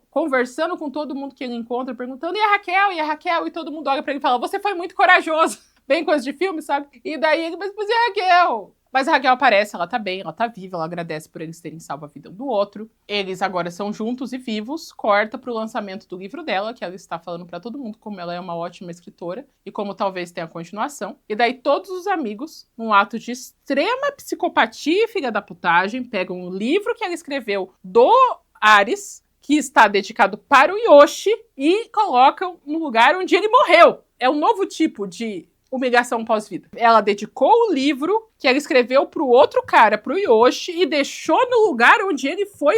conversando com todo mundo que ele encontra, perguntando: e a Raquel? E a Raquel? E todo mundo olha pra ele e fala: você foi muito corajoso. Bem coisa de filme, sabe? E daí ele: mas e a Raquel? Mas a Raquel aparece, ela tá bem, ela tá viva, ela agradece por eles terem salvo a vida um do outro. Eles agora são juntos e vivos, corta pro lançamento do livro dela, que ela está falando pra todo mundo como ela é uma ótima escritora e como talvez tenha continuação. E daí todos os amigos, num ato de extrema psicopatia e filha da putagem, pegam o livro que ela escreveu do Ares, que está dedicado para o Yoshi, e colocam no lugar onde ele morreu. É um novo tipo de humilhação pós-vida. Ela dedicou o livro que ela escreveu pro outro cara, pro Yoshi, e deixou no lugar onde ele foi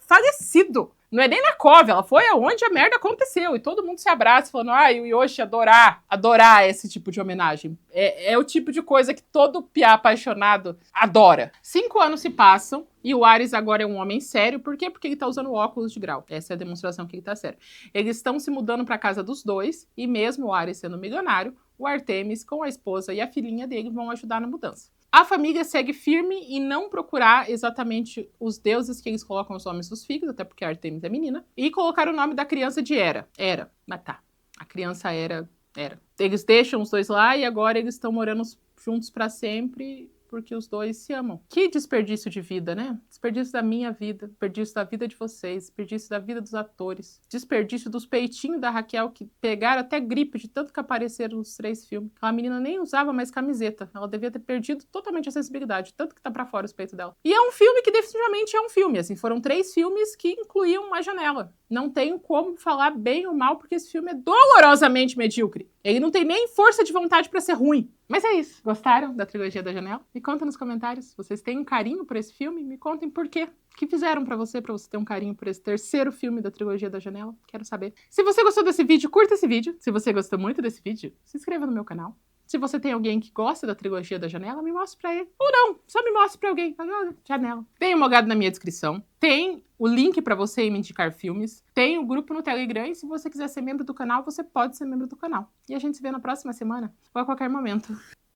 falecido. Não é nem na cova, ela foi aonde a merda aconteceu. E todo mundo se abraça falando, o Yoshi adorar esse tipo de homenagem. É o tipo de coisa que todo piá apaixonado adora. 5 anos se passam e o Ares agora é um homem sério. Por quê? Porque ele tá usando óculos de grau. Essa é a demonstração que ele tá sério. Eles estão se mudando pra casa dos dois e mesmo o Ares sendo milionário, o Artemis com a esposa e a filhinha dele vão ajudar na mudança. A família segue firme em não procurar exatamente os deuses que eles colocam os nomes dos filhos, até porque a Artemis é menina, e colocar o nome da criança de Hera. Mas tá, a criança Hera. Eles deixam os dois lá e agora eles estão morando juntos pra sempre porque os dois se amam. Que desperdício de vida, né? Desperdício da minha vida, desperdício da vida de vocês, desperdício da vida dos atores, desperdício dos peitinhos da Raquel, que pegaram até gripe de tanto que apareceram nos 3 filmes. Aquela menina nem usava mais camiseta, ela devia ter perdido totalmente a sensibilidade, tanto que tá pra fora os peitos dela. E é um filme que definitivamente é um filme, assim, foram 3 filmes que incluíam uma janela. Não tenho como falar bem ou mal, porque esse filme é dolorosamente medíocre. Ele não tem nem força de vontade pra ser ruim. Mas é isso. Gostaram da trilogia da Janela? Me conta nos comentários. Vocês têm um carinho por esse filme? Me contem por quê. O que fizeram pra você ter um carinho por esse terceiro filme da trilogia da Janela? Quero saber. Se você gostou desse vídeo, curta esse vídeo. Se você gostou muito desse vídeo, se inscreva no meu canal. Se você tem alguém que gosta da trilogia da Janela, me mostre pra ele. Ou não, só me mostre pra alguém. Janela. Tem uma olhada na minha descrição. Tem o link pra você me indicar filmes. Tem o grupo no Telegram. E se você quiser ser membro do canal, você pode ser membro do canal. E a gente se vê na próxima semana ou a qualquer momento.